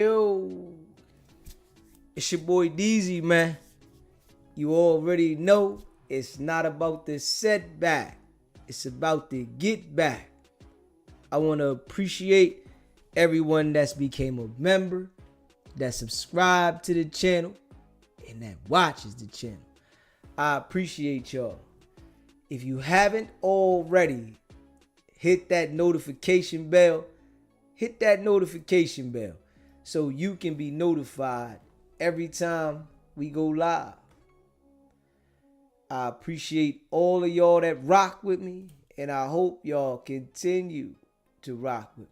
Yo, it's your boy DZ, man. You already know it's not about the setback, it's about the get back. I want to appreciate everyone that's became a member, that subscribed to the channel, and that watches the channel. I appreciate y'all. If you haven't already, hit that notification bell. Hit that notification bell so you can be notified every time we go live. I appreciate all of y'all that rock with me, and I hope y'all continue to rock with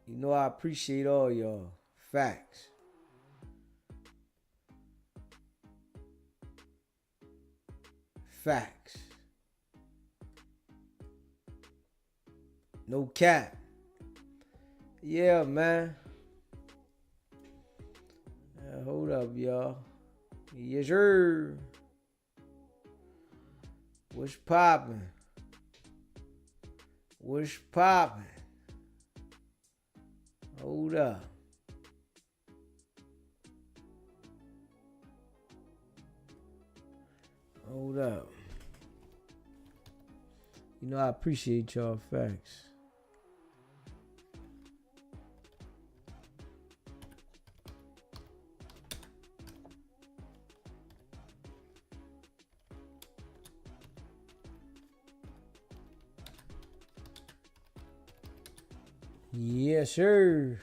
me. You know I appreciate all y'all. Facts. Facts. No cap. Yeah, man. Hold up, y'all. Yes, sir. What's poppin'? What's poppin'? Hold up. Hold up. You know I appreciate y'all. Facts. Yes, sir.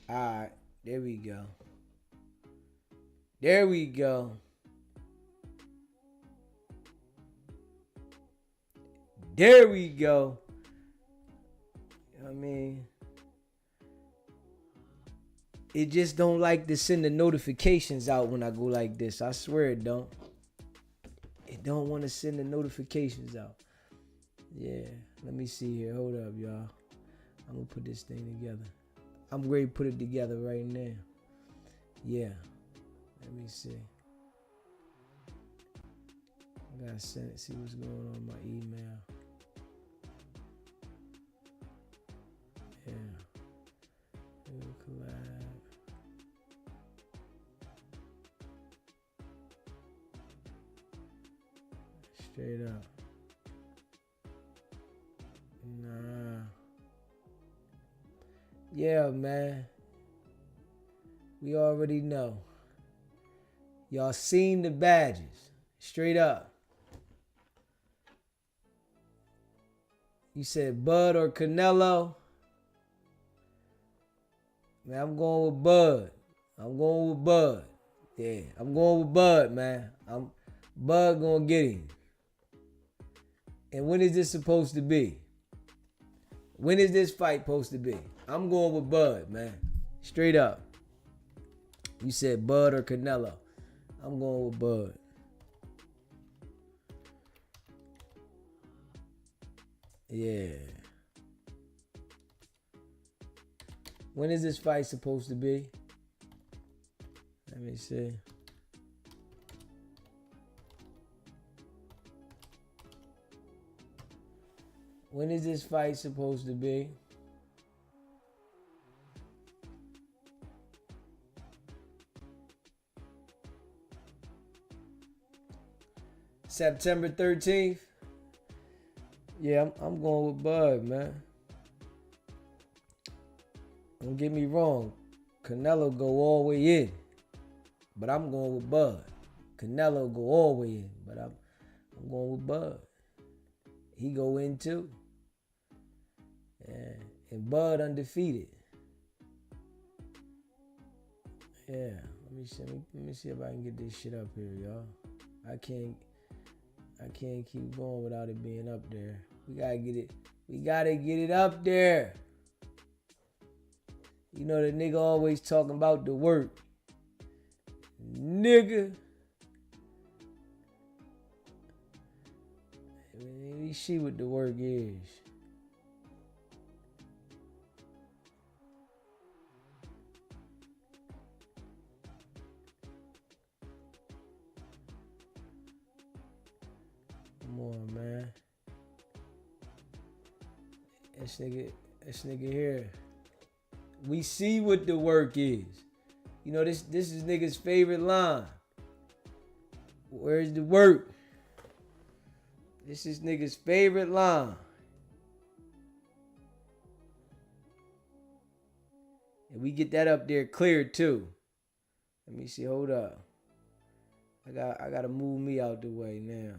All right, there we go. There we go. There we go. You know what I mean? It just don't like to send the notifications out when I go like this. I swear it don't. It don't want to send the notifications out. Yeah, let me see here. Hold up, y'all. I'm going to put this thing together. I'm ready to put it together right now. Yeah. Let me see. I got to send it, see what's going on in my email. Yeah. Collab. Straight up. Nah. Yeah, man. We already know. Y'all seen the badges. Straight up. You said Bud or Canelo? Man, I'm going with Bud. I'm going with Bud. Yeah, I'm going with Bud, man. Bud gonna get him. And when is this supposed to be? When is this fight supposed to be? I'm going with Bud, man. Straight up. You said Bud or Canelo. I'm going with Bud. Yeah. When is this fight supposed to be? Let me see. When is this fight supposed to be? September 13th? Yeah, I'm going with Bud, man. Don't get me wrong. Canelo go all the way in. But I'm going with Bud. Canelo go all the way in. But I'm going with Bud. He go in too. Yeah. And Bud undefeated. Yeah. Let me see if I can get this shit up here, y'all. I can't keep going without it being up there. We gotta get it. We gotta get it up there. You know the nigga always talking about the work. Nigga. Let me see what the work is. Come on, man. This nigga here. We see what the work is. You know, this is nigga's favorite line. Where's the work? This is nigga's favorite line. And we get that up there clear too. Let me see, hold up. I gotta move me out the way now.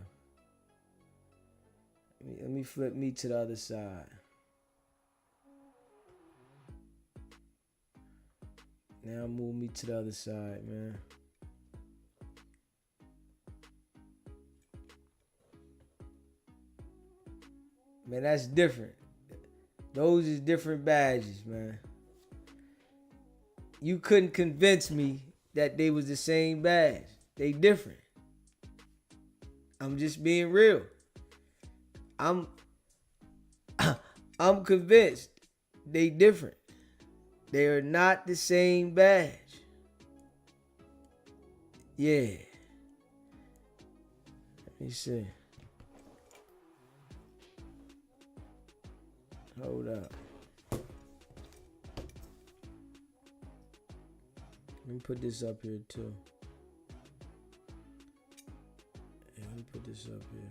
Let me flip me to the other side. Now move me to the other side, man. Man, that's different. Those is different badges, man. You couldn't convince me that they was the same badge. They different. I'm just being real. I'm convinced they different. They are not the same badge. Yeah. Let me see. Hold up. Let me put this up here too. Yeah, let me put this up here.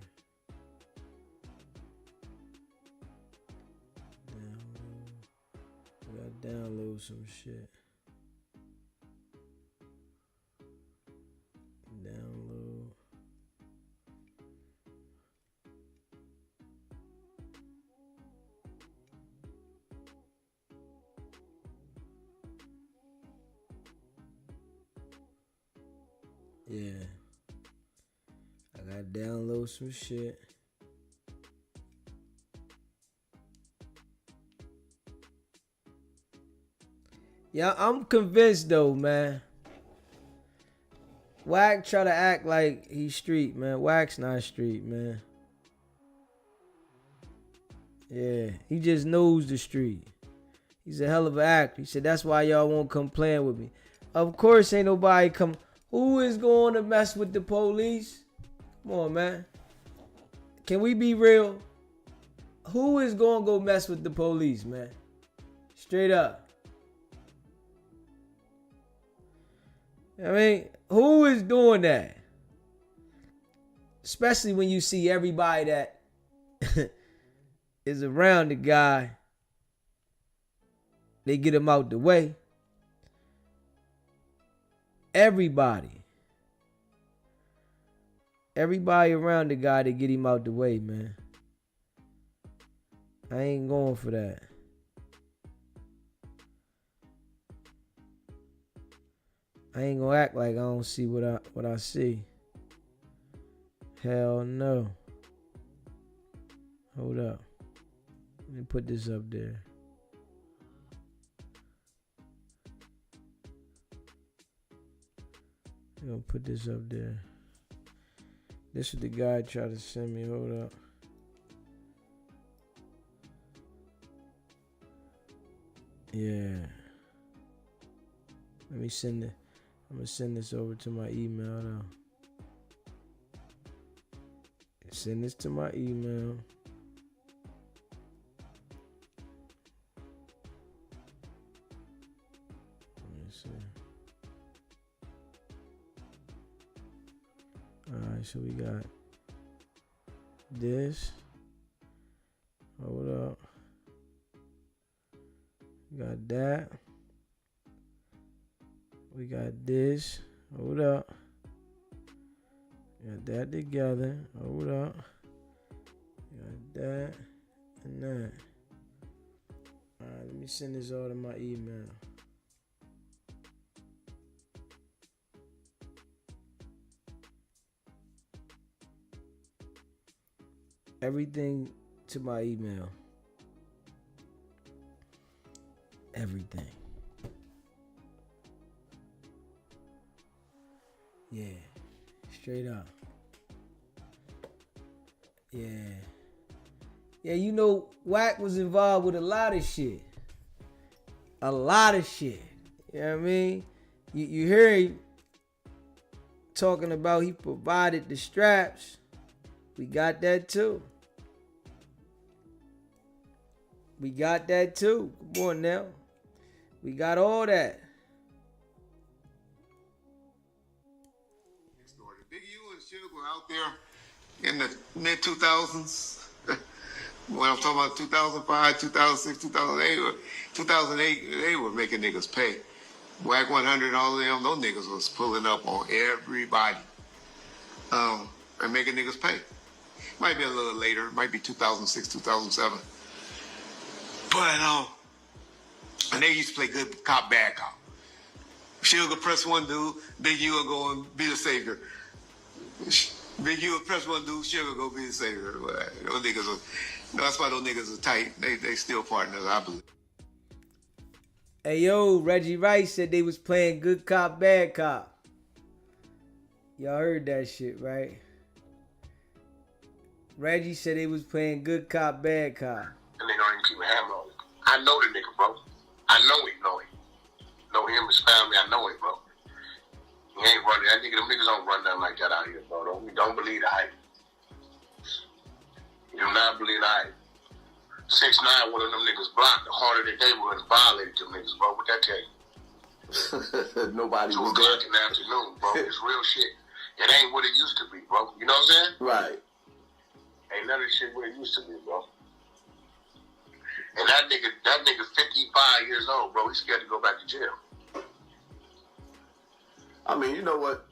I gotta download some shit. Download. Yeah. I gotta download some shit. Yeah, I'm convinced though, man. Wack try to act like he's street, man. Wack's not street, man. Yeah, he just knows the street. He's a hell of an actor. He said, that's why y'all won't come playing with me. Of course ain't nobody come. Who is going to mess with the police? Come on, man. Can we be real? Who is going to go mess with the police, man? Straight up. I mean, who is doing that? Especially when you see everybody that is around the guy. They get him out the way. Everybody around the guy, they get him out the way, man. I ain't going for that. I ain't gonna act like I don't see what I see. Hell no. Hold up. Let me put this up there. I'm gonna put this up there. This is the guy tried to send me. Hold up. Yeah. Let me send it. I'm gonna send this over to my email now. Send this to my email. Let me see. Alright, so we got this. Hold up. We got that. We got this. Hold up. Got that together. Hold up. Got that and that. Alright, let me send this all to my email. Everything to my email. Everything. Yeah, straight up. Yeah. Yeah, you know, Wack was involved with a lot of shit. A lot of shit. You know what I mean? You hear him talking about he provided the straps We got that too. We got that too. Come on now. We got all that. BratBEU and shit were out there in the mid 2000s. When I'm talking about 2005, 2006, 2008, 2008, they were making niggas pay. Wack 100, all of them, those niggas was pulling up on everybody and making niggas pay. Might be a little later, might be 2006, 2007. But and they used to play good cop, bad cop. Sugar press one dude, Big U will go and be the savior. Big U will press one dude, Sugar go be the savior. Those niggas are, that's why those niggas are tight. They still partners, I believe. Hey yo, Reggie Rice said they was playing good cop, bad cop. Y'all heard that shit, right? Reggie said they was playing good cop, bad cop. And they don't even keep a hammer on it. I know the nigga, bro. I know him. Know him, his family, I know him, bro. He ain't running. That nigga, them niggas don't run nothing like that out here, bro. Don't believe the hype. You do not believe the hype. 6ix9ine, one of them niggas blocked. The harder that they were and violated them niggas, bro. What that tell you? Nobody 2 was o'clock there. in the afternoon, bro. It's real shit. It ain't what it used to be, bro. You know what I'm saying? Right. Ain't none of this shit what it used to be, bro. And that nigga 55 years old, bro. He's scared to go back to jail. I mean, you know what?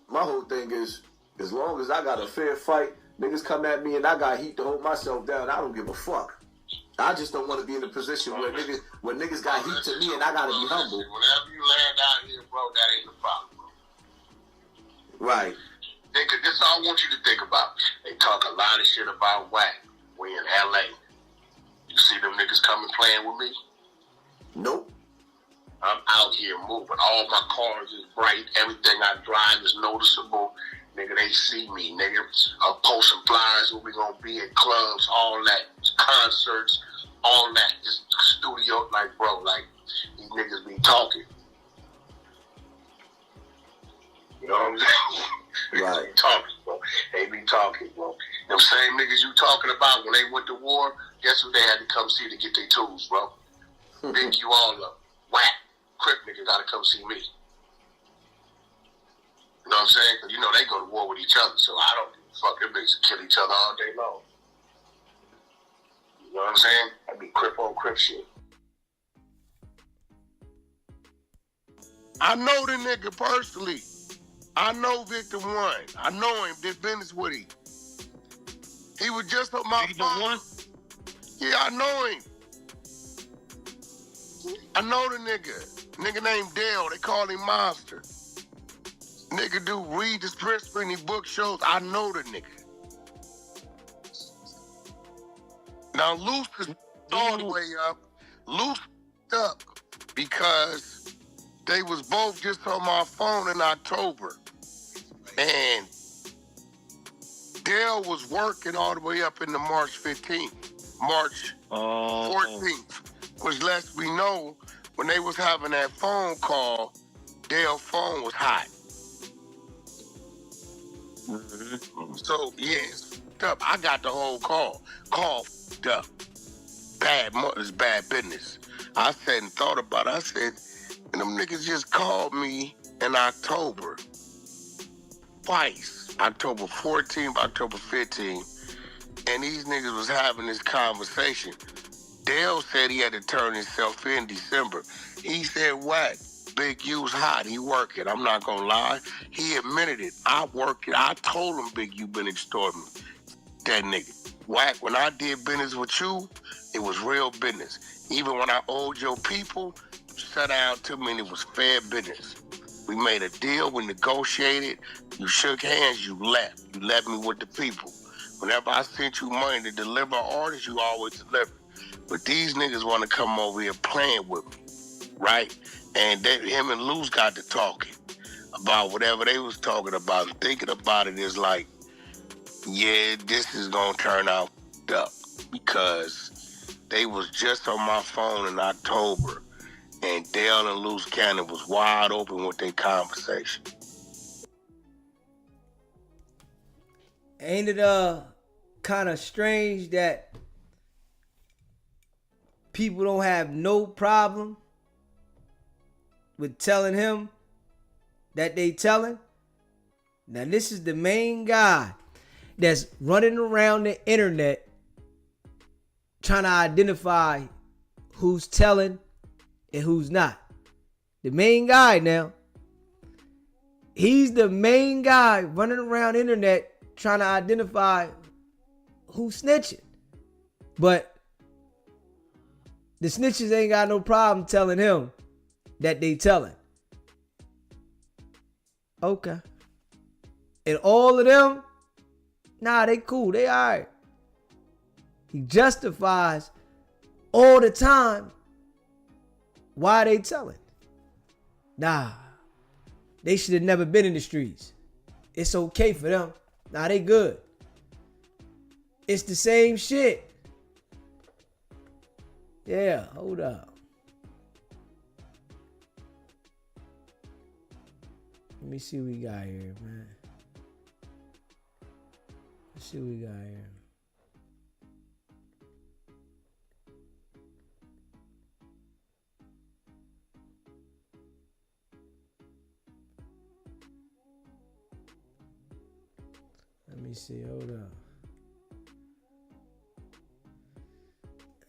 My whole thing is, as long as I got a fair fight, niggas come at me and I got heat to hold myself down, I don't give a fuck. I just don't want to be in a position where niggas got heat to me and I gotta be humble. Whenever you land out here, bro, that ain't the problem, bro. Right. This is all I want you to think about. They talk a lot of shit about Wack. We in LA. You see them niggas coming playing with me? Nope. I'm out here moving. All my cars is bright. Everything I drive is noticeable. Nigga, they see me. Nigga, I'm posting flyers where we gonna be at clubs, all that, concerts, all that. Just studio, like, bro, like, these niggas be talking. You know what I'm saying? Right. They be talking, bro. They be talking, bro. Them same niggas you talking about when they went to war, guess who they had to come see to get their tools, bro? Big you all up. Wack. Crip nigga gotta come see me. You know what I'm saying? Because, you know, they go to war with each other, so I don't give a fuck. Them niggas kill each other all day long. You know what I'm saying? I be crip on crip shit. I know the nigga personally. I know Victor One. I know him. Did business with him. He was just on my phone. Yeah, I know him. I know the nigga. Nigga named Dale. They call him Monster. Nigga do read the scripts when he book shows. I know the nigga. Now Luce is all the way up. Luce up because they was both just on my phone in October. And Dale was working all the way up into March 15th, March 14th, which lets me know when they was having that phone call, Dale's phone was hot. Mm-hmm. So, yeah, it's up. I got the whole call. Call up. It's bad business. I said and thought about it. I said, and them niggas just called me in October. Twice. October 14th, October 15th. And these niggas was having this conversation. Dale said he had to turn himself in December. He said, what? Big U's hot. He working. I'm not gonna lie. He admitted it. I work it. I told him Big U been extorting me. That nigga. Wack, when I did business with you, it was real business. Even when I owed your people, you sat down to me and it was fair business. We made a deal, we negotiated, you shook hands, you left. You left me with the people. Whenever I sent you money to deliver orders, you always deliver. But these niggas want to come over here playing with me, right? And him and Luz got to talking about whatever they was talking about. And thinking about it is like, yeah, this is going to turn out up. Because they was just on my phone in October. And Dale and Luz Cannon was wide open with their conversation. Ain't it kind of strange that people don't have no problem with telling him that they telling? Now this is the main guy that's running around the internet trying to identify who's telling and who's not. The main guy now. He's the main guy running around the internet trying to identify who's snitching. But the snitches ain't got no problem telling him that they telling. Okay. And all of them, nah, they cool. They all right. He justifies all the time why they telling. Nah, they should have never been in the streets. It's okay for them. Nah, they good. It's the same shit. Yeah, hold up. Let me see what we got here, man. Let's see what we got here. Let me see, hold up.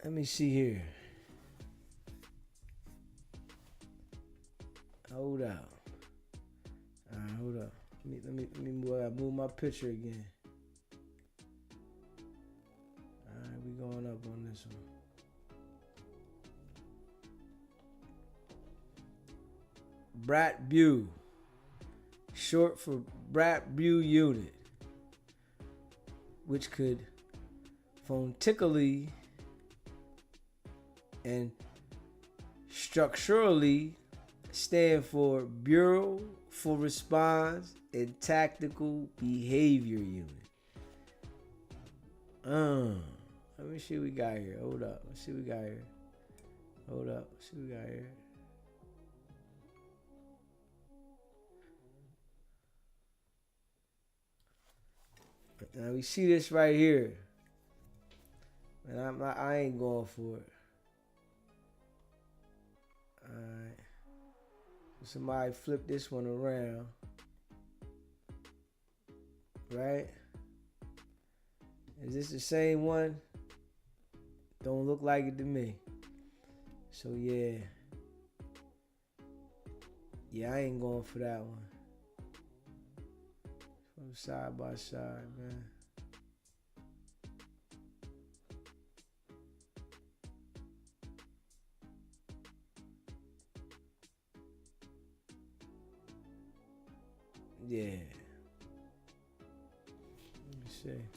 Let me see here. Hold up. Alright, hold up. Let me move my picture again. Alright, we going up on this one. BratBEU, short for BratBEU unit, which could phonetically and structurally stand for Bureau for Response and Tactical Behavior Unit. Let me see what we got here. Hold up. Let's see what we got here. Hold up. Let's see what we got here. Now we see this right here. And I ain't going for it. Alright. Somebody flip this one around. Right? Is this the same one? Don't look like it to me. So yeah. Yeah, I ain't going for that one. From side by side, man. Yeah. Let me see.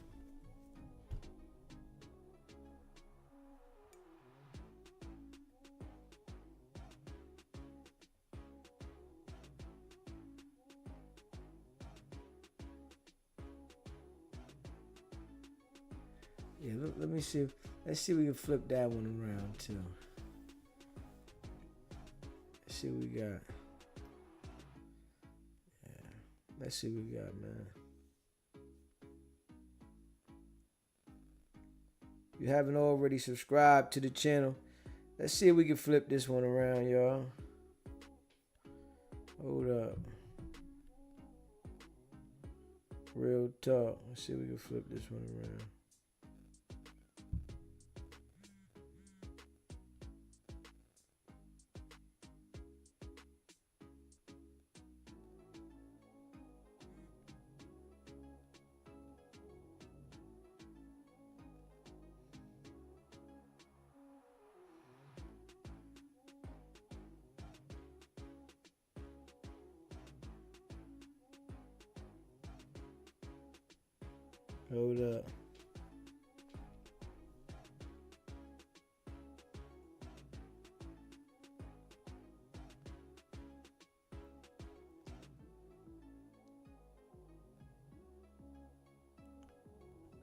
Yeah, let me see. Let's see if we can flip that one around too. Let's see what we got. Yeah, let's see what we got, man. If you haven't already subscribed to the channel, let's see if we can flip this one around, y'all. Hold up. Real talk. Let's see if we can flip this one around. Hold up.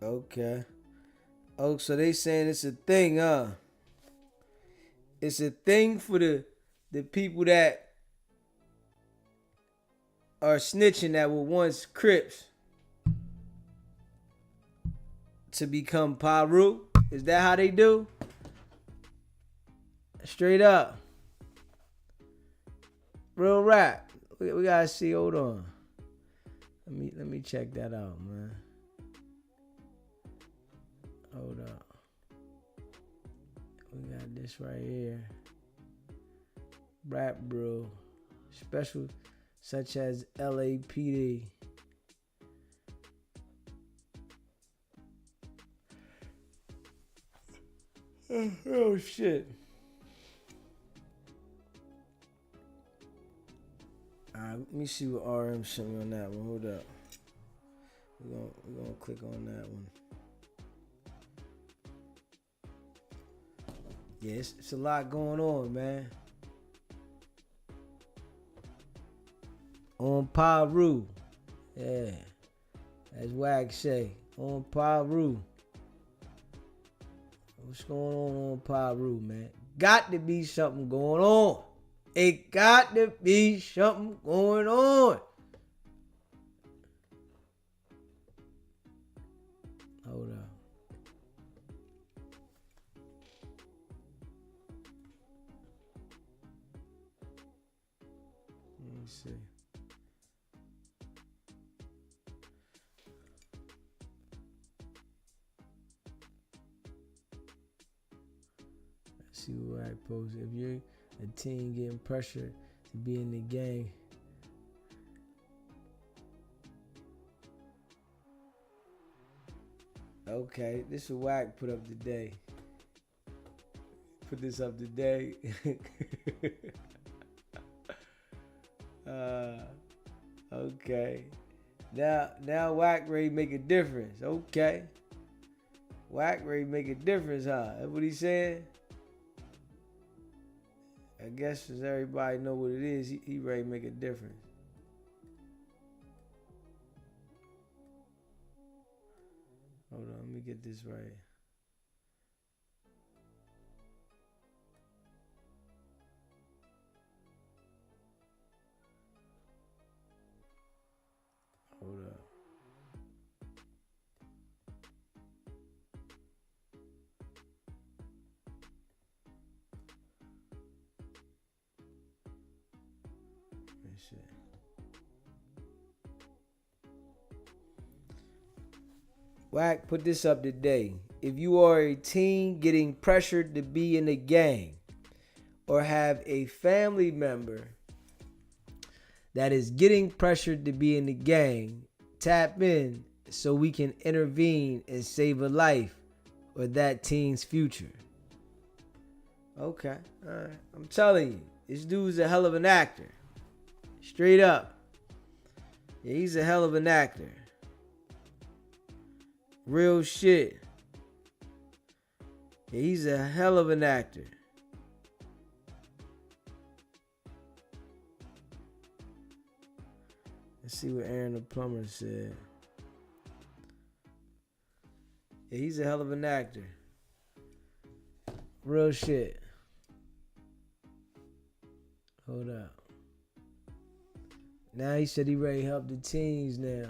Okay. Oh, so they saying it's a thing, huh? It's a thing for the people that are snitching that were once Crips. to become Paru? Is that how they do? Straight up. Real rap. We gotta see. Hold on. Let me check that out, man. Hold up. We got this right here. BratBEU. Special such as LAPD. Oh shit. Alright, let me see what RM sent me on that one. Hold up. We're gonna click on that one. Yeah, it's a lot going on, man. On Paru. Yeah. As Wack say. On Paru. What's going on Paru, man? Got to be something going on. It got to be something going on. Hold up. Let me see. Let's see what I post. If you're a teen getting pressure to be in the gang, okay, this is Wack put up today. Put this up today. Okay. Now Wack ready make a difference. Okay. Wack ready make a difference, huh? That's what he said? I guess as everybody know what it is, he ready to make a difference. Hold on, let me get this right. Hold up. Shit. Wack put this up today. If you are a teen getting pressured to be in a gang or have a family member that is getting pressured to be in the gang, tap in so we can intervene and save a life or that teen's future. Okay, all right. I'm telling you, this dude's a hell of an actor. Straight up. Yeah, he's a hell of an actor. Real shit. Yeah, he's a hell of an actor. Let's see what Aaron the Plumber said. Yeah, he's a hell of an actor. Real shit. Hold up. Now he said he ready to help the teens now.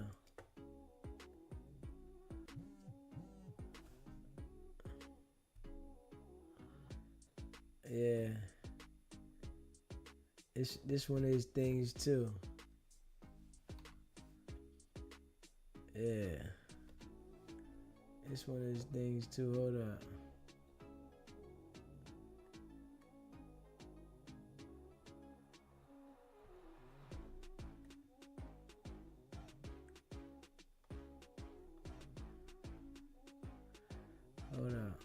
Yeah. This one of his things too. Yeah. This one of his things too. Hold up. Hold up.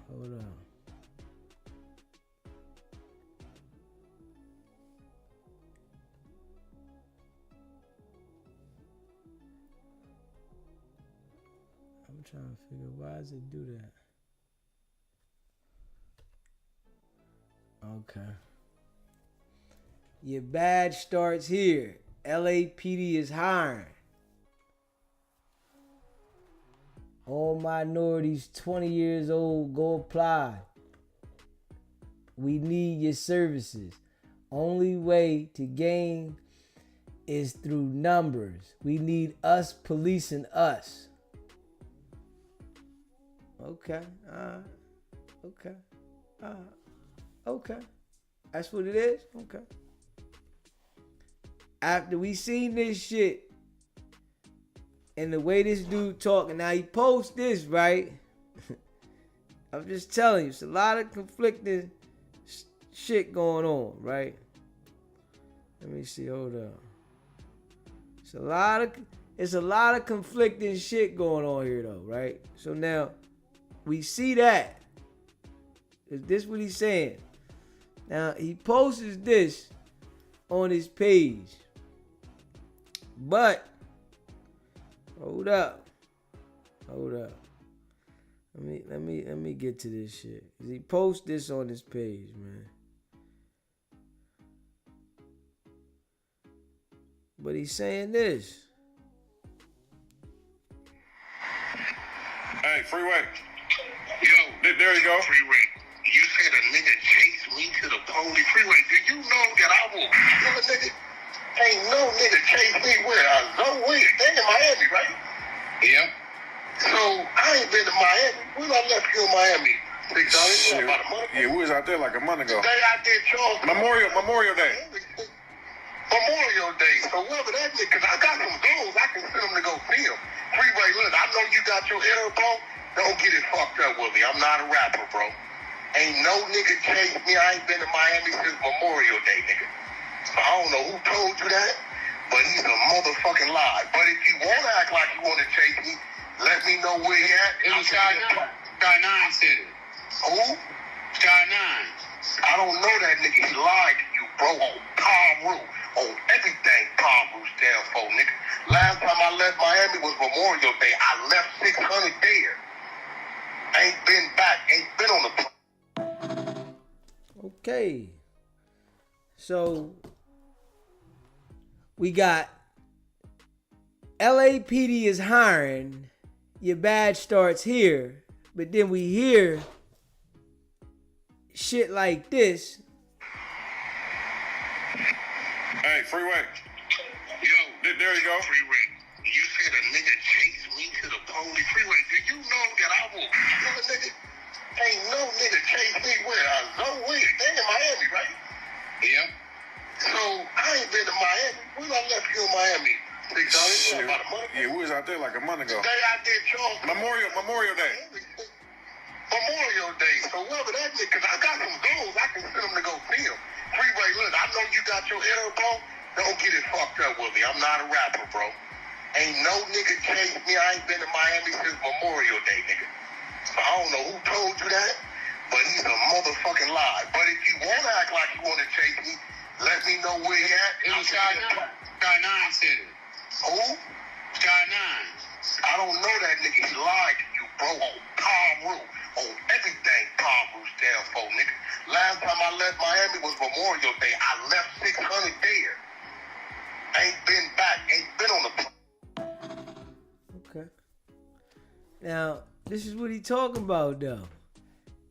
Hold up. I'm trying to figure why does it do that? Okay. Your badge starts here. LAPD is hiring. All minorities 20 years old, go apply. We need your services. Only way to gain is through numbers. We need us policing us. Okay. Okay. Okay. That's what it is? Okay. After we seen this shit and the way this dude talking, now he posts this, right? I'm just telling you, it's a lot of conflicting shit going on, right? Let me see, hold up. It's a lot of conflicting shit going on here though, right? So now we see that. Is this what he's saying? Now he posts this on his page. But hold up. Let me get to this shit. He posts this on his page, man. But he's saying this. Hey, Freeway. Yo, There you go. Freeway. You said a nigga chased me to the police. Freeway, do you know that I will kill a nigga? Ain't no nigga chase me where? Zoe, they in Miami, right? Yeah. So I ain't been to Miami. When I left you in Miami? Shit. About a month ago. Yeah, we was out there like a month ago. Today I did Charles. Memorial Day. Memorial Day. So whoever that nigga, cause I got some goals, I can send them to go see him. Freeway, look, I know you got your airboat. Don't get it fucked up with me. I'm not a rapper, bro. Ain't no nigga chased me. I ain't been to Miami since Memorial Day, nigga. So I don't know who told you that, but he's a motherfucking lie. But if you wanna act like you wanna chase me, let me know where he at. It was Sky 9. Sky 9 said it. Who? Sky 9. I don't know that nigga. He lied to you, bro. On Palm Roof. On everything Palm Roof stand for, nigga. Last time I left Miami was Memorial Day. I left 600 there. Ain't been back. Ain't been on the plane. Okay. So we got LAPD is hiring. Your badge starts here. But then we hear shit like this. Hey, Freeway. Yo, There you go. Freeway. You said a nigga chased me to the police. Freeway, do you know that I will kill a nigga? Ain't no nigga chase me where? Zoe, they in Miami, right? Yeah. So I ain't been to Miami. When I left you in Miami? Shit. About a month ago. Yeah, we was out there like a month ago. Today I did Charles. Memorial Day. Memorial Day. So whoever that nigga, cause I got some goals, I can send them to go see him. Freeway, look, I know you got your airboat. Don't get it fucked up with me. I'm not a rapper, bro. Ain't no nigga chased me. I ain't been to Miami since Memorial Day, nigga. So I don't know who told you that, but he's a motherfucking lie. But if you wanna act like you wanna chase me, let me know where he at. It was Sky 9. Sky 9 said it. Who? Sky 9. I don't know that nigga. He lied to you, bro. On Palm Roof. On everything Palm Roof stand for, nigga. Last time I left Miami was Memorial Day. I left 600 there. Ain't been back. Ain't been on the plane. Okay. Now, this is what he talking about, though.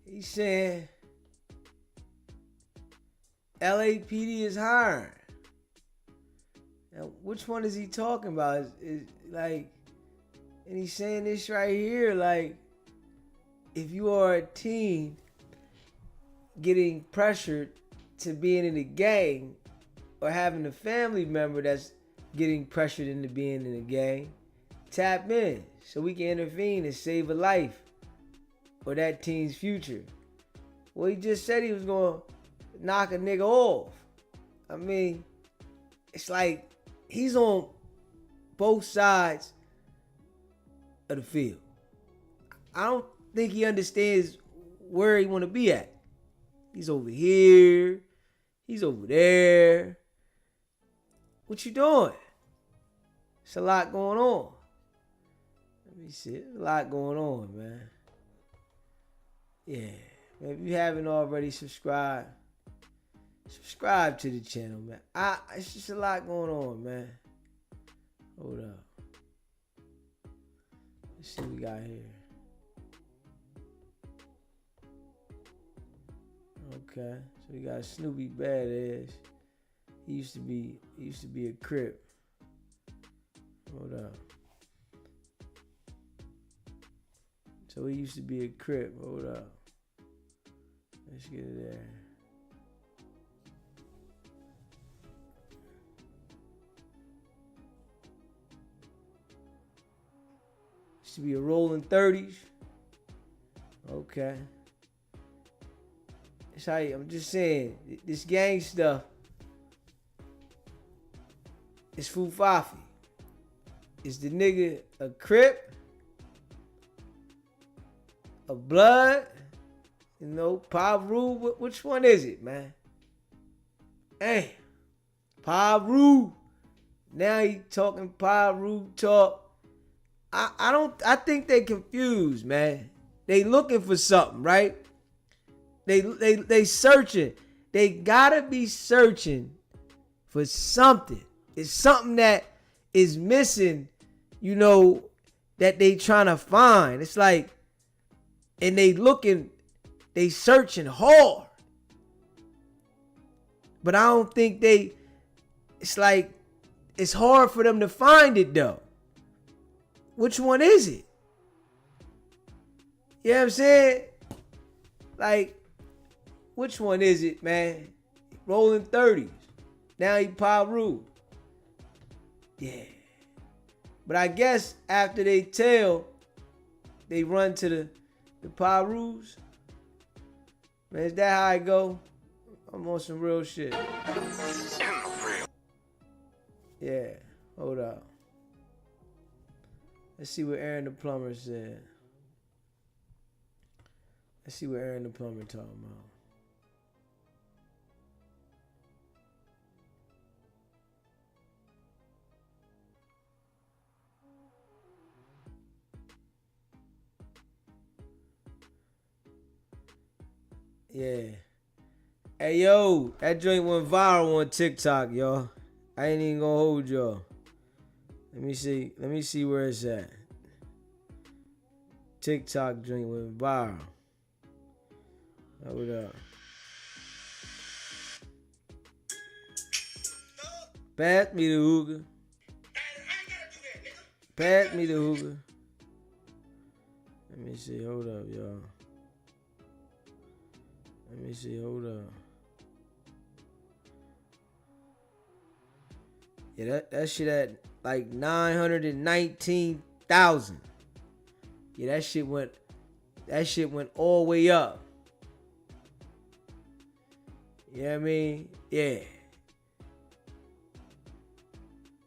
He's saying LAPD is hiring. Now, which one is he talking about? Is like, and he's saying this right here, like, if you are a teen getting pressured to being in a gang or having a family member that's getting pressured into being in a gang, tap in so we can intervene and save a life or that teen's future. Well, he just said he was going to knock a nigga off. I mean, it's like he's on both sides of the field. I don't think he understands where he want to be at. He's over here. He's over there. What you doing? It's a lot going on. Let me see. There's a lot going on, man. Yeah. If you haven't already subscribed, subscribe to the channel, man. It's just a lot going on, man. Hold up. Let's see what we got here. Okay, so we got Snoopy Badass. He used to be a Crip. Hold up. So he used to be a Crip. Hold up. Let's get it there. Used to be a rolling 30s. Okay. It's how I'm just saying, this gang stuff is fufafi. Is the nigga a Crip? A Blood? You know, Paru? Which one is it, man? Hey, Paru. Now he talking Paru talk. I think they confused, man. They looking for something, right? They searching. They gotta be searching for something. It's something that is missing, you know, that they trying to find. It's like, and they searching hard. But I don't think it's like, it's hard for them to find it though. Which one is it? You know what I'm saying? Like, which one is it, man? Rolling 30s. Now he Paru. Yeah. But I guess after they tell, they run to the Parus. Man, is that how I go? I'm on some real shit. Yeah. Hold up. Let's see what Aaron the Plumber said. Let's see what Aaron the Plumber talking about. Yeah. Hey, yo, that joint went viral on TikTok, y'all. I ain't even gonna hold y'all. Let me see where it's at. TikTok joint went viral. Hold up. Pass me the hookah. Pass me the hookah. Let me see. Hold up, y'all. Let me see. Hold up. Yeah, that shit at like 919,000. Yeah, that shit went all the way up. You know what I mean? Yeah.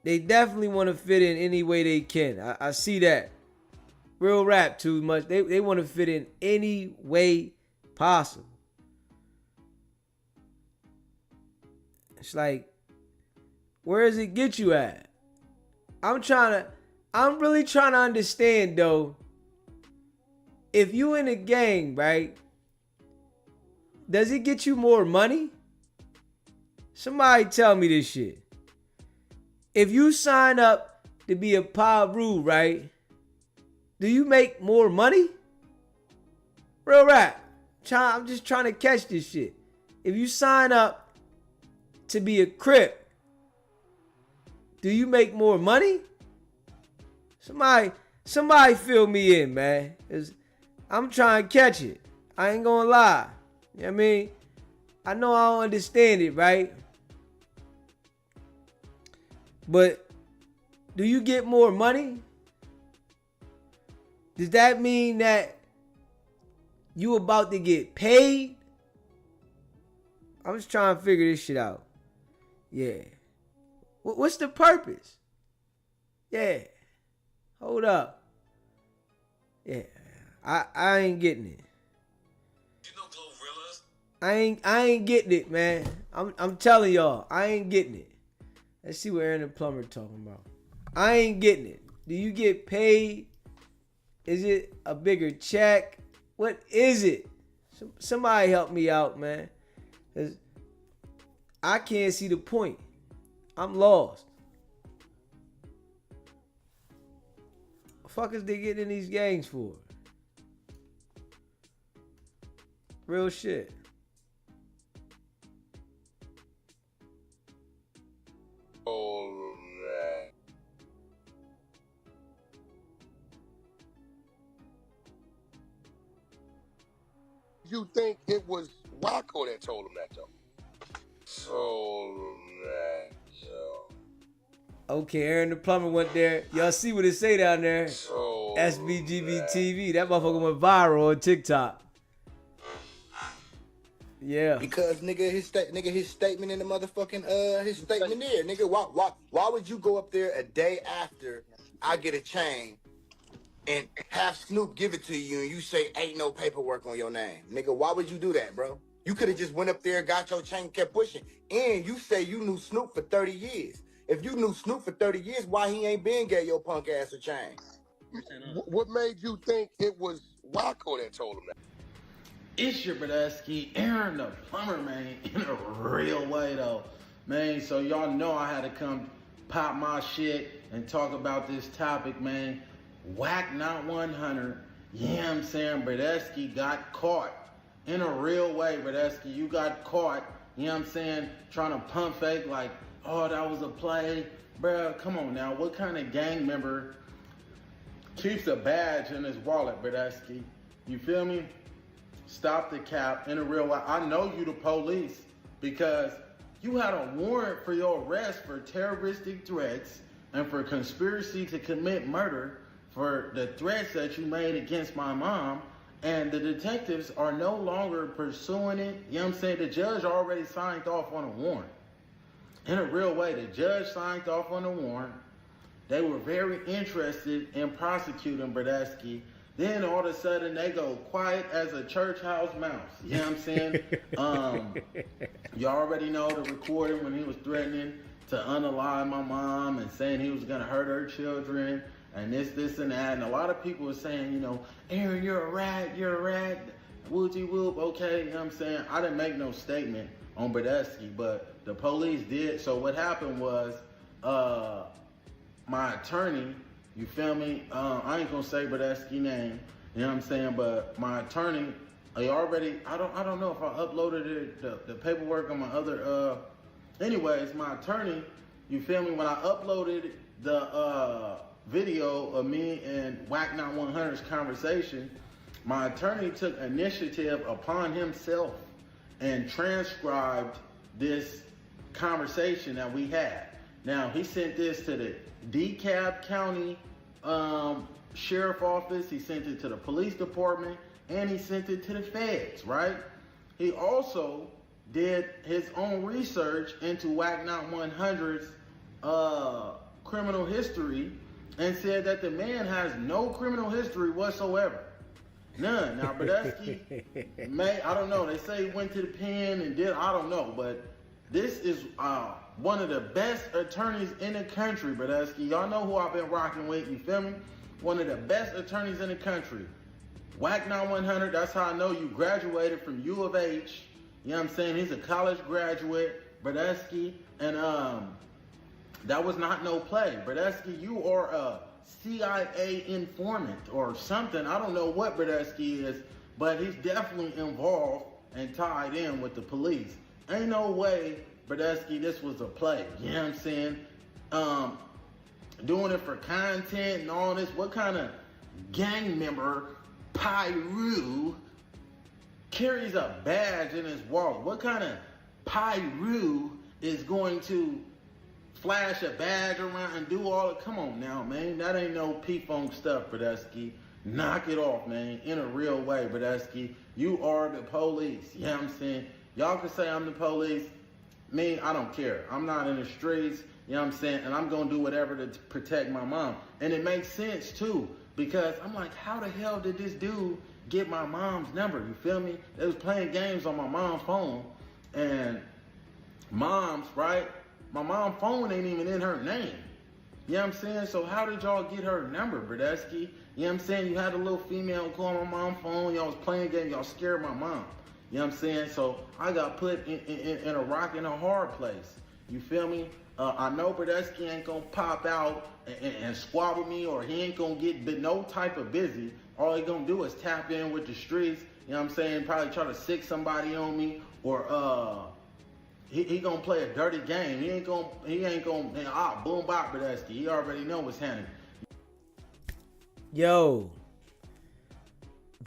They definitely want to fit in any way they can. I see that. Real rap too much. They want to fit in any way possible. It's like, where does it get you at? I'm really trying to understand though. If you in a gang, right? Does it get you more money? Somebody tell me this shit. If you sign up to be a Paru, right? Do you make more money? Real rap. I'm just trying to catch this shit. If you sign up to be a Crip, do you make more money? Somebody fill me in, man. 'Cause I'm trying to catch it. I ain't gonna lie. You know what I mean? I know I don't understand it, right? But do you get more money? Does that mean that you about to get paid? I'm just trying to figure this shit out. Yeah. What's the purpose? Yeah. Hold up. Yeah. I ain't getting it. I ain't getting it, man. I'm telling y'all, I ain't getting it. Let's see what Aaron the Plumber talking about. I ain't getting it. Do you get paid? Is it a bigger check? What is it? Somebody help me out, man. 'Cause I can't see the point. I'm lost. The fuck is they getting in these gangs for? Real shit. Oh, man. You think it was Wacko that told him that, though? Oh, man. Okay, Aaron the plumber went there. Y'all see what it say down there? Oh, SBGB TV. That motherfucker went viral on TikTok. Yeah. Because his statement in the motherfucking his statement there, nigga. Why would you go up there a day after I get a chain and have Snoop give it to you and you say ain't no paperwork on your name, nigga? Why would you do that, bro? You could have just went up there, got your chain, kept pushing, and you say you knew Snoop for 30 years. If you knew Snoop for 30 years, why he ain't been gave your punk ass a chain? What made you think it was Wacko that told him that? It's your Bradesky, Aaron the plumber, man, in a real way, though. Man, so y'all know I had to come pop my shit and talk about this topic, man. Wack not 100. Yeah, you know I'm saying? Bradesky got caught in a real way, Bradesky. You got caught, you know what I'm saying, trying to pump fake like, oh, that was a play. Bruh, come on now. What kind of gang member keeps a badge in his wallet, Bradesky? You feel me? Stop the cap in a real way. I know you the police because you had a warrant for your arrest for terroristic threats and for conspiracy to commit murder for the threats that you made against my mom. And the detectives are no longer pursuing it. You know what I'm saying? The judge already signed off on a warrant. In a real way, the judge signed off on the warrant. They were very interested in prosecuting Bradesky. Then all of a sudden they go quiet as a church house mouse. You know what I'm saying? You already know the recording when he was threatening to unalive my mom and saying he was gonna hurt her children and this and that. And a lot of people were saying, you know, Aaron, you're a rat, wooty whoop, okay, you know what I'm saying? I didn't make no statement on Bradesky, but the police did. So what happened was my attorney, you feel me? I ain't gonna say Bradesky name, you know what I'm saying? But my attorney, I don't know if I uploaded it, the paperwork on my other, anyways, my attorney, you feel me? When I uploaded the video of me and Wack Not 100's conversation, my attorney took initiative upon himself and transcribed this conversation that we had. Now, he sent this to the DeKalb County Sheriff Office, he sent it to the police department, and he sent it to the feds, right? He also did his own research into Wack Not 100's criminal history and said that the man has no criminal history whatsoever. None. Now, Bradesky I don't know, they say he went to the pen and did, I don't know, but this is one of the best attorneys in the country, Bradesky. Y'all know who I've been rocking with, you feel me? One of the best attorneys in the country. Wack Not 100, that's how I know you graduated from U of H. You know what I'm saying? He's a college graduate, Bradesky, and that was not no play. Bradesky, you are a CIA informant or something. I don't know what Bradesky is, but he's definitely involved and tied in with the police. Ain't no way, Bradesky, this was a play. You know what I'm saying? Doing it for content and all this. What kind of gang member, BratBEU, carries a badge in his wallet? What kind of BratBEU is going to flash a badge around and do all it? Come on now, man. That ain't no P-Funk stuff, Bradesky. Knock it off, man. In a real way, Bradesky. You are the police. You know what I'm saying? Y'all can say I'm the police. Me, I don't care. I'm not in the streets. You know what I'm saying? And I'm going to do whatever to protect my mom. And it makes sense, too. Because I'm like, how the hell did this dude get my mom's number? You feel me? They was playing games on my mom's phone. And mom's, right? My mom's phone ain't even in her name. You know what I'm saying? So how did y'all get her number, Bradesky? You know what I'm saying? You had a little female call my mom's phone. Y'all was playing games. Y'all scared my mom. You know what I'm saying? So I got put in a rock and a hard place. You feel me? I know Bradesky ain't gonna pop out and squabble me, or he ain't gonna get no type of busy. All he gonna do is tap in with the streets. You know what I'm saying? Probably try to sick somebody on me, or he gonna play a dirty game. He ain't gonna boom bop Bradesky. He already know what's happening. Yo,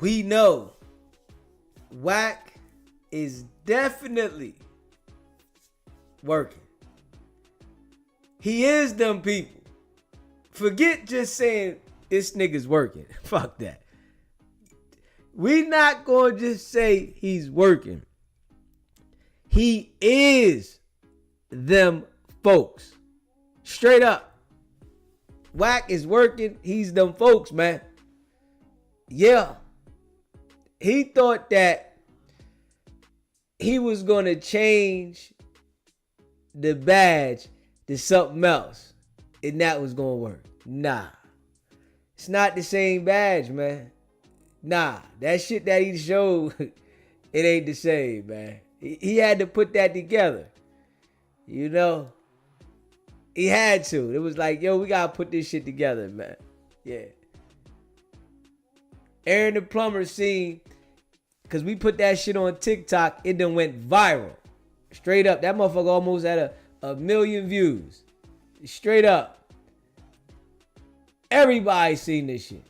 we know Wack is definitely working. He is them people. Forget just saying this nigga's working. Fuck that. We not gonna just say he's working. He is them folks. Straight up. Wack is working. He's them folks, man. Yeah. He thought that he was gonna change the badge to something else, and that was gonna work. Nah. It's not the same badge, man. Nah. That shit that he showed, it ain't the same, man. He had to put that together. You know? He had to. It was like, yo, we gotta put this shit together, man. Yeah. Aaron the Plumber seen, because we put that shit on TikTok, it done went viral. Straight up. That motherfucker almost had a million views. Straight up. Everybody seen this shit.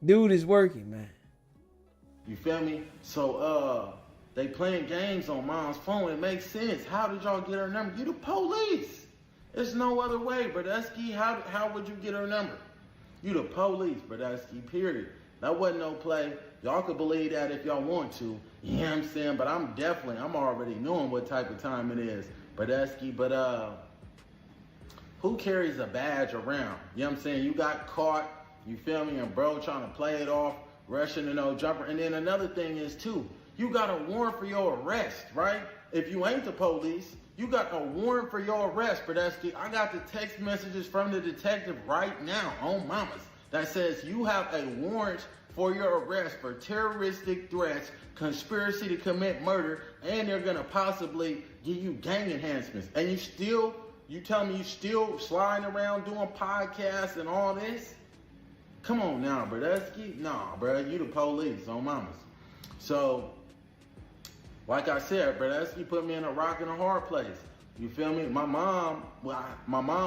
Dude is working, man. You feel me? So, they playing games on mom's phone. It makes sense. How did y'all get her number? You the police. There's no other way, Bradesky. How would you get her number? You the police, Bradesky, period. That wasn't no play. Y'all could believe that if y'all want to. You know what I'm saying? But I'm already knowing what type of time it is, Bradesky. But, who carries a badge around? You know what I'm saying? You got caught, you feel me? And bro trying to play it off, rushing to no jumper. And then another thing is, too, you got a warrant for your arrest, right? If you ain't the police, you got a warrant for your arrest, Bradesky. I got the text messages from the detective right now on Mamas that says you have a warrant for your arrest for terroristic threats, conspiracy to commit murder, and they're gonna possibly give you gang enhancements. And you tell me you still sliding around doing podcasts and all this? Come on now, Bradesky. Nah, bro, you the police on Mamas. So, like I said, Bradesky put me in a rock and a hard place. You feel me? My mom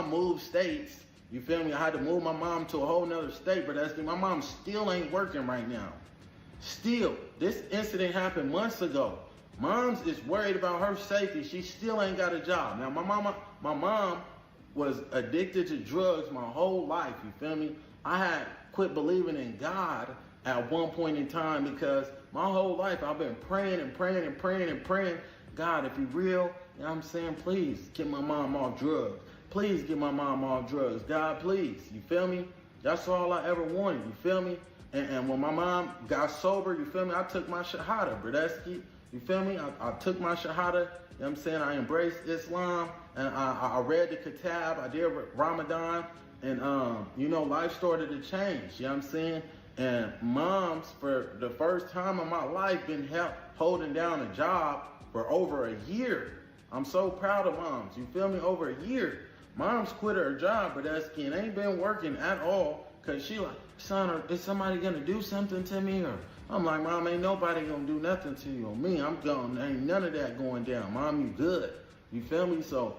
moved states. You feel me? I had to move my mom to a whole nother state, Bradesky. My mom still ain't working right now. Still. This incident happened months ago. Mom's is worried about her safety. She still ain't got a job. Now, my mom was addicted to drugs my whole life. You feel me? I had quit believing in God at one point in time because my whole life I've been praying and praying and praying and praying. God, if you're real, you know what I'm saying? Please get my mom off drugs. Please get my mom off drugs. God, please. You feel me? That's all I ever wanted. You feel me? And when my mom got sober, you feel me? I took my shahada, Bradesky. You feel me? I took my shahada. You know what I'm saying? I embraced Islam. And I read the Kitab. I did Ramadan. And, life started to change. You know what I'm saying? And moms, for the first time in my life, been holding down a job for over a year. I'm so proud of moms. You feel me? Over a year. Mom's quit her job, Bradesky, and ain't been working at all. Because she like, son, is somebody going to do something to me? Or I'm like, Mom, ain't nobody going to do nothing to you. Me, I'm gone. Ain't none of that going down. Mom, you good. You feel me? So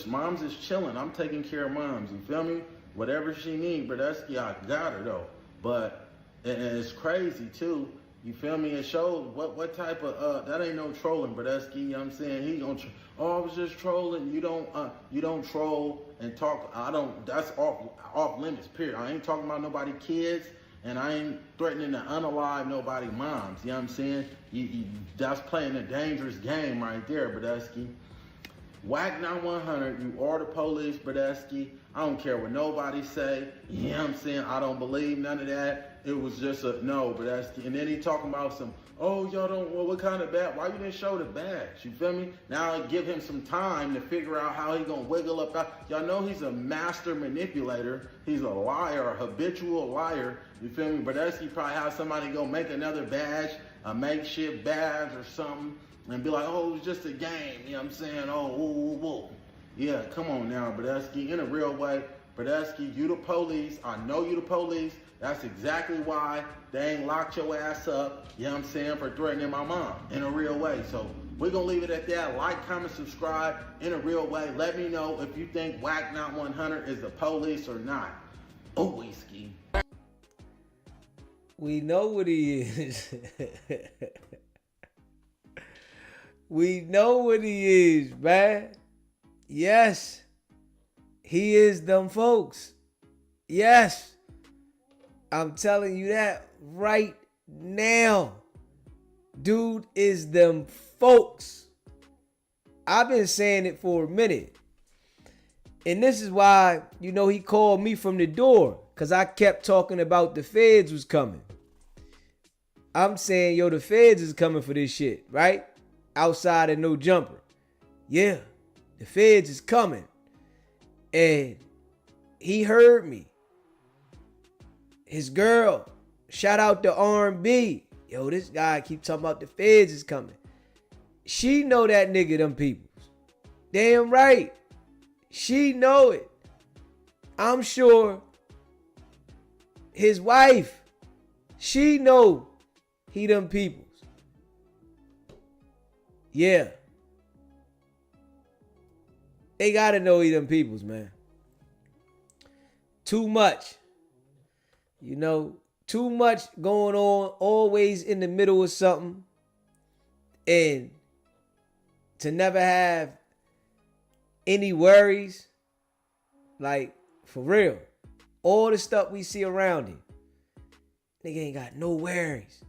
mom's is chilling. I'm taking care of moms. You feel me? Whatever she need, Bradesky, I got her though. But and it's crazy too. You feel me? It shows what type of that ain't no trolling, Bradesky. You know what I'm saying? He gonna I was just trolling. You don't troll and talk. That's off limits. Period. I ain't talking about nobody kids, and I ain't threatening to unalive nobody moms. You know what I'm saying? That's playing a dangerous game right there, Bradesky. Wack 9100, you are the police, Bradesky. I don't care what nobody say. You know what I'm saying? I don't believe none of that. It was just a no, Bradesky. And then he talking about some, y'all don't, what kind of badge? Why you didn't show the badge? You feel me? Now I give him some time to figure out how he gonna wiggle up out. Y'all know he's a master manipulator. He's a liar, a habitual liar. You feel me? Bradesky probably have somebody go make another badge, a makeshift badge or something. And be like, it was just a game. You know what I'm saying? Woo. Yeah, come on now, Bradesky. In a real way, Bradesky, you the police. I know you the police. That's exactly why they ain't locked your ass up, you know what I'm saying, for threatening my mom. In a real way. So We're going to leave it at that. Like, comment, subscribe in a real way. Let me know if you think Wack Not 100 is the police or not. Oh, whiskey. We know what he is. We know what he is, man. Yes. He is them folks. Yes. I'm telling you that right now. Dude is them folks. I've been saying it for a minute. And this is why, he called me from the door. Because I kept talking about the feds was coming. I'm saying, the feds is coming for this shit, right? Outside of No Jumper. Yeah, the feds is coming. And he heard me. His girl, shout out to R&B. Yo, this guy keep talking about the feds is coming. She know that nigga them peoples. Damn right. She know it. I'm sure his wife, she know he them peoples. Yeah. They gotta know he them peoples, man. Too much. Too much going on, always in the middle of something. And to never have any worries. Like, for real. All the stuff we see around him. Nigga ain't got no worries.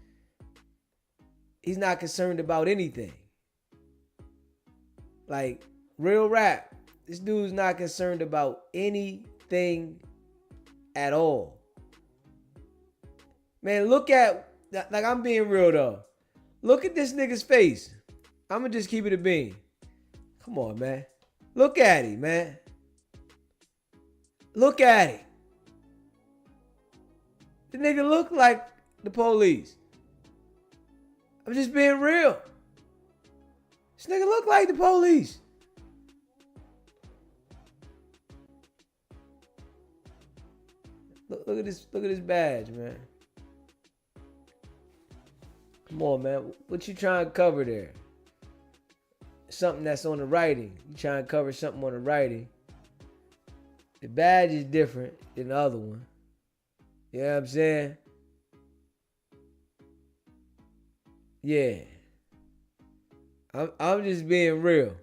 He's not concerned about anything. Like, real rap. This dude's not concerned about anything at all. Man, look at, like, I'm being real though. Look at this nigga's face. I'm gonna just keep it a bean. Come on, man. Look at him, man. Look at him. The nigga look like the police. I'm just being real. This nigga look like the police. Look at this badge, man. Come on, man. What you trying to cover there? Something that's on the writing. You trying to cover something on the writing. The badge is different than the other one. You know what I'm saying? Yeah. I'm just being real.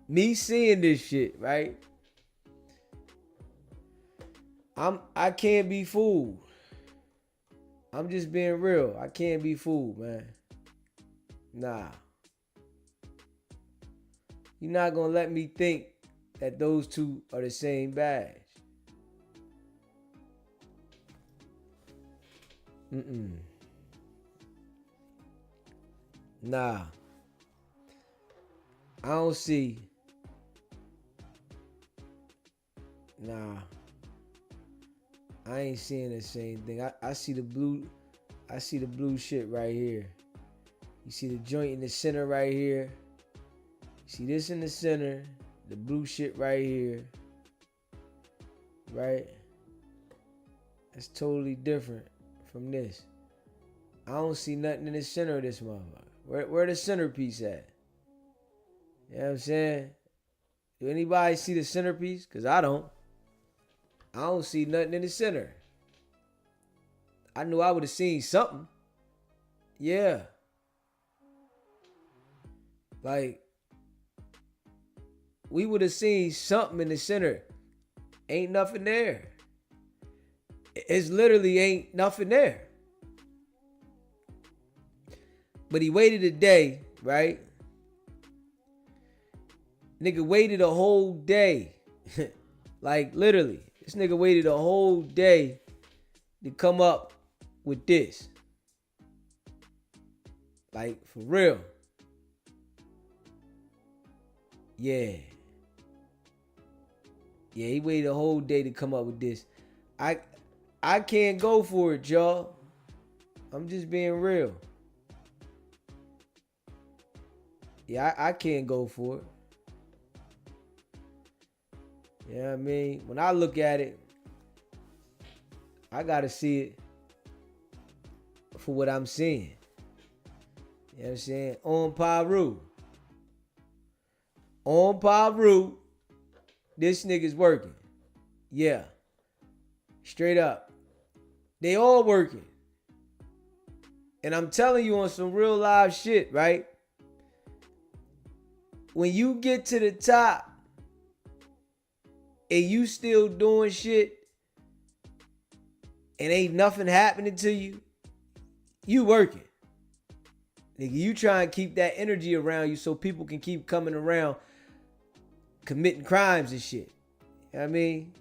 Me seeing this shit, right? I can't be fooled. I'm just being real. I can't be fooled, man. Nah. You're not gonna let me think that those two are the same badge. Nah. I don't see. Nah. I ain't seeing the same thing. I see the blue. I see the blue shit right here. You see the joint in the center right here. You see this in the center. The blue shit right here. Right? That's totally different from this. I don't see nothing in the center of this motherfucker. Where the centerpiece at? You know what I'm saying? Do anybody see the centerpiece? Because I don't. I don't see nothing in the center. I knew I would have seen something. Yeah. Like, we would have seen something in the center. Ain't nothing there. It's literally ain't nothing there. But he waited a day, right? Nigga waited a whole day. Like, literally. This nigga waited a whole day to come up with this. Like, for real. Yeah. Yeah, he waited a whole day to come up with this. I can't go for it, y'all. I'm just being real. Yeah, I can't go for it. You know what I mean? When I look at it, I gotta see it for what I'm seeing. You know what I'm saying? On Paru. On Paru, this nigga's working. Yeah. Straight up. They all working. And I'm telling you on some real live shit, right? When you get to the top and you still doing shit and ain't nothing happening to you, you working. Nigga, you try and keep that energy around you so people can keep coming around committing crimes and shit. You know what I mean?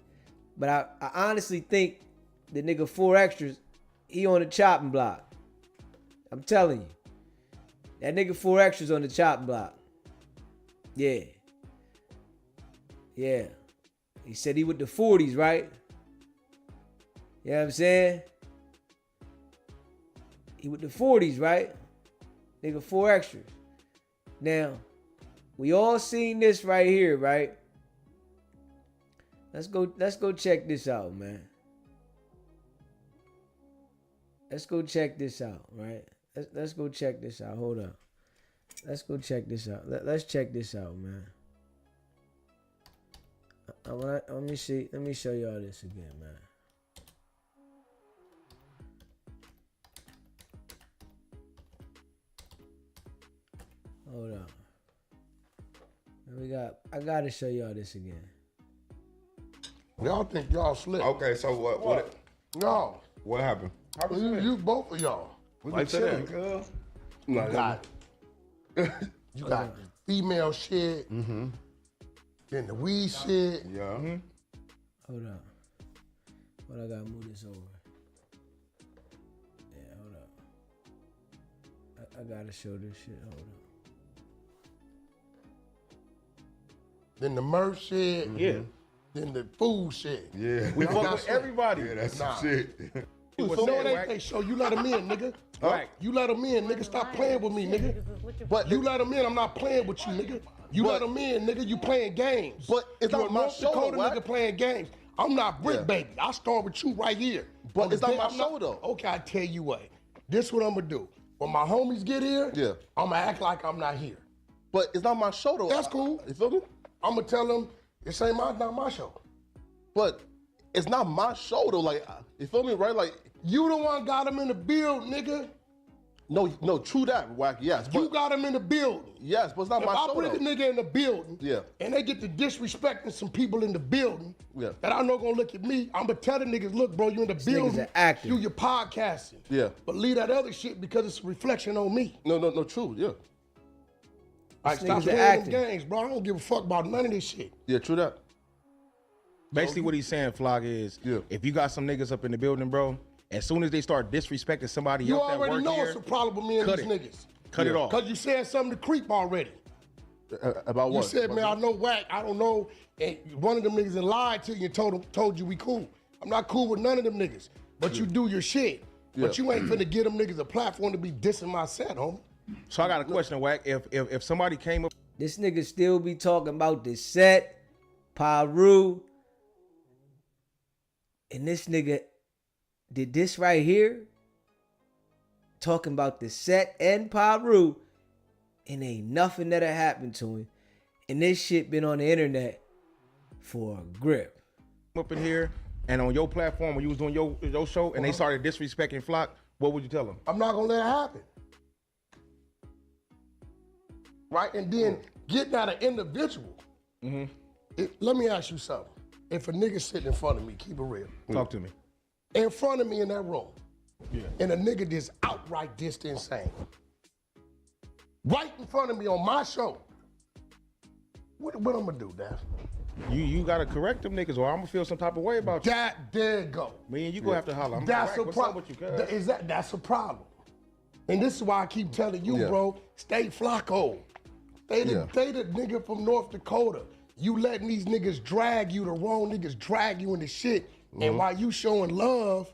But I honestly think the nigga 4 Extras, he on the chopping block. I'm telling you. That nigga 4 Extras on the chopping block. Yeah. Yeah. He said he with the 40s, right? You know what I'm saying? He with the 40s, right? Nigga 4 Extras. Now, we all seen this right here, right? Let's go check this out, man. Let's go check this out, right? Let's go check this out. Hold up. Let's go check this out. Let's check this out, man. Let me see. Let me show y'all this again, man. Hold up. I gotta show y'all this again. Y'all think y'all slick. Okay, so what? No. What happened? You both of y'all. We been chilling, cuz. You got female shit. Mm-hmm. Then the weed shit. Yeah. Hold up. But I gotta move this over. Yeah, hold up. I gotta show this shit. Hold up. Then the merch shit. Yeah. Then the food shit. Yeah. We fuck with everybody. Yeah, that's some shit. So they show you let them in, nigga. Right. You let them in, nigga. Stop playing with me, nigga. But You let them in. I'm not playing with you, nigga. You let them in, nigga. You playing games. But it's you not a my North show, Dakota Wack. nigga playing games. I'm not Brick Baby. I start with you right here. But it's not Then my I'm show, though. Okay, I tell you what. This what I'm gonna do. When my homies get here, Yeah. I'm gonna act like I'm not here. But it's not my show though. That's cool. You feel me? I'm gonna tell them this ain't not my show. But it's not my show though. Like, you feel me, right? Like, You the one got them in the build, nigga. no, true that, Wack. Yes, You but got them in the building. yes, but it's not If my I show bring though. a nigga in the building, Yeah. and they get to disrespecting some people in the building, Yeah. that I know gonna look at me, I'm gonna tell the niggas, look, bro, you in the nigga's building, an actor. do your podcasting. Yeah. But leave that other shit because it's a reflection on me. No, true. Yeah, Like, stop nigga's an playing actor. them games, bro. I don't give a fuck about none of this shit. yeah, true that. Basically, what he's saying, Flog, is Yeah. if you got some niggas up in the building, bro, as soon as they start disrespecting somebody You else that already work know here, it's a problem with me and cut these it. niggas. cut it off. Because you said something to creep already. About You what? said, man, I know Wack, I don't know. And one of them niggas lied to you and told you we cool. I'm not cool with none of them niggas. But you do your shit. But Yeah. you ain't finna give them niggas a platform to be dissing my set, homie. So I got a question, Wack. If somebody came up, This nigga still be talking about the set, Paru. And this nigga did this right here. Talking about the set and Paru. And ain't nothing that'll happen to him. And this shit been on the internet for a grip. up in here and on your platform when you was doing your show and they started disrespecting Flock, what would you tell them? I'm not gonna let it happen. Right? And then getting at an individual. Let me ask you something. If a nigga sitting in front of me, keep it real. Talk to me. In front of me in that room. And a nigga just outright dissed insane. Right in front of me on my show. What I'm gonna do, Dad? You gotta correct them niggas or I'm gonna feel some type of way about you. There you go. Me and you gonna have to holler. I'm That's a like, what's up problem. with you, cuz? That's a problem. And this is why I keep telling you, bro, stay Flacco. They the nigga from North Dakota. You letting these niggas drag you, the wrong niggas drag you into shit. And while you showing love,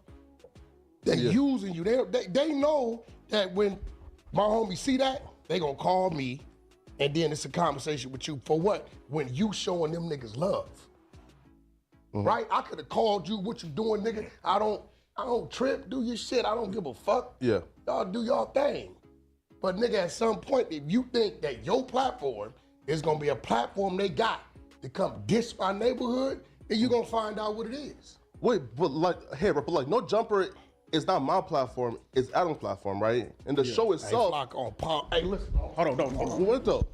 they using you. They know that when my homies see that, they gonna call me, and then it's a conversation with you for what? When you showing them niggas love. Right? I could have called you, what you doing, nigga? I don't trip, do your shit. I don't give a fuck. Yeah. Y'all do y'all thing. But nigga, at some point, if you think that your platform is gonna be a platform they got to come diss my neighborhood, then you gonna find out what it is. Wait, but like, hey, but like, No Jumper is not my platform, it's Adam's platform, right? And the show itself. Hey, Flock on Paul. Hey, listen. Hold on, don't. What though?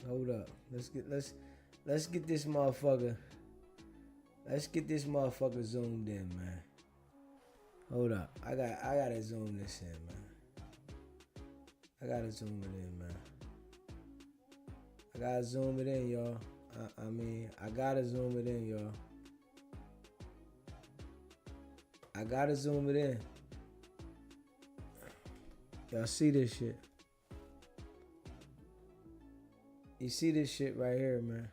Hold up. Let's get this motherfucker. Let's get this motherfucker zoomed in, man. Hold up. I gotta zoom this in, man. I gotta zoom it in, man. I gotta zoom it in, y'all. I gotta zoom it in, y'all. I gotta zoom it in. Y'all see this shit? You see this shit right here, man?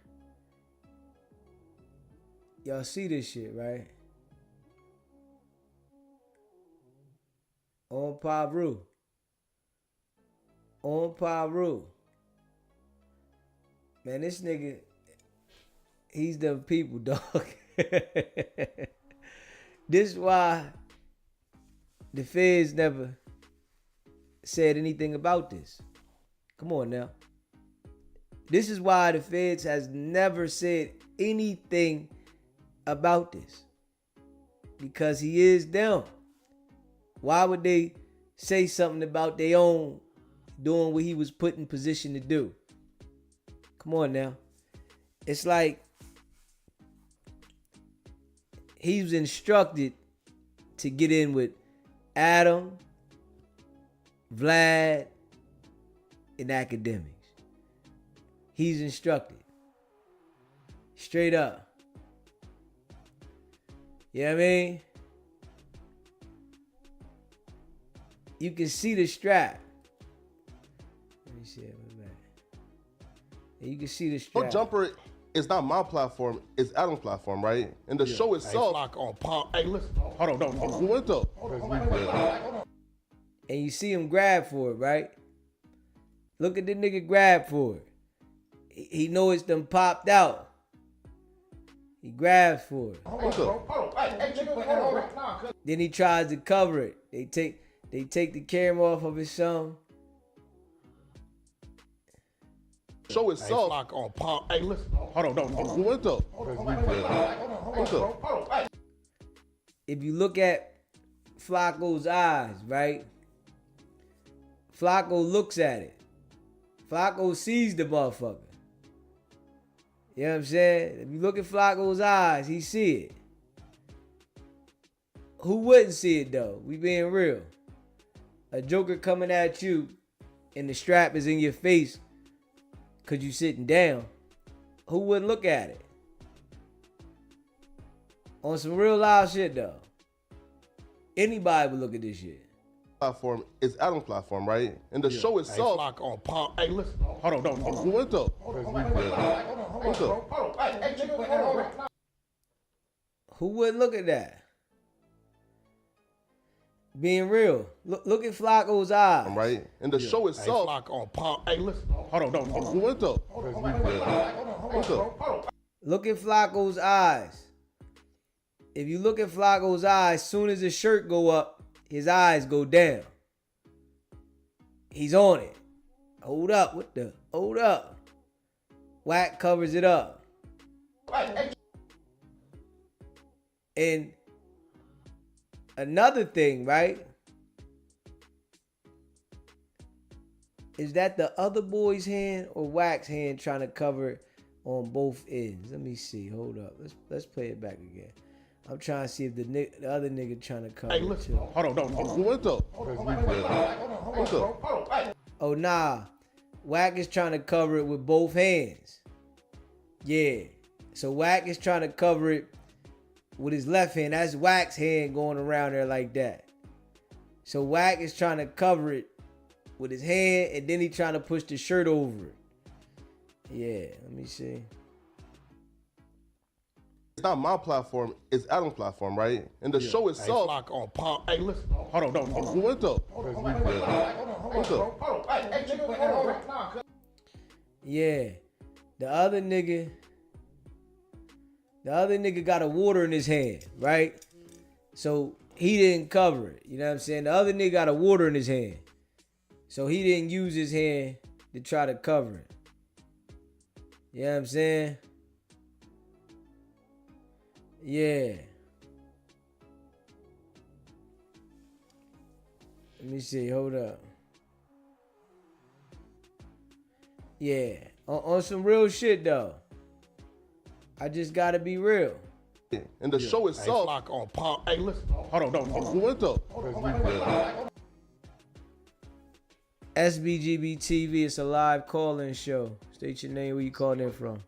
Y'all see this shit, right? On Paru. On Paru. Man, this nigga, he's the people, dog. This is why the feds never said anything about this. Come on now. This is why the feds has never said anything about this. Because he is them. Why would they say something about their own doing what he was put in position to do? Come on now. It's like he was instructed to get in with Adam, Vlad, and academics. He's instructed. Straight up. You know what I mean? You can see the strap. Let me see it. You can see the strap. No Jumper is not my platform, it's Adam's platform, right? And the show itself. Hey, Flock on Paul. Hey, listen. Hold on, don't. What though? And you see him grab for it, right? Look at the nigga grab for it. He know it's done popped out. He grabs for it. Then he tries to cover it. They take the camera off of his son. Show itself. Hey, Flock on Paul. Hey, listen. Hold on, don't. What though? What though? If you look at Flacco's eyes, right? Flacco looks at it. Flacco sees the motherfucker. You know what I'm saying? If you look at Flacco's eyes, he see it. Who wouldn't see it though? We being real. A joker coming at you and the strap is in your face because you sitting down. Who wouldn't look at it? On some real loud shit though. Anybody would look at this shit. Platform is Adam's platform, right? And the show Hey, itself. Flock on Paul. Hey, listen. Hold on, don't. What though? What though? Who wouldn't look at that? Being real. Look at Flacco's eyes. Right? And the show Hey, itself. Flock on Paul. Hey, listen. Hold on, don't. What though? What though? Look at Flacco's eyes. If you look at Flacco's eyes, soon as his shirt go up, his eyes go down. He's on it. Hold up. What the? Hold up. Wack covers it up. And another thing, right? Is that the other boy's hand or Wack's hand trying to cover it on both ends? Let me see. Hold up. Let's play it back again. I'm trying to see if the other nigga trying to cover it too. Hold on, don't. What though? What though? Oh nah. Wack is trying to cover it with both hands. Yeah. So Wack is trying to cover it with his left hand. That's Wack's hand going around there like that. So Wack is trying to cover it with his hand and then he trying to push the shirt over it. Yeah, let me see. It's not my platform, it's Adam's platform, right? And the show Hey, itself. Flock on Paul. Hey, listen. Hold on, don't. What though? What though? Yeah. The other nigga got a water in his hand, right? So he didn't cover it. You know what I'm saying? The other nigga got a water in his hand. So he didn't use his hand to try to cover it. You know what I'm saying? Yeah. Let me see. Hold up. Yeah. On some real shit, though. I just gotta be real. And the show itself. Flock on pop. Hey, listen. Hold on, don't. What the? SBGB TV, it's a live call-in show. State your name, where you calling in from.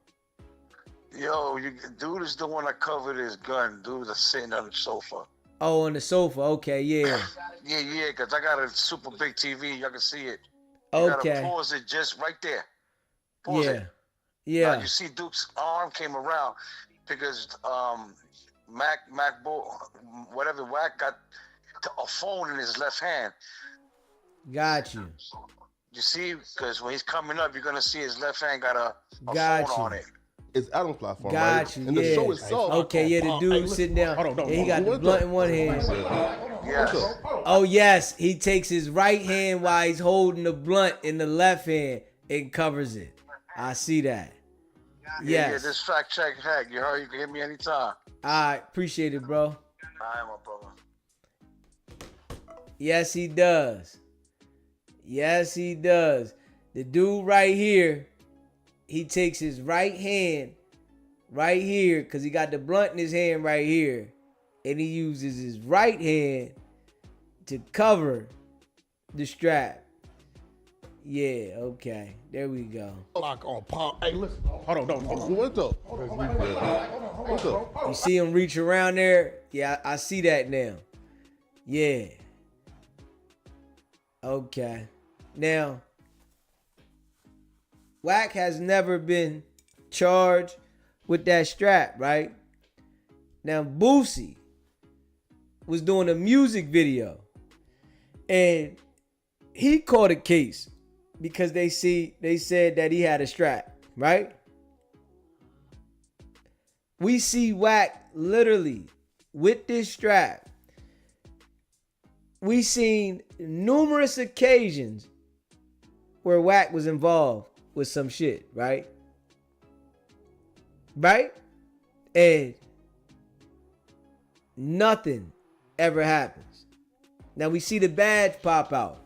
Yo, dude is the one that covered his gun. Dude that's sitting on the sofa. Oh, on the sofa. Okay, yeah. Yeah, because I got a super big TV. Y'all can see it. You Okay. gotta pause it just right there. Pause it. Yeah. Now you see Duke's arm came around because Wack got a phone in his left hand. Got you. You see, because when he's coming up, you're gonna see his left hand got a Got phone you. on it. It's Adam platform, Got right? you, And the yeah. show itself. Okay, yeah, the dude sitting down. Hold on, don't. Yeah, he got the blunt in one hand. Yes. Oh, yes. He takes his right hand while he's holding the blunt in the left hand and covers it. I see that. Yeah, Yes. this fact check hack. You heard? You can hit me anytime. I appreciate it, bro. All right, my brother. Yes, he does. Yes, he does. The dude right here, he takes his right hand right here because he got the blunt in his hand right here. And he uses his right hand to cover the strap. Yeah, okay. There we go. Flock on pop. Hey, listen. Hold on, don't. What the? What the? You see him reach around there? Yeah, I see that now. Yeah. Okay. Now, Wack has never been charged with that strap, right? Now, Boosie was doing a music video, and he caught a case because they said that he had a strap, right? We see Wack literally with this strap. We seen numerous occasions where Wack was involved with some shit, right? Right? And nothing ever happens. Now we see the badge pop out.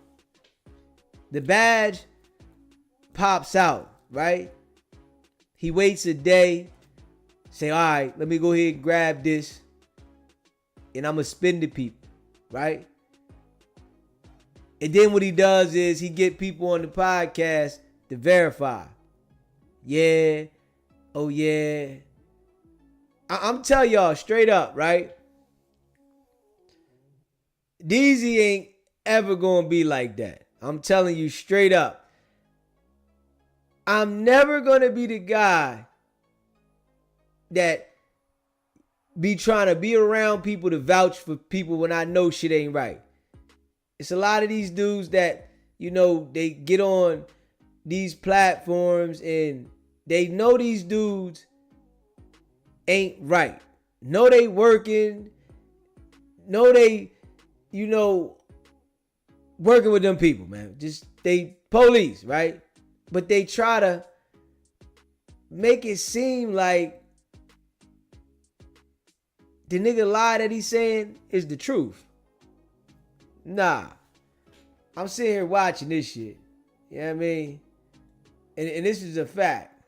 The badge pops out, right? He waits a day, say, all right, let me go ahead and grab this, and I'm going to spin the people, right? And then what he does is he get people on the podcast to verify. Yeah. Oh, yeah. I'm telling y'all straight up, right? Deezy ain't ever going to be like that. I'm telling you straight up. I'm never going to be the guy that be trying to be around people to vouch for people when I know shit ain't right. It's a lot of these dudes that, you know, they get on these platforms and they know these dudes ain't right. Know they working. Know they, you know, working with them people, man. Just they police, right? But they try to make it seem like the nigga lie that he's saying is the truth. Nah. I'm sitting here watching this shit. You know what I mean? And this is a fact.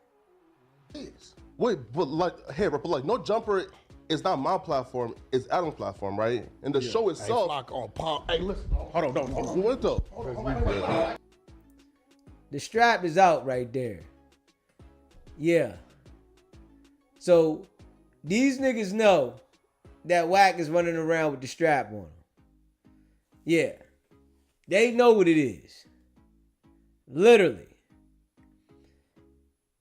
Wait, but like No Jumper is not my platform, it's Adam's platform, right? And the show itself. Flock on pop. Hey, listen. Hold on, don't. What the? The strap is out right there. Yeah. So these niggas know that Wack is running around with the strap on him. Yeah. They know what it is. Literally.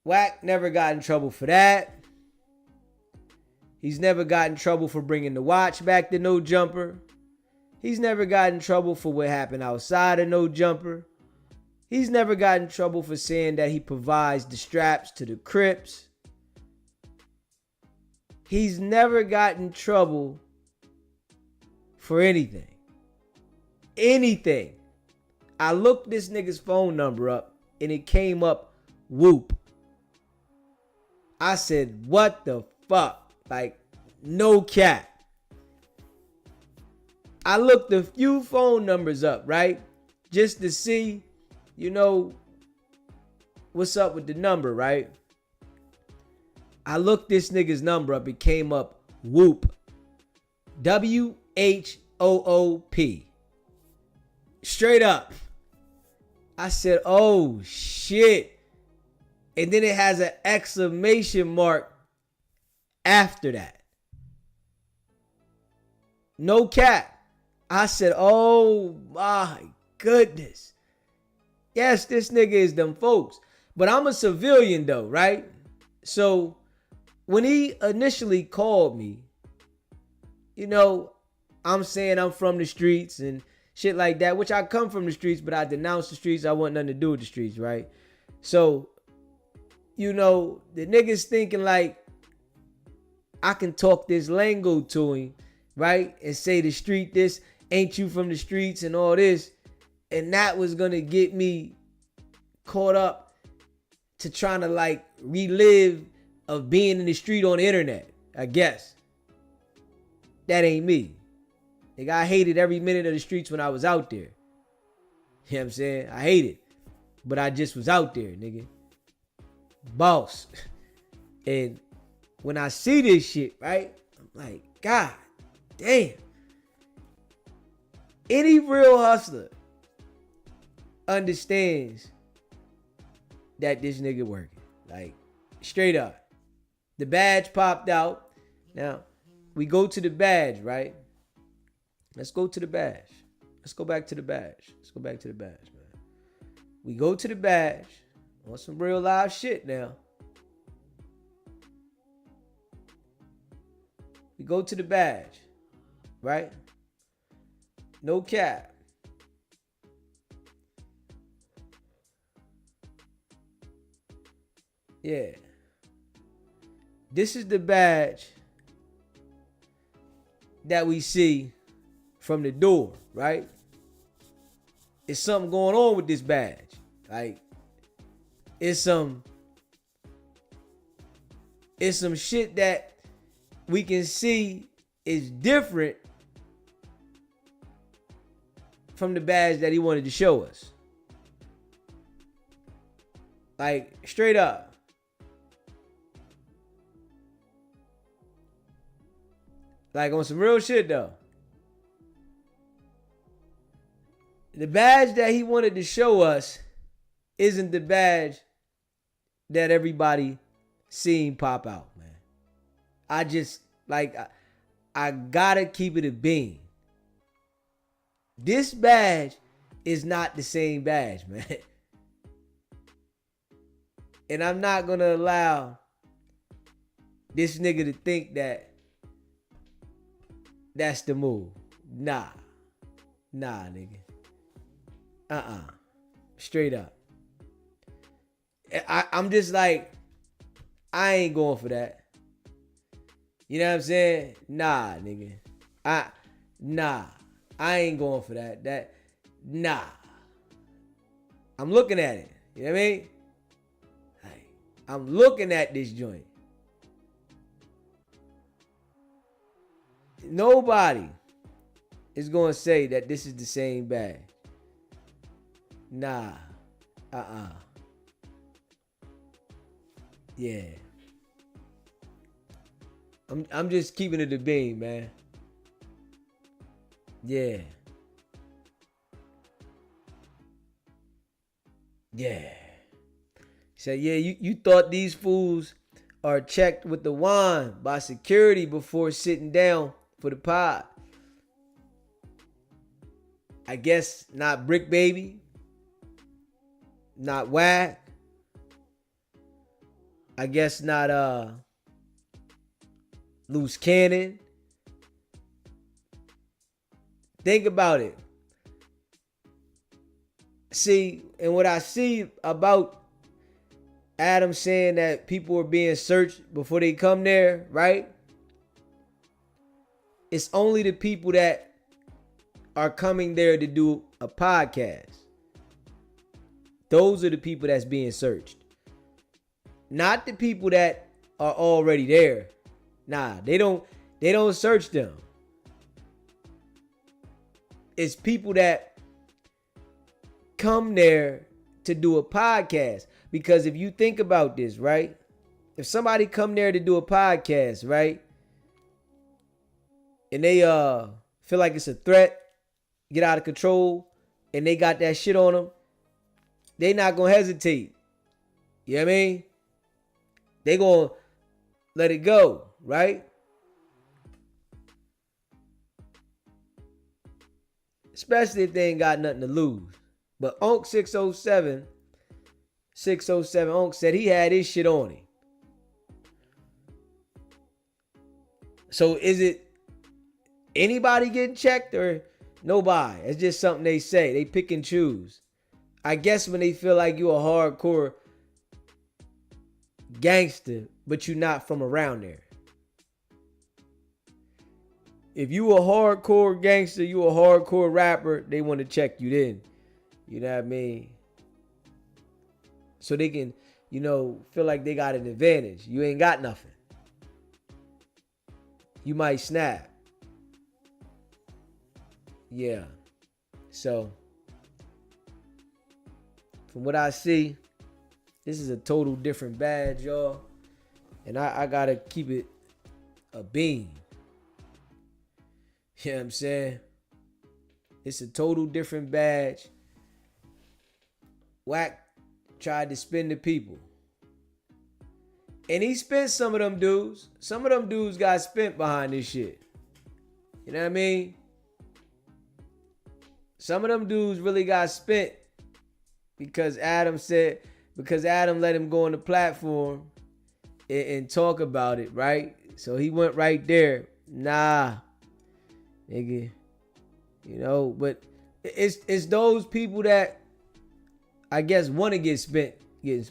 Wack never got in trouble for that. He's never got in trouble for bringing the watch back to No Jumper. He's never got in trouble for what happened outside of No Jumper. He's never got in trouble for saying that he provides the straps to the Crips. He's never got in trouble for anything. Anything. I looked this nigga's phone number up and it came up Whoop. I said, what the fuck? Like, no cap. I looked a few phone numbers up, right? Just to see, you know, what's up with the number, right? I looked this nigga's number up. It came up Whoop. WHOOP. Straight up. I said, oh shit. And then it has an exclamation mark after that. No cap. I said, oh my goodness. Yes, this nigga is them folks. But I'm a civilian though, right? So when he initially called me, you know, I'm saying I'm from the streets and shit like that, which I come from the streets, but I denounce the streets. I want nothing to do with the streets, right? So, you know, the niggas thinking like I can talk this lingo to him, right? And say the street this, ain't you from the streets and all this. And that was gonna get me caught up to trying to like relive of being in the street on the internet, I guess. That ain't me. Nigga, I hated every minute of the streets when I was out there. You know what I'm saying? I hate it. But I just was out there, nigga. Boss. And when I see this shit, right? I'm like, God damn. Any real hustler understands that this nigga working. Like, straight up. The badge popped out. Now, we go to the badge, right? Let's go to the badge. Let's go back to the badge. Let's go back to the badge, man. We go to the badge on some real live shit now. We go to the badge, right? No cap. Yeah. This is the badge that we see from the door, right? It's something going on with this badge. Like, it's some shit that we can see is different from the badge that he wanted to show us. Like, straight up. Like, on some real shit, though. The badge that he wanted to show us isn't the badge that everybody seen pop out, man. I just, like, I gotta keep it a bean. This badge is not the same badge, man. And I'm not gonna allow this nigga to think that that's the move. Nah, nigga. Straight up. I'm just like, I ain't going for that. You know what I'm saying? Nah, nigga. I ain't going for that. Nah. I'm looking at it. You know what I mean? Like, I'm looking at this joint. Nobody is going to say that this is the same bag. Nah. Yeah. I'm just keeping it a beam, man. Yeah. Yeah. He said, yeah, you thought these fools are checked with the wand by security before sitting down for the pod. I guess not BratBEU. Not Wack. I guess not Loose Cannon. Think about it. See, and what I see about Adam saying that people are being searched before they come there, right? It's only the people that are coming there to do a podcast. Those are the people that's being searched. Not the people that are already there. Nah, they don't search them. It's people that come there to do a podcast. Because if you think about this, right? If somebody come there to do a podcast, right? And they feel like it's a threat, get out of control, and they got that shit on them, they not gonna hesitate. You know what I mean? They gonna let it go, right? Especially if they ain't got nothing to lose. But Onk 607 Onk said he had his shit on him. So is it anybody getting checked or nobody? It's just something they say. They pick and choose. I guess when they feel like you a hardcore gangster, but you're not from around there. If you a hardcore gangster, you a hardcore rapper, they want to check you then. You know what I mean? So they can, feel like they got an advantage. You ain't got nothing. You might snap. Yeah. So, from what I see, this is a total different badge, y'all. And I gotta keep it a beam. You know what I'm saying? It's a total different badge. Wack tried to spin the people. And he spent some of them dudes. Some of them dudes got spent behind this shit. You know what I mean? Some of them dudes really got spent because Adam let him go on the platform and talk about it, right? So he went right there. Nah, nigga. But it's those people that I guess want to getting spent. You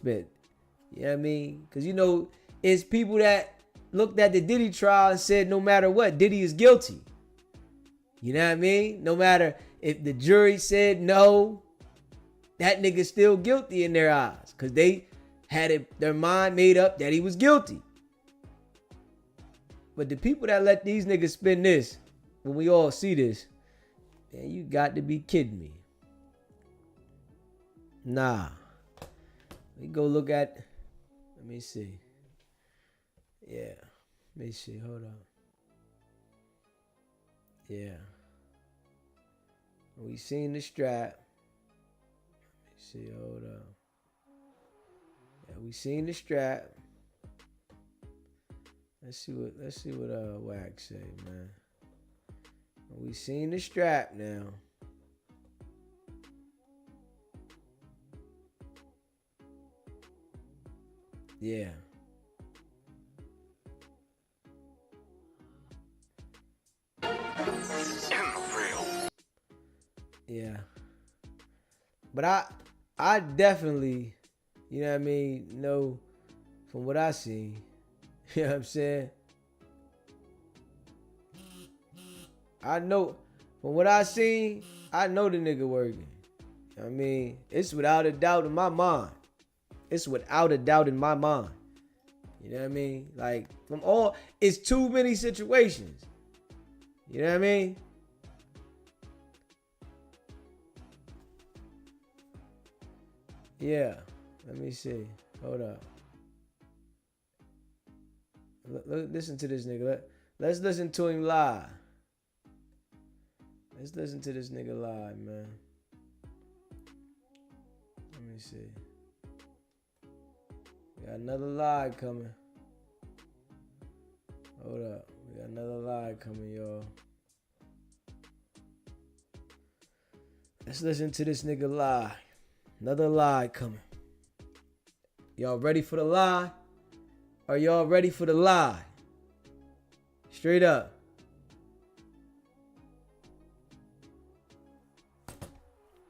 know what I mean? Because, it's people that looked at the Diddy trial and said no matter what, Diddy is guilty. You know what I mean? No matter if the jury said no, that nigga's still guilty in their eyes. Because they had their mind made up that he was guilty. But the people that let these niggas spin this, when we all see this, man, you got to be kidding me. Nah. We go look at, let me see. Yeah. Let me see. Hold on. Yeah. We seen the strap. Let me see. Hold on. Yeah, we seen the strap. Let's see what Wack say, man. We seen the strap now. Yeah. Yeah. But I definitely, you know what I mean, know from what I see, you know what I'm saying? I know, from what I seen, I know the nigga working. I mean, it's without a doubt in my mind. It's without a doubt in my mind. You know what I mean? Like, it's too many situations. You know what I mean? Yeah. Let me see. Hold up. Listen to this nigga. Let's listen to him live. Let's listen to this nigga live, man. Let me see. We got another live coming. Hold up. We got another live coming, y'all. Let's listen to this nigga live. Another lie coming. Y'all ready for the lie? Are y'all ready for the lie? Straight up.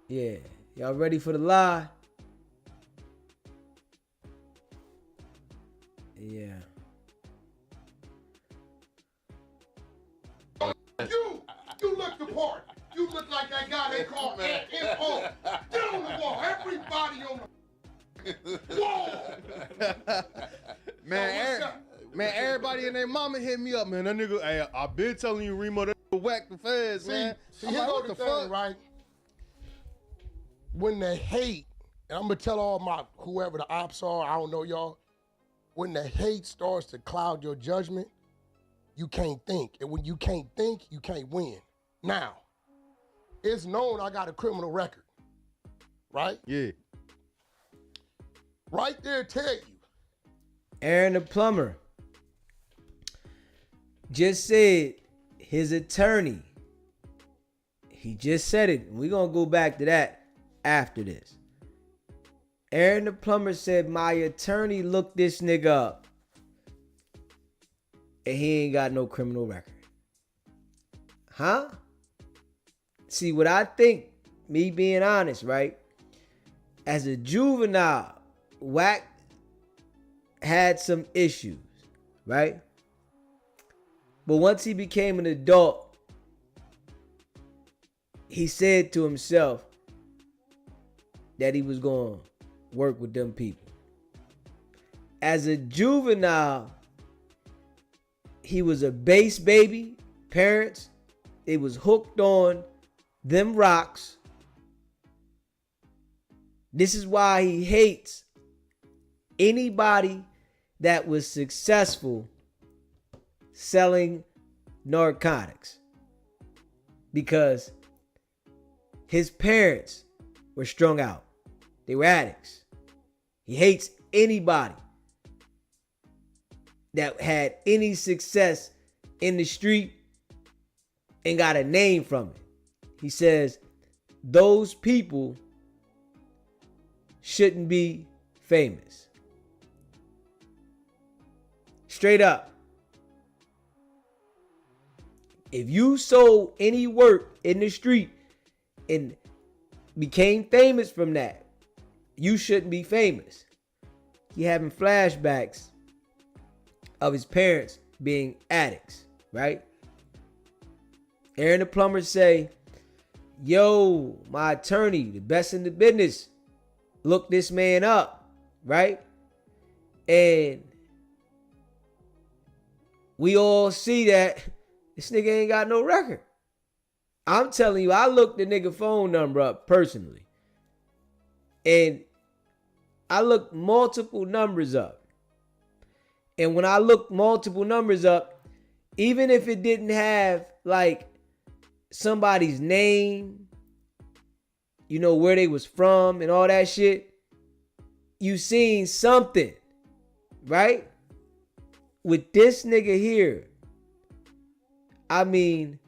Yeah. Y'all ready for the lie? Yeah. You look the part. You look that guy they call NO. Get on the wall. Everybody on the wall. Man, everybody and their mama hit me up, man. That nigga, hey, I been telling you, Remo, that Wack the feds, man. See, here go the thing, right? When they hate, and I'm gonna tell all my whoever the ops are, I don't know y'all. When the hate starts to cloud your judgment, you can't think. And when you can't think, you can't win. Now, it's known I got a criminal record, right? Yeah. Right there tell you. Aaron the plumber just said his attorney, he just said it. We're going to go back to that after this. Aaron the plumber said, my attorney looked this nigga up and he ain't got no criminal record. Huh? See, what I think, me being honest, right? As a juvenile, Wack had some issues, right? But once he became an adult, he said to himself that he was going to work with them people. As a juvenile, he was a base baby. Parents, they was hooked on them rocks. This is why he hates anybody that was successful selling narcotics, because his parents were strung out. They were addicts. He hates anybody that had any success in the street and got a name from it. He says those people shouldn't be famous. Straight up. If you sold any work in the street and became famous from that, you shouldn't be famous. He having flashbacks of his parents being addicts, right? Aaron the plumber say, yo, my attorney, the best in the business, look this man up, right? And we all see that this nigga ain't got no record. I'm telling you, I looked the nigga phone number up personally. And I looked multiple numbers up. And when I looked multiple numbers up, even if it didn't have like somebody's name, you know, where they was from and all that shit, you seen something, right? With this nigga here, I mean,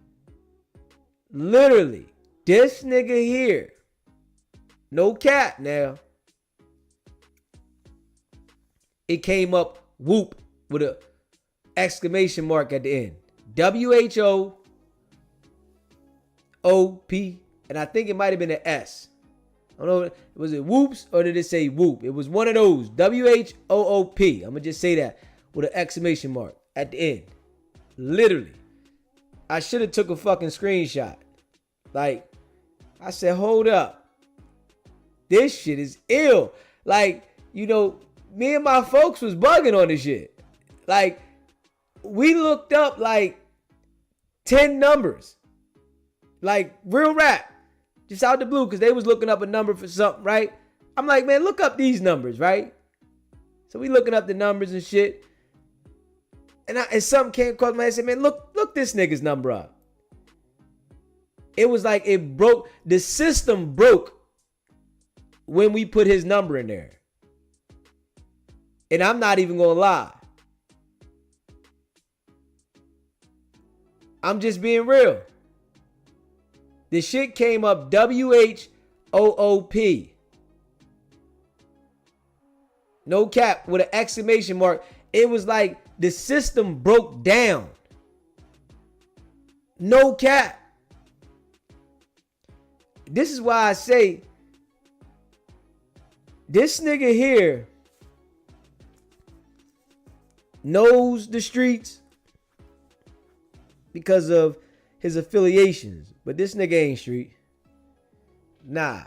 literally, this nigga here, no cap now, it came up whoop with a exclamation mark at the end. WHOOP, and I think it might have been an S. I don't know, was it whoops or did it say whoop? It was one of those, WHOOP. I'm gonna just say that with an exclamation mark at the end. Literally. I should have took a fucking screenshot. Like, I said, hold up. This shit is ill. Like, you know, me and my folks was bugging on this shit. Like, we looked up like 10 numbers. Like, real rap. Just out the blue, because they was looking up a number for something, right? I'm like, man, look up these numbers, right? So we looking up the numbers and shit. And something came across my head and said, man, look this nigga's number up. It was like it broke. The system broke when we put his number in there. And I'm not even going to lie. I'm just being real. The shit came up WHOOP. No cap, with an exclamation mark. It was like the system broke down. No cap. This is why I say this nigga here knows the streets because of his affiliations. But this nigga ain't street. Nah.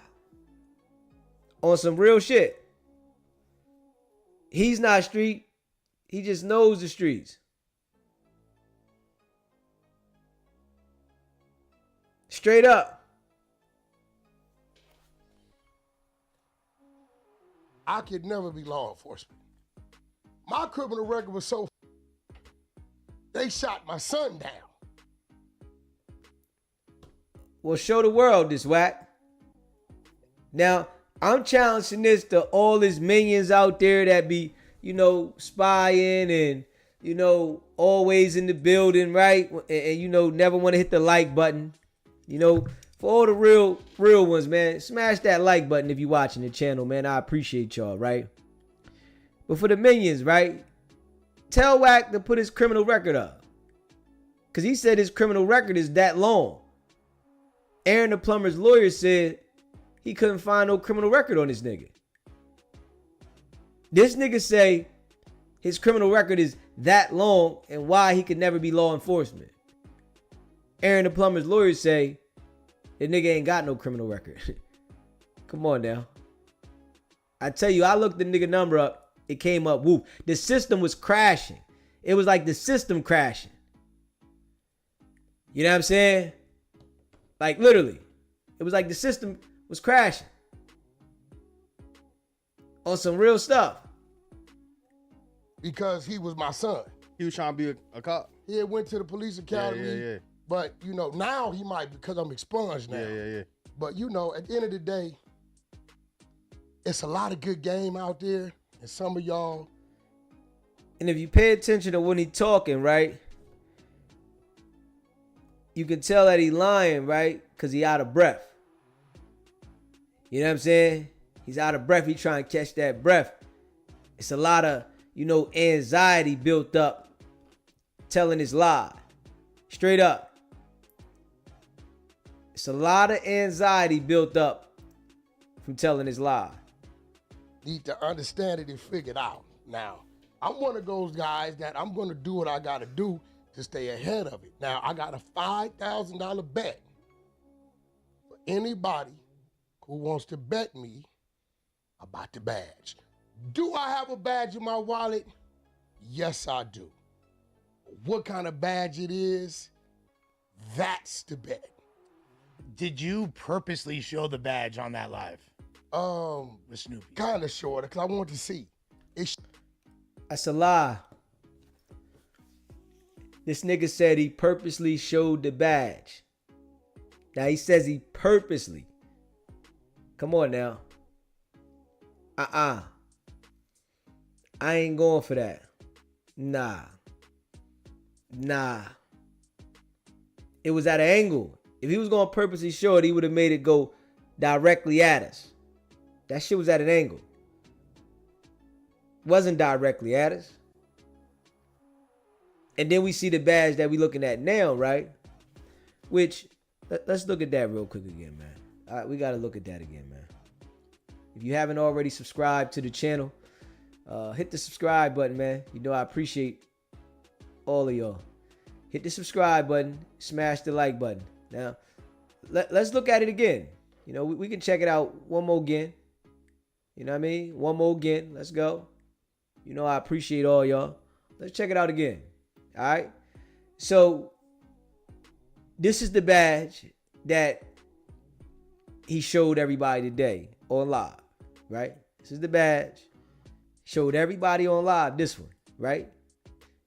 On some real shit. He's not street. He just knows the streets. Straight up. I could never be law enforcement. My criminal record was so they shot my son down. Well, show the world this, Wack. Now, I'm challenging this to all his minions out there that be, spying and, always in the building, right? And never want to hit the like button. For all the real ones, man, smash that like button if you're watching the channel, man. I appreciate y'all, right? But for the minions, right? Tell Wack to put his criminal record up. Because he said his criminal record is that long. Aaron the plumber's lawyer said he couldn't find no criminal record on this nigga. This nigga say his criminal record is that long and why he could never be law enforcement. Aaron the plumber's lawyer say the nigga ain't got no criminal record. Come on now. I tell you, I looked the nigga number up. It came up, whoop. The system was crashing. It was like the system crashing. You know what I'm saying? Like literally. It was like the system was crashing. On some real stuff. Because he was my son. He was trying to be a cop. He had went to the police academy. Yeah. But, now he might because I'm expunged now. Yeah. But, at the end of the day, it's a lot of good game out there. And some of y'all. And if you pay attention to when he talking, right? You can tell that he lying, right? Because he out of breath. You know what I'm saying? He's out of breath. He trying to catch that breath. It's a lot of, anxiety built up telling his lie. Straight up. It's a lot of anxiety built up from telling his lie. Need to understand it and figure it out. Now, I'm one of those guys that I'm going to do what I got to do to stay ahead of it. Now, I got a $5,000 bet for anybody who wants to bet me about the badge. Do I have a badge in my wallet? Yes, I do. What kind of badge it is, that's the bet. Did you purposely show the badge on that live? With Snoopy. Kind of short, because I want to see. That's a lie. This nigga said he purposely showed the badge. Now he says he purposely. Come on now. I ain't going for that. Nah. It was at an angle. If he was going to purposely show it, he would have made it go directly at us. That shit was at an angle. Wasn't directly at us. And then we see the badge that we looking at now, right? Which, let's look at that real quick again, man. All right, we got to look at that again, man. If you haven't already subscribed to the channel, hit the subscribe button, man. I appreciate all of y'all. Hit the subscribe button. Smash the like button. Now, let's look at it again. We can check it out one more again. You know what I mean? One more again. Let's go. I appreciate all y'all. Let's check it out again. All right. So this is the badge that he showed everybody today on live, right? This is the badge. Showed everybody on live this one, right?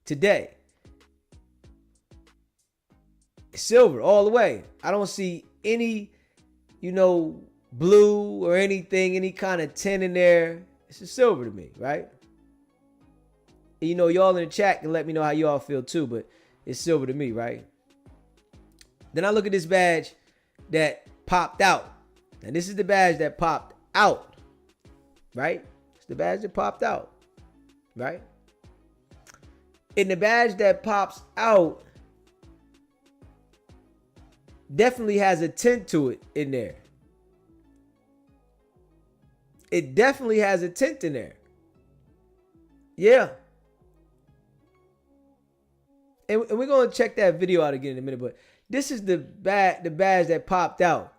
Today. It's silver all the way. I don't see any, blue or anything, any kind of tint in there. It's just silver to me, right? And y'all in the chat can let me know how y'all feel too, but it's silver to me, right? Then I look at this badge that popped out. And this is the badge that popped out, right? It's the badge that popped out, right? And the badge that pops out definitely has a tint to it in there. It definitely has a tint in there. Yeah. And we're going to check that video out again in a minute, but this is the badge that popped out.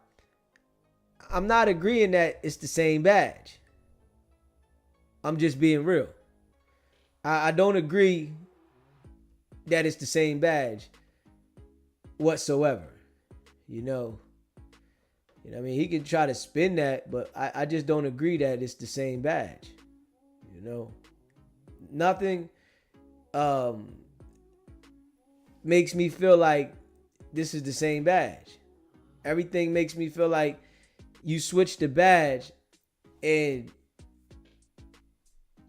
I'm not agreeing that it's the same badge. I'm just being real. I don't agree that it's the same badge whatsoever. You know what I mean? He can try to spin that, but I just don't agree that it's the same badge. You know? Nothing makes me feel like this is the same badge. Everything makes me feel like you switched the badge and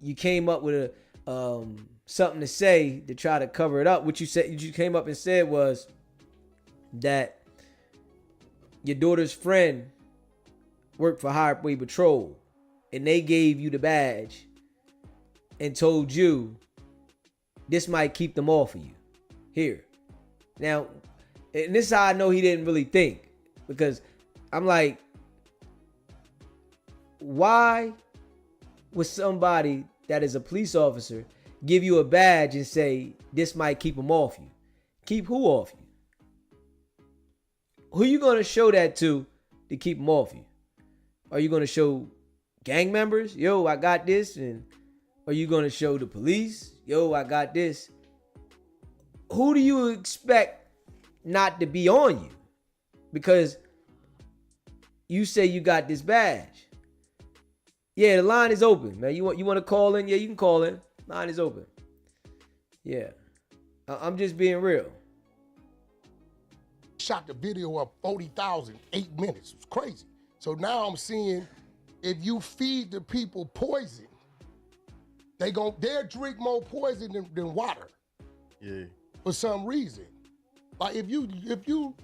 you came up with a something to say to try to cover it up. What you came up and said was that your daughter's friend worked for Highway Patrol and they gave you the badge and told you this might keep them off of you. Here. Now, and this is how I know he didn't really think. Because I'm like, why would somebody that is a police officer give you a badge and say this might keep them off you? Keep who off you? Who you going to show that to keep them off you? Are you going to show gang members? Yo, I got this. And are you going to show the police? Yo, I got this. Who do you expect not to be on you? Because you say you got this badge. Yeah, the line is open, man. You want to call in? Yeah, you can call in. Line is open. Yeah. I'm just being real. Shot the video up 40,000, 8 minutes. It was crazy. So now I'm seeing if you feed the people poison, they'll drink more poison than water. Yeah. For some reason. Like if you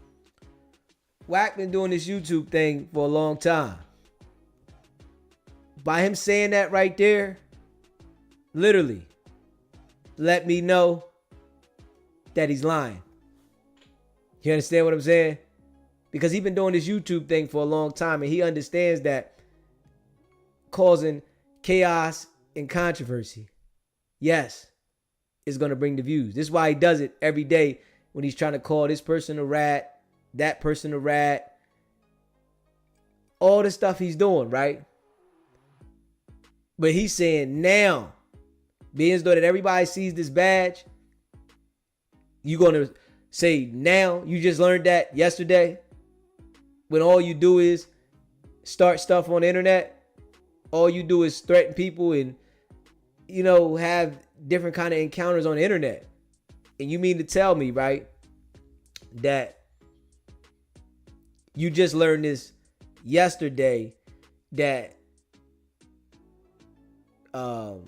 Wack been doing this YouTube thing for a long time. By him saying that right there, literally, let me know that he's lying. You understand what I'm saying? Because he's been doing this YouTube thing for a long time and he understands that causing chaos and controversy, yes, is going to bring the views. This is why he does it every day when he's trying to call this person a rat, that person a rat, all the stuff he's doing, right? But he's saying now, being as though that everybody sees this badge, you're going to say now, you just learned that yesterday, when all you do is start stuff on the internet, all you do is threaten people and, you know, have different kind of encounters on the internet. And you mean to tell me, right, that you just learned this yesterday, that the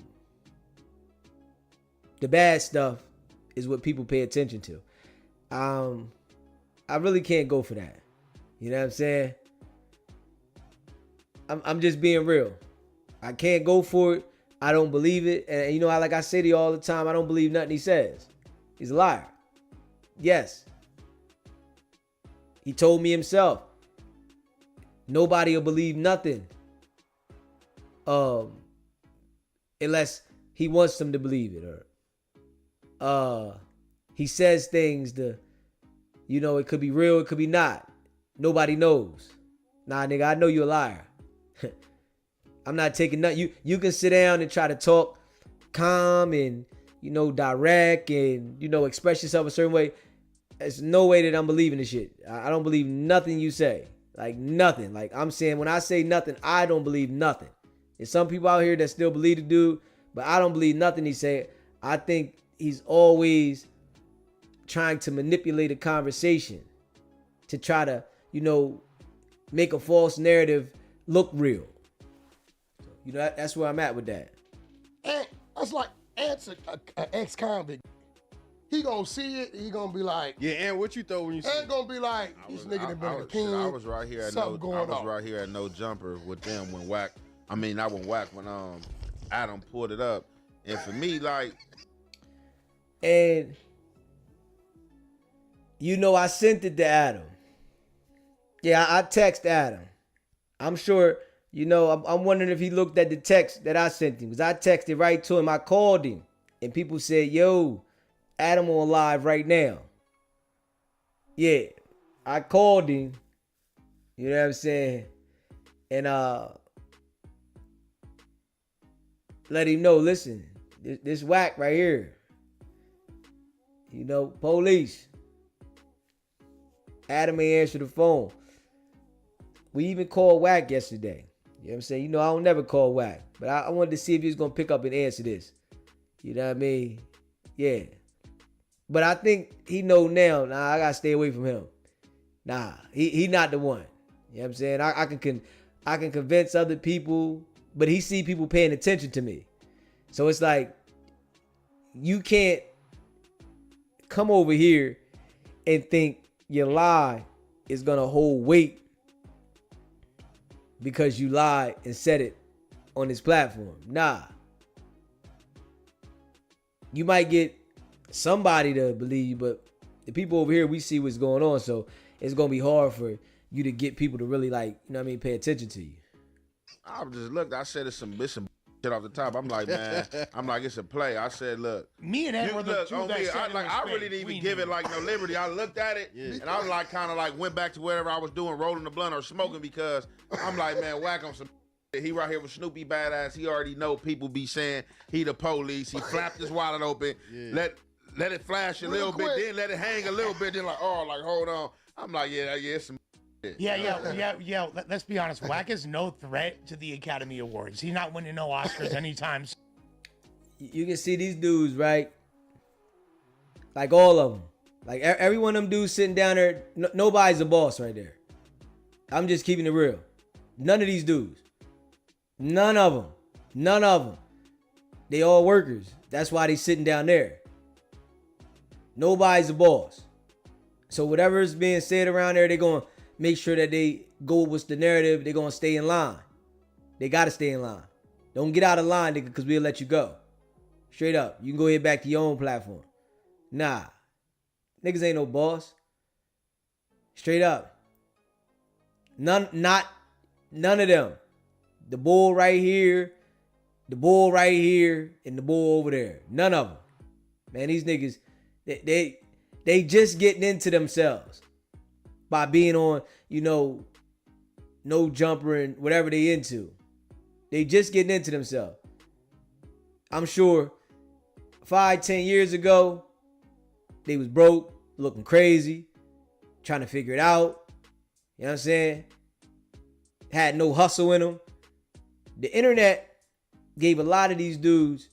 bad stuff is what people pay attention to. I really can't go for that. You know what I'm saying? I'm just being real. I can't go for it. I don't believe it. And you know, like I say to you all the time, I don't believe nothing he says. He's a liar. Yes. He told me himself, nobody will believe nothing unless he wants them to believe it. Or he says things to, you know, it could be real, it could be not. Nobody knows. Nah, nigga, I know you're a liar. I'm not taking nothing. You can sit down and try to talk calm and, you know, direct and, you know, express yourself a certain way. There's no way that I'm believing this shit. I don't believe nothing you say. Like nothing. Like I'm saying, when I say nothing, I don't believe nothing. There's some people out here that still believe the dude, but I don't believe nothing he said. I think he's always trying to manipulate a conversation to try to, you know, make a false narrative look real. You know, that's where I'm at with that. And that's like answer an ex-convict. He gonna see it. He gonna be like, yeah. And what you thought when you see it? Gonna be like, this nigga done been in a pen. I was right here at No Jumper with them when Wack. I mean, not when Wack. When Adam pulled it up, and for me, like, and you know, I sent it to Adam. Yeah, I text Adam. I'm sure. You know, I'm wondering if he looked at the text that I sent him. Because I texted right to him. I called him. And people said, yo, Adam on live right now. Yeah. I called him. You know what I'm saying? and let him know, listen, this Wack right here, you know, police. Adam ain't answer the phone. We even called Wack yesterday. You know what I'm saying? You know, I don't never call Wack, but I wanted to see if he was gonna pick up and answer this. You know what I mean? Yeah. But I think he know now. Nah, I gotta stay away from him. Nah, he not the one. You know what I'm saying? I can convince other people, but he see people paying attention to me. So it's like, you can't come over here and think your lie is gonna hold weight because you lied and said it on this platform. Nah. You might get somebody to believe you, but the people over here, we see what's going on. So it's gonna be hard for you to get people to really, like, you know what I mean, pay attention to you. I just looked. I said it's some shit off the top. I'm like, man. I'm like, it's a play. I said, look. Me and Ed were the two that said I really didn't even give it like no liberty. I looked at it and I was like, kind of like went back to whatever I was doing, rolling the blunt or smoking, because I'm like, man, Wack on some. He right here with Snoopy badass. He already know people be saying he the police. He flapped his wallet open. Let it flash a little bit, then let it hang a little bit. Then like, oh, like hold on. I'm like, yeah, it's some. Yeah. Let's be honest. Wack is no threat to the Academy Awards. He's not winning no Oscars anytime soon. You can see these dudes, right? Like all of them. Like every one of them dudes sitting down there, nobody's a boss right there. I'm just keeping it real. None of these dudes. None of them. They all workers. That's why they sitting down there. Nobody's a boss. So whatever is being said around there, they're going to make sure that they go with the narrative. They're going to stay in line. They got to stay in line. Don't get out of line, nigga, because we'll let you go. Straight up. You can go ahead back to your own platform. Nah. Niggas ain't no boss. Straight up. None of them. The bull right here, and the bull over there. None of them. Man, these niggas, they just getting into themselves by being on, you know, no jumper and whatever they into. They just getting into themselves. I'm sure 5-10 years ago, they was broke, looking crazy, trying to figure it out. You know what I'm saying? Had no hustle in them. The internet gave a lot of these dudes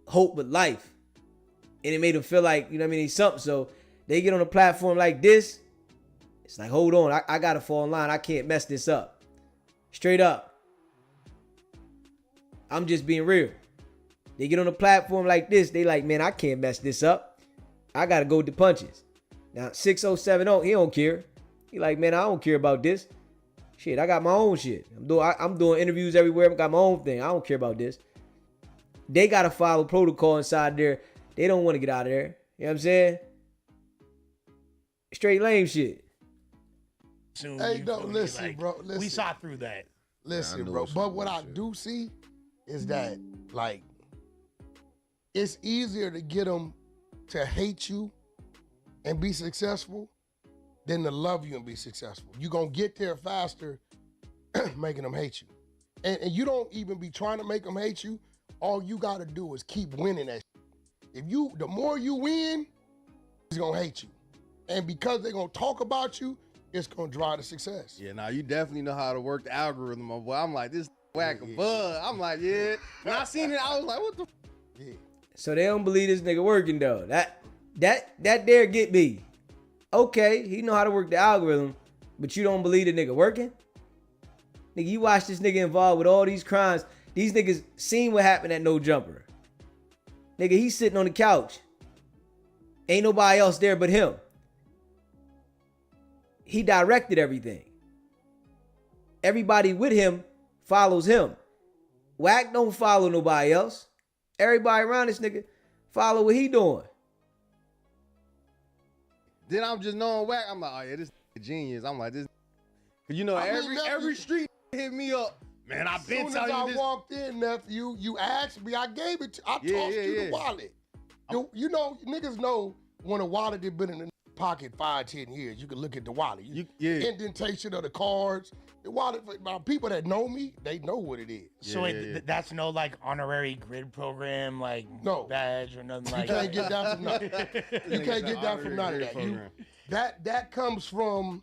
hope with life. And it made them feel like, you know what I mean, he's something. So they get on a platform like this. It's like, hold on, I got to fall in line. I can't mess this up. Straight up. I'm just being real. They get on a platform like this. They like, man, I can't mess this up. I got to go with the punches. Now, 6070, he don't care. He like, man, I don't care about this. Shit, I got my own shit. I'm doing interviews everywhere. I got my own thing. I don't care about this. They got to follow protocol inside there. They don't want to get out of there. You know what I'm saying? Straight lame shit. Soon, hey, don't listen, like, bro. Listen. We saw through that. Listen, bro. But what I do see is that, like, it's easier to get them to hate you and be successful than to love you and be successful. You're going to get there faster making them hate you. And you don't even be trying to make them hate you. All you got to do is keep winning that shit. The more you win, he's going to hate you. And because they're going to talk about you, it's going to drive to success. Yeah, now you definitely know how to work the algorithm, my boy. I'm like, this Wack a bug. I'm like, yeah. When I seen it, I was like, what the Yeah. So they don't believe this nigga working, though. That dare get me. Okay, he know how to work the algorithm, but you don't believe the nigga working? Nigga, you watch this nigga involved with all these crimes. These niggas seen what happened at No Jumper. Nigga, he's sitting on the couch. Ain't nobody else there but him. He directed everything. Everybody with him follows him. Wack don't follow nobody else. Everybody around this nigga follow what he doing. Then I'm just knowing Wack. I'm like, oh yeah, this genius. I'm like, this. Cause you know, every street hit me up. Man, I've been telling you this. As soon as I walked in, nephew, you asked me, I gave it to you. I tossed you the wallet. You know, niggas know when a wallet had been in the pocket 5-10 years. You can look at the wallet. Yeah. Indentation of the cards. The wallet, for people that know me, they know what it is. So that's no like honorary grid program, like badge or nothing like You that. can't get that from nothing. You can't get that from none of that. That comes from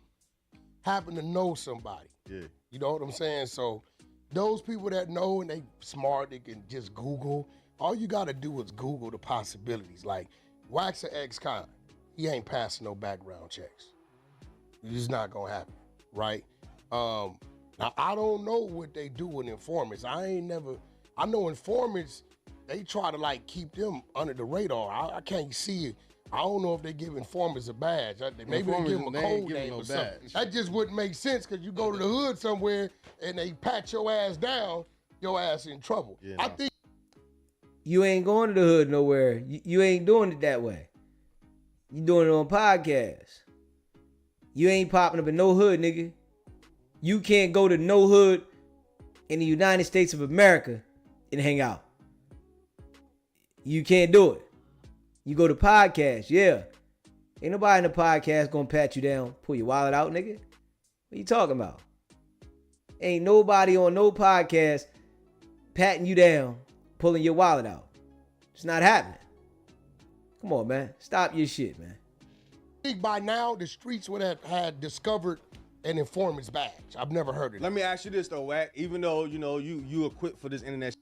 having to know somebody. Yeah. You know what I'm saying? So those people that know and they smart, they can just Google. All you gotta do is Google the possibilities. Like Wack's an ex-con. He ain't passing no background checks. It's just not gonna happen, right? Now I don't know what they do with informants. I know informants, they try to like keep them under the radar. I can't see it. I don't know if they give informants a badge. Maybe they give them a code name or something. That just wouldn't make sense because you go to the hood somewhere and they pat your ass down, your ass in trouble. Yeah, I think You ain't going to the hood nowhere. You ain't doing it that way. You doing it on podcasts. You ain't popping up in no hood, nigga. You can't go to no hood in the United States of America and hang out. You can't do it. You go to podcasts, yeah. Ain't nobody in the podcast gonna pat you down, pull your wallet out, nigga. What you talking about? Ain't nobody on no podcast patting you down, pulling your wallet out. It's not happening. Come on, man. Stop your shit, man. I think by now the streets would have had discovered an informant's badge. I've never heard of it. Let me ask you this though, Wack. Even though you equipped for this internet,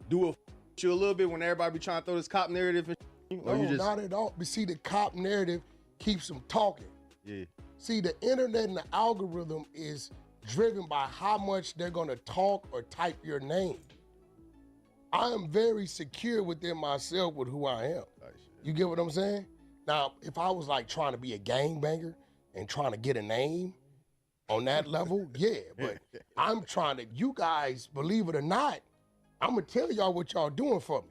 do it you a little bit when everybody be trying to throw this cop narrative and No, not at all. But see, the cop narrative keeps them talking. Yeah. See, the internet and the algorithm is driven by how much they're gonna talk or type your name. I am very secure within myself with who I am. You get what I'm saying? Now, if I was like trying to be a gangbanger and trying to get a name on that level, yeah, but I'm trying to, you guys, believe it or not, I'm gonna tell y'all what y'all doing for me.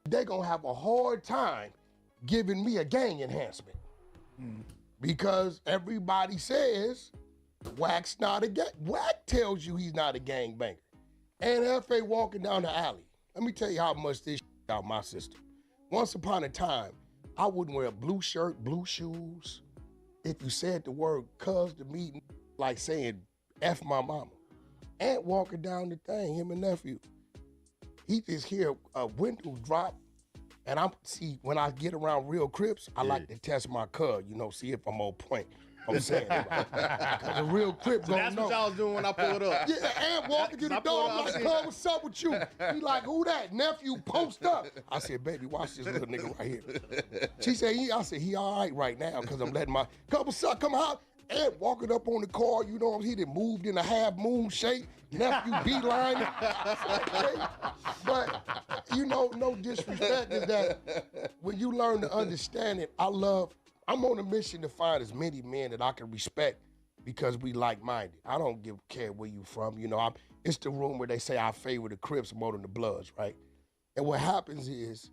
They're gonna have a hard time giving me a gang enhancement because everybody says Wack's not a gang. Wack tells you he's not a gangbanger. And F.A. walking down the alley. Let me tell you how much this out my system. Once upon a time, I wouldn't wear a blue shirt, blue shoes. If you said the word cuz to me, like saying F my mama. Aunt walking down the thing, him and nephew. He just hear a window drop. And when I get around real Crips, I like to test my cuz, see if I'm on point. I'm saying, the real Crip gonna that's know. what y'all was doing when I pulled up. Yeah, Aunt walking to the door, I'm like, cuz, what's up with you? He like, who that? Nephew, post up. I said, baby, watch this little nigga right here. She said, I said, he all right right now, because I'm letting my, cuz, what's up, come out. Aunt walking up on the car, he done moved in a half moon shape. Nephew beeline. But, no disrespect is that when you learn to understand it, I'm on a mission to find as many men that I can respect because we like-minded. I don't care where you from. It's the room where they say I favor the Crips more than the Bloods, right? And what happens is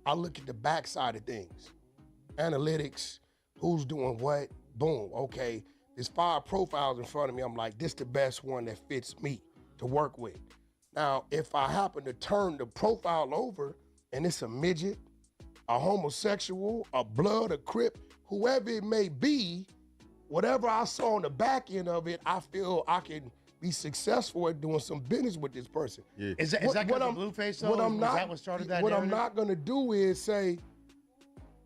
I look at the backside of things. Analytics, who's doing what, boom, okay. There's 5 profiles in front of me. I'm like, this the best one that fits me to work with. Now, if I happen to turn the profile over and it's a midget, a homosexual, a Blood, a Crip, whoever it may be, whatever I saw on the back end of it, I feel I can be successful at doing some business with this person. Yeah. Is that because of Blueface though? Is that what started that What narrative? I'm not gonna do is say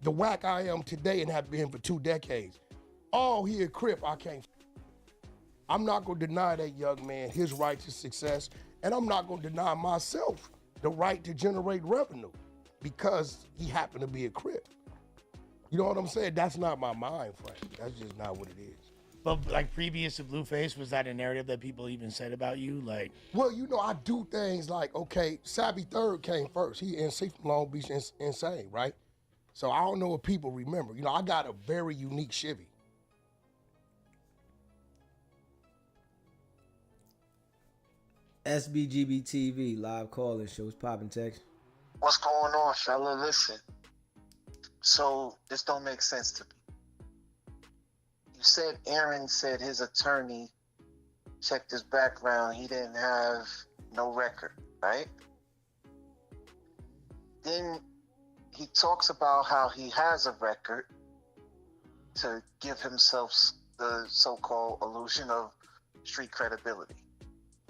the Wack I am today and have been for 2 decades. Oh, he a Crip, I can't. I'm not gonna deny that young man his right to success, and I'm not gonna deny myself the right to generate revenue because he happened to be a Crip. You know what I'm saying? That's not my mind frame. That's just not what it is. But like previous to Blueface, was that a narrative that people even said about you? Like, well, I do things like, okay, Savvy Third came first. He NC from Long Beach, insane, right? So I don't know if people remember. I got a very unique Chevy. SBGB TV live calling shows popping text. What's going on, fella? Listen. So this don't make sense to me. You said Aaron said his attorney checked his background. He didn't have no record, right? Then he talks about how he has a record, to give himself the so-called illusion of street credibility.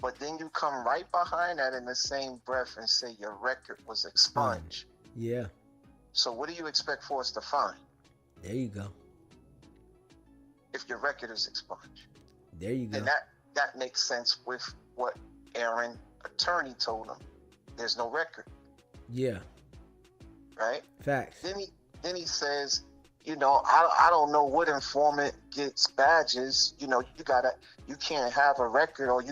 But then you come right behind that in the same breath and say your record was expunged. Yeah. So what do you expect for us to find? There you go. If your record is expunged. There you go. Then that makes sense with what Aaron attorney told him. There's no record. Yeah. Right? Facts. Then he says, you know, I don't know what informant gets badges. You know, you can't have a record, or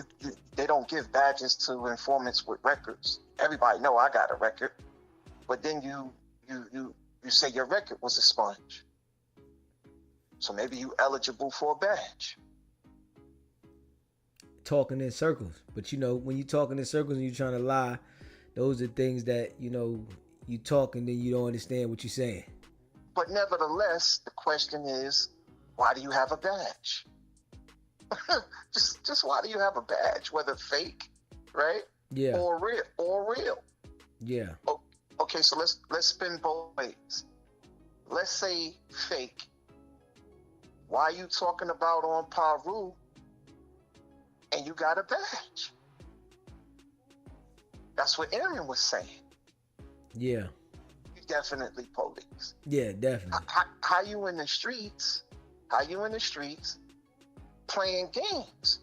they don't give badges to informants with records. Everybody know I got a record, but then you say your record was expunged. So maybe you eligible for a badge. Talking in circles, but you know, when you talking in circles and you trying to lie, those are things that, you know, you talk and then you don't understand what you're saying. But nevertheless, the question is, why do you have a badge? just why do you have a badge, whether fake, right? Yeah. Or real. Yeah. Okay, so let's spin both ways. Let's say fake. Why are you talking about on Paru and you got a badge? That's what Aaron was saying. Yeah. You definitely police. Yeah, definitely. How you in the streets? How you in the streets playing games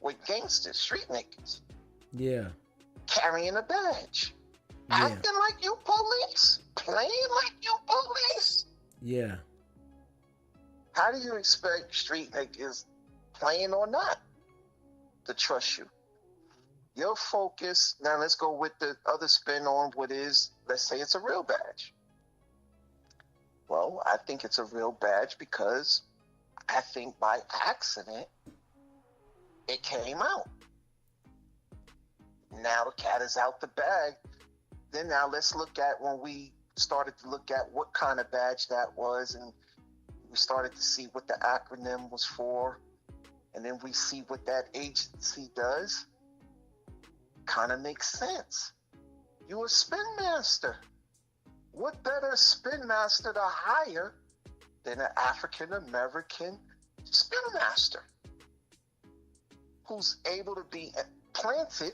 with gangsters, street niggas? Yeah. Carrying a badge. Yeah. Acting like you police. Playing like you police. Yeah. How do you expect street niggas, playing or not, to trust you? Your focus, now let's go with the other spin on what is, let's say it's a real badge. Well, I think it's a real badge because I think by accident, it came out. Now the cat is out the bag. Then now let's look at when we started to look at what kind of badge that was, and we started to see what the acronym was for, and then we see what that agency does. Kind of makes sense. You a spin master. What better spin master to hire than an African American spin master who's able to be planted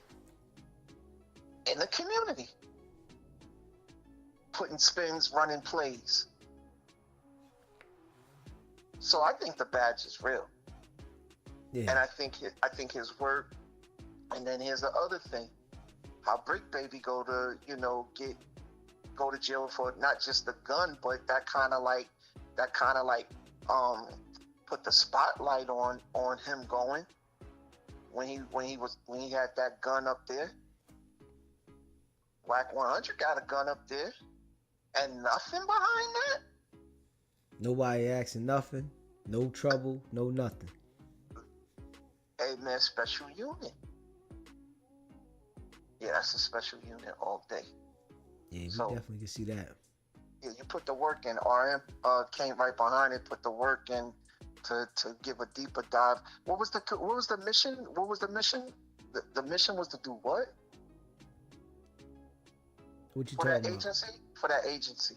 in the community, putting spins, running plays. So I think the badge is real. Yeah. And I think his work. And then here's the other thing: how BratBEU go to jail for not just the gun, but that kind of like put the spotlight on him going when he had that gun up there. Wack 100 got a gun up there, and nothing behind that. Nobody asking nothing, no trouble, no nothing. Hey man, special unit. Yeah, that's a special unit all day. Yeah, we definitely can see that. Yeah, you put the work in. RM came right behind it, put the work in to give a deeper dive. What was the mission? What was the mission? The mission was to do what? What you for talking that about? agency? For that agency,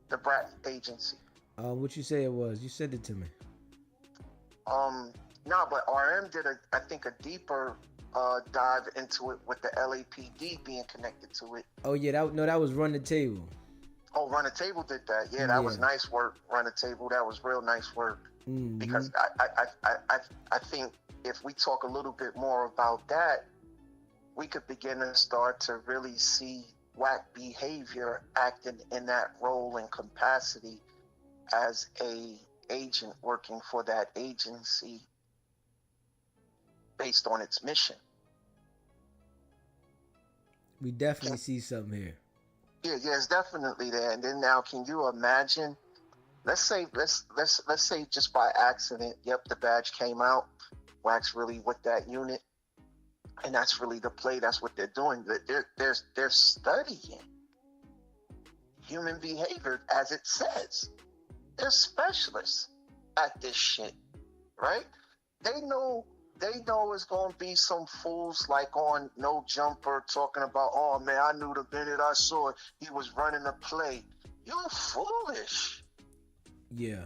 the Brat agency. What you say it was? You sent it to me. No, but RM did I think a deeper dive into it with the LAPD being connected to it. Oh yeah, that was Run the Table. Oh, Run the Table did that. Yeah, that was nice work. Run the Table, that was real nice work. Mm-hmm. Because I think if we talk a little bit more about that, we could begin to start to really see Wack behavior acting in that role and capacity as a agent working for that agency based on its mission. We definitely see something here. Yeah, it's definitely there. And then now, can you imagine? Let's say just by accident, the badge came out. Wack's really with that unit, and that's really the play. That's what they're doing. They're studying human behavior, as it says. They're specialists at this shit, right? They know it's gonna be some fools like on No Jumper talking about, oh man, I knew the minute I saw it, he was running a play. You're foolish. Yeah.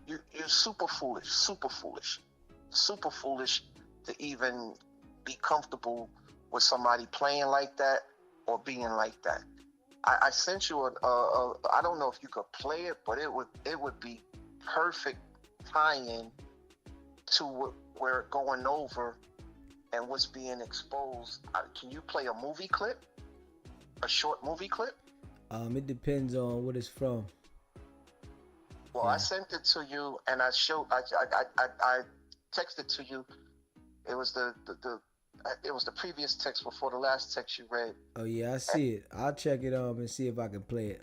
you're super foolish to even be comfortable with somebody playing like that or being like that. I sent you I don't know if you could play it, but it would be perfect tie-in to what we're going over and what's being exposed. Can you play a movie clip? A short movie clip? It depends on what it's from. Well, I sent it to you, and I texted to you. It was the previous text before the last text you read. Oh yeah, I see it. I'll check it and see if I can play it.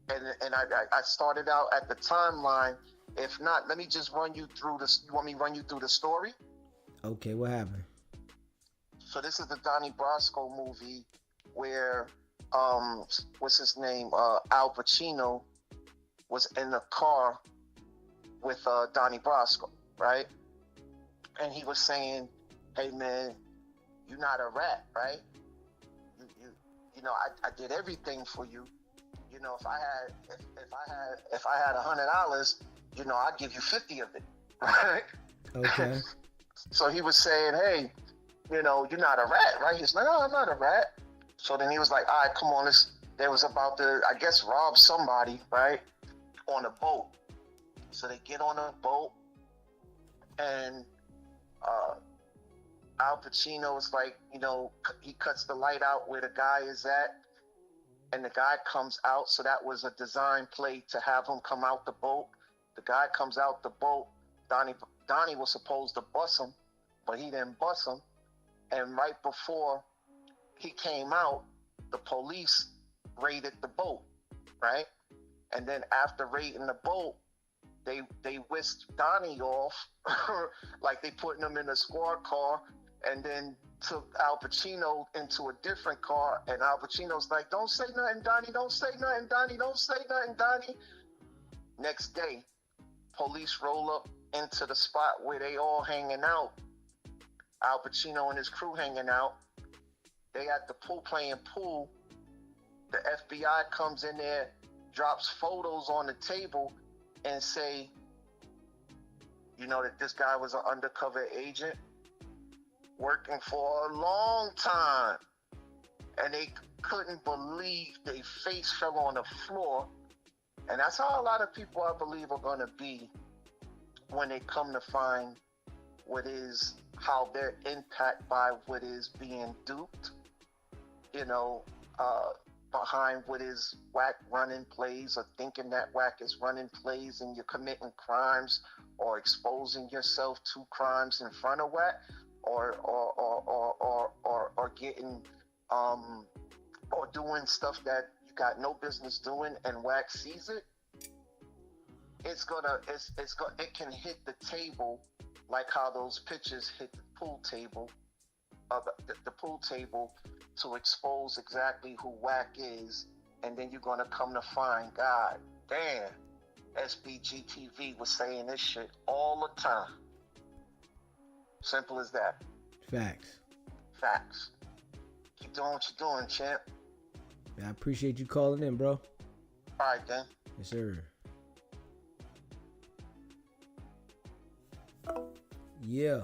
And I started out at the timeline. If not, let me just run you through this. You want me to run you through the story? Okay, what happened? So this is the Donnie Brasco movie where what's his name? Al Pacino was in the car with Donnie Brasco, right? And he was saying, "Hey man, you're not a rat, right? You know, I did everything for you. You know, if I had $100, you know, I'd give you 50 of it, right?" Okay. So he was saying, "Hey, you know, you're not a rat, right?" He's like, "No, I'm not a rat." So then he was like, "All right, come on, they was about to, I guess, rob somebody, right, on a boat." So they get on a boat, and Al Pacino is like, you know, he cuts the light out where the guy is at, and the guy comes out. So that was a design play to have him come out the boat. The guy comes out the boat. Donnie was supposed to bust him, but he didn't bust him. And right before he came out, the police raided the boat, right? And then after raiding the boat, they whisked Donnie off, like they putting him in a squad car, and then took Al Pacino into a different car. And Al Pacino's like, "Don't say nothing, Donnie. Don't say nothing, Donnie. Don't say nothing, Donnie." Next day, police roll up into the spot where they all hanging out. Al Pacino and his crew hanging out. They at the pool playing pool. The FBI comes in there, drops photos on the table, and say, you know, that this guy was an undercover agent working for a long time. And they couldn't believe their face fell on the floor. And that's how a lot of people, I believe, are going to be when they come to find what is, how they're impacted by what is being duped, you know, behind what is Wack running plays, or thinking that Wack is running plays and you're committing crimes or exposing yourself to crimes in front of Wack, or getting or doing stuff that you got no business doing and Wack sees it. It can hit the table like how those pictures hit the pool table, the pool table, to expose exactly who Wack is. And then you're gonna come to find, God damn, SBGTV was saying this shit all the time. Simple as that. Facts. Keep doing what you're doing, champ. I appreciate you calling in, bro. All right, then. Yes, sir. Yeah.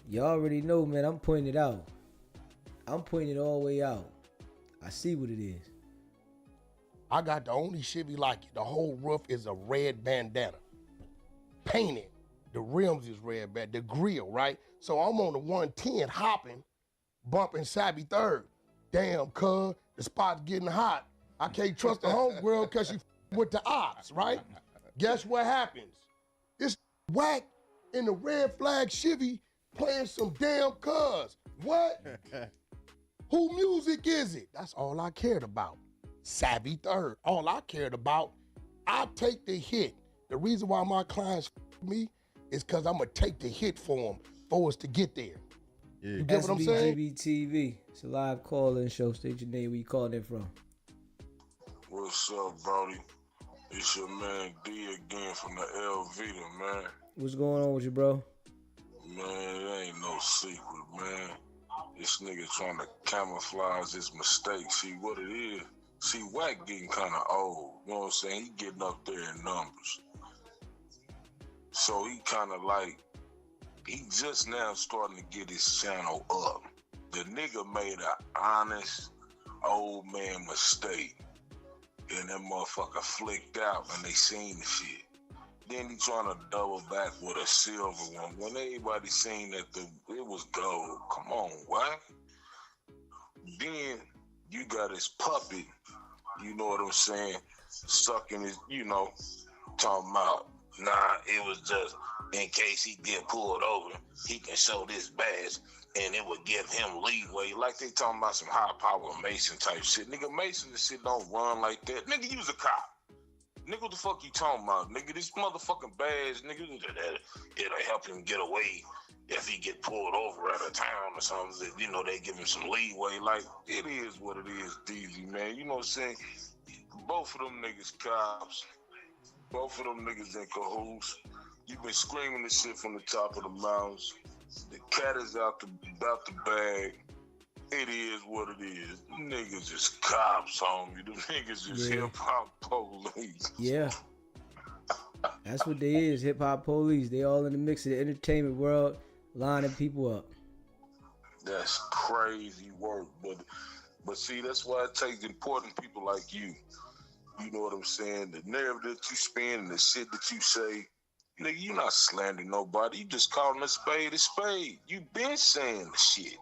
You already know, man, I'm pointing it out. I'm pointing it all the way out. I see what it is. I got the only Chevy like it. The whole roof is a red bandana. Painted. The rims is red, the grill, right? So I'm on the 110 hopping, bumping Savvy third. Damn, cuz, the spot's getting hot. I can't trust the homegirl because she with the ops, right? Guess what happens? It's Wack in the red flag Chevy playing some damn cuz. What? Who music is it? That's all I cared about. Savvy third. All I cared about. I take the hit. The reason why my clients me is because I'm going to take the hit for them for us to get there. Yeah. You get what I'm saying? SBGB. It's a live call-in show. State your name, where you calling in from. What's up, Brody? It's your man D again from the LV, man. What's going on with you, bro? Man, it ain't no secret, man. This nigga trying to camouflage his mistakes. See what it is? See, Wack getting kind of old. You know what I'm saying? He getting up there in numbers. So he kind of like, he just now starting to get his channel up. The nigga made an honest old man mistake. And that motherfucker flicked out and they seen the shit. Then he trying to double back with a silver one. When everybody seen that it was gold. Come on, Wack. Then you got his puppet, you know what I'm saying, sucking his, talking about, nah, it was just in case he get pulled over, he can show this badge and it would give him leeway. Like they talking about some high power Mason type shit. Nigga, Mason, this shit don't run like that. Nigga, you was a cop. Nigga, what the fuck you talking about? Nigga, this motherfucking badge, nigga, it'll help him get away if he get pulled over out of town or something. They give him some leeway. Like, it is what it is, DZ, man. You know what I'm saying? Both of them niggas cops. Both of them niggas in cahoots. You been screaming this shit from the top of the mountains. The cat is out the bag. It is what it is. Niggas is cops, homie. Them niggas is hip-hop police. Yeah. That's what they is, hip-hop police. They all in the mix of the entertainment world, lining people up. That's crazy work. But see, that's why it takes important people like you. You know what I'm saying? The narrative that you spin and the shit that you say, nigga, you not slandering nobody. You just calling a spade a spade. You been saying the shit.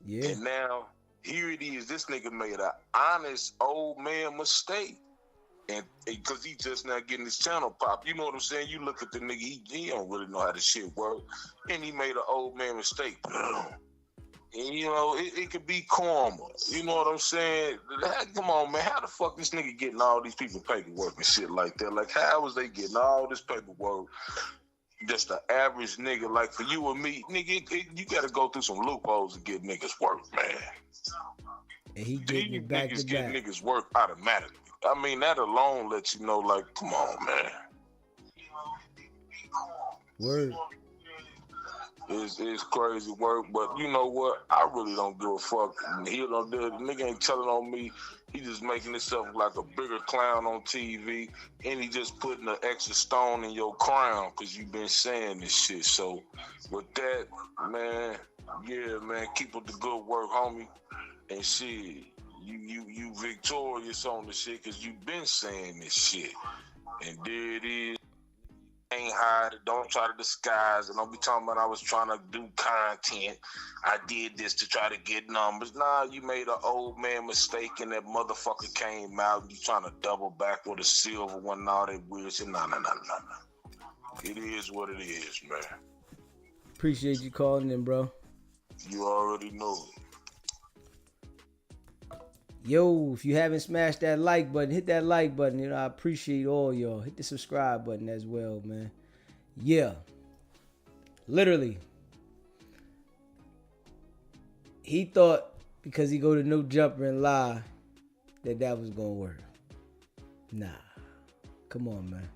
Yeah. And now, here it is. This nigga made an honest old man mistake. And because he just now getting his channel popped. You know what I'm saying? You look at the nigga, he don't really know how this shit work. And he made an old man mistake. And, it could be karma. You know what I'm saying? Come on, man. How the fuck this nigga getting all these people paperwork and shit like that? Like, how was they getting all this paperwork? Just an average nigga, like for you and me, nigga, you gotta go through some loopholes to get niggas work, man. And he getting it back to niggas get back. niggas work automatically. I mean, that alone lets you know, like, come on, man. Word. It's crazy work, but you know what? I really don't give a fuck. He don't do it. The nigga ain't telling on me. He just making himself like a bigger clown on TV, and he just putting an extra stone in your crown because you been saying this shit. So with that, man, yeah, man, keep up the good work, homie. And shit, you victorious on the shit because you been saying this shit. And there it is. Ain't hide it. Don't try to disguise it. Don't be talking about I was trying to do content. I did this to try to get numbers. Nah, you made an old man mistake and that motherfucker came out and you trying to double back with a silver one and all that weird shit. Nah. It is what it is, man. Appreciate you calling in, bro. You already know. Yo, if you haven't smashed that like button, hit that like button. I appreciate all y'all. Hit the subscribe button as well, man. Yeah. Literally. He thought because he go to No Jumper and lie that was going to work. Nah. Come on, man.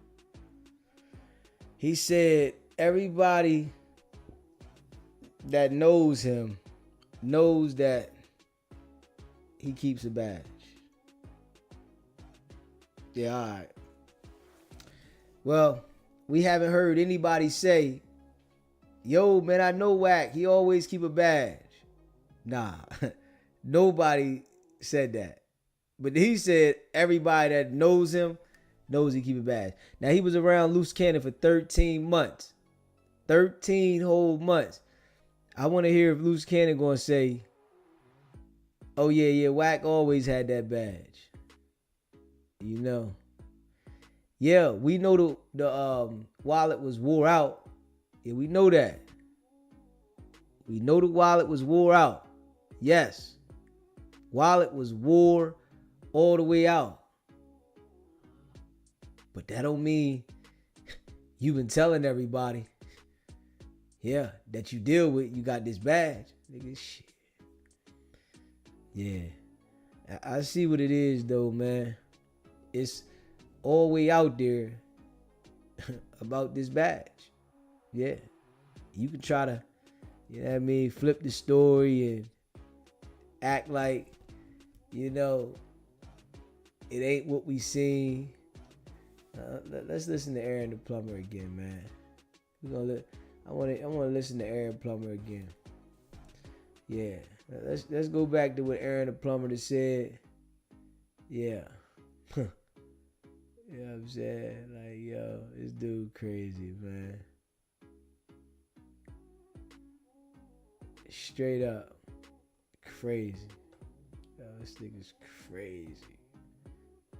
He said everybody that knows him knows that he keeps a badge. Yeah, all right. Well, we haven't heard anybody say, yo, man, I know Wack. He always keep a badge. Nah, nobody said that. But he said everybody that knows him knows he keep a badge. Now, he was around Loose Cannon for 13 months. 13 whole months. I want to hear if Loose Cannon going to say, oh, yeah, Wack always had that badge. Yeah, we know the wallet was wore out. Yeah, we know that. We know the wallet was wore out. Yes. Wallet was wore all the way out. But that don't mean you've been telling everybody, yeah, that you deal with, you got this badge. Nigga, shit. Yeah, I see what it is though, man. It's all the way out there about this badge. Yeah, you can try to, flip the story and act like, it ain't what we seen. Let's listen to Aaron the Plumber again, man. I want to listen to Aaron Plummer again. Yeah, let's go back to what Aaron the Plumber said. Yeah. You know what I'm saying? Like, yo, this dude crazy, man. Straight up crazy. Yo, this nigga's crazy.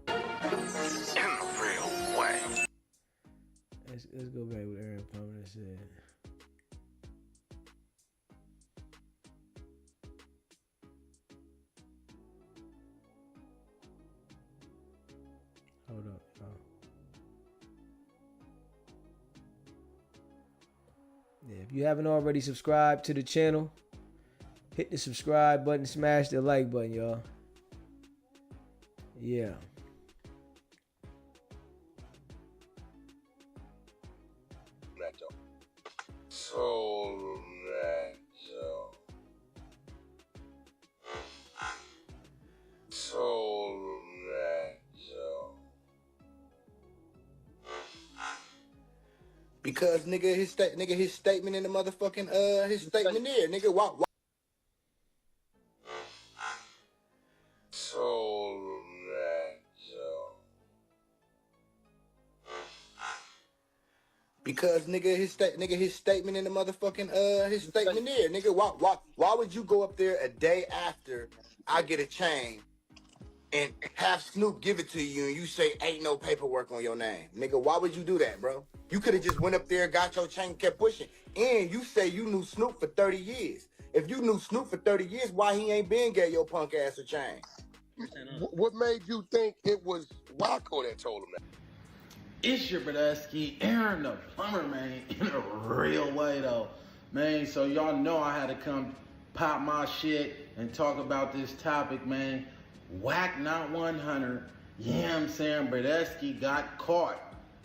In a real way. Let's go back with Aaron Plummer said. Hold up, y'all. Yeah, if you haven't already subscribed to the channel, hit the subscribe button, smash the like button, y'all. Yeah. Because nigga, his statement in the motherfucking his statement there, nigga. Why? Because nigga, his statement in the motherfucking his statement there, nigga. Why would you go up there a day after I get a chain and have Snoop give it to you and you say ain't no paperwork on your name, nigga? Why would you do that, bro? You could have just went up there, got your chain, kept pushing. And you say you knew Snoop for 30 years. If you knew Snoop for 30 years, why he ain't been gave your punk ass a chain? What made you think it was Wacko that told him that? It's your BratBEU, Aaron the Plumber, man, in a real way, though. Man, so y'all know I had to come pop my shit and talk about this topic, man. Wack not 100. Yeah, you know what I'm saying? BratBEU got caught.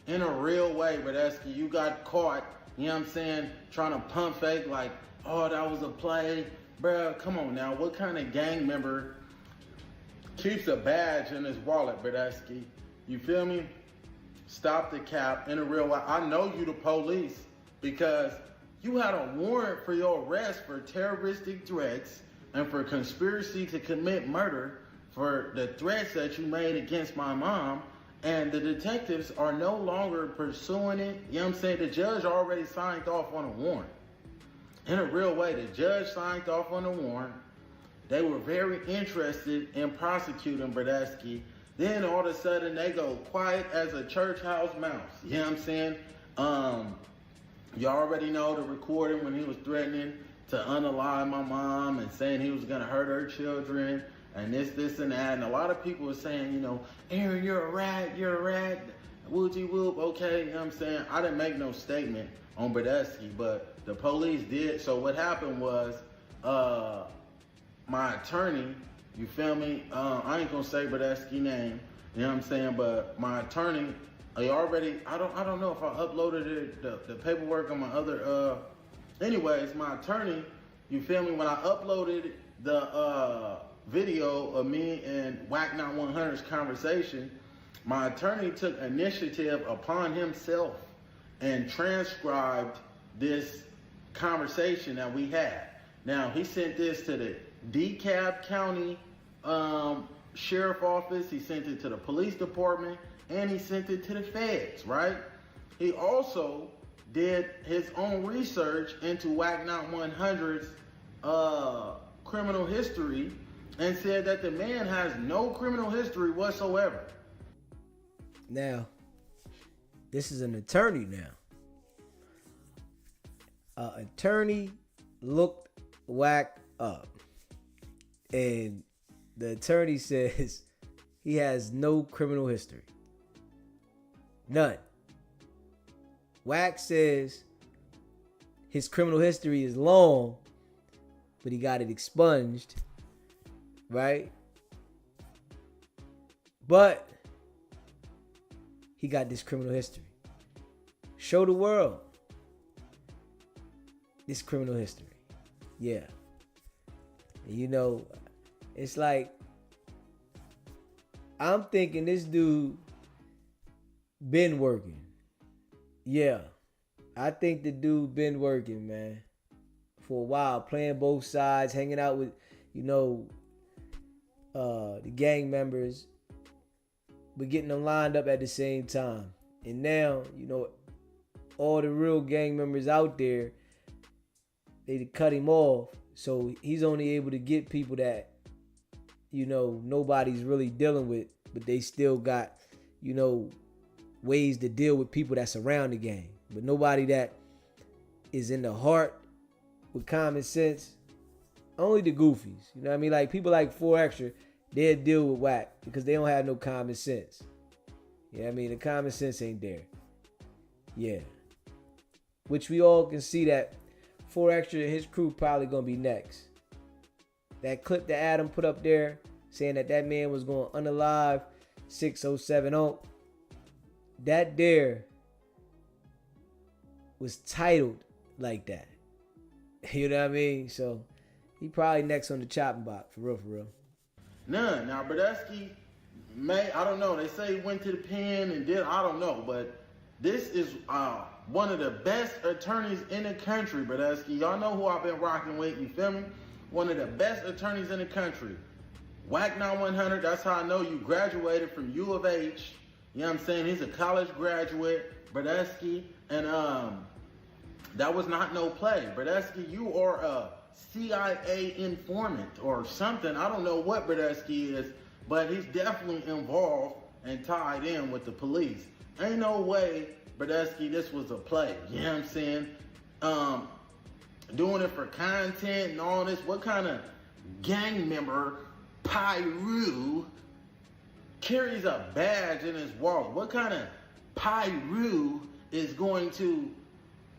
In a real way, BratBEU, you got caught, you know what I'm saying, trying to pump fake like, oh, that was a play. Bruh, come on now. What kind of gang member keeps a badge in his wallet, BratBEU? You feel me? Stop the cap. In a real way. I know you the police because you had a warrant for your arrest for terroristic threats and for conspiracy to commit murder for the threats that you made against my mom. And the detectives are no longer pursuing it. You know what I'm saying? The judge already signed off on a warrant. In a real way, the judge signed off on a warrant. They were very interested in prosecuting BratBEU. Then all of a sudden, they go quiet as a church house mouse. You know what I'm saying? You already know the recording when he was threatening to unalive my mom and saying he was going to hurt her children. And this, and that. And a lot of people were saying, you know, Aaron, you're a rat, woochie whoop, okay, you know what I'm saying? I didn't make no statement on BratBEU, but the police did. So what happened was, my attorney, you feel me? I ain't gonna say BratBEU name, you know what I'm saying? But my attorney, I don't know if I uploaded the paperwork on my other, anyways, my attorney, you feel me? When I uploaded the, video of me and Wack Not 100's conversation, my attorney took initiative upon himself and transcribed this conversation that we had. Now, he sent this to the DeKalb County Sheriff Office, he sent it to the police department, and he sent it to the feds, right? He also did his own research into Wack Not 100's criminal history and said that the man has no criminal history whatsoever. Now, this is an attorney now. Attorney looked Wack up. And the attorney says he has no criminal history. None. Wack says his criminal history is long, but he got it expunged. Right? But he got this criminal history. Show the world this criminal history. Yeah. And you know, it's like, I'm thinking this dude been working. Yeah. I think the dude been working, man, for a while, playing both sides, hanging out with, the gang members, but getting them lined up at the same time. And now, all the real gang members out there, they cut him off. So he's only able to get people that, nobody's really dealing with, but they still got, ways to deal with people that surround the gang. But nobody that is in the heart with common sense, only the goofies. You know what I mean? Like people like 4 Extra, they'll deal with Wack because they don't have no common sense. You know what I mean? The common sense ain't there. Yeah. Which we all can see that 4 Extra and his crew probably gonna be next. That clip that Adam put up there saying that man was going unalive 6070, that there was titled like that. You know what I mean? So he probably next on the chopping block, for real. None. Now, Bradesky I don't know. They say he went to the pen and did, I don't know. But this is one of the best attorneys in the country, Bradesky. Y'all know who I've been rocking with, you feel me? One of the best attorneys in the country. Wack 9100, that's how I know you graduated from U of H. You know what I'm saying? He's a college graduate, Bradesky. And that was not no play. Bradesky, you are a CIA informant or something. I don't know what Bradesky is, but he's definitely involved and tied in with the police. Ain't no way, Bradesky, this was a play. You know what I'm saying? Doing it for content and all this. What kind of gang member, BratBEU, carries a badge in his wallet? What kind of BratBEU is going to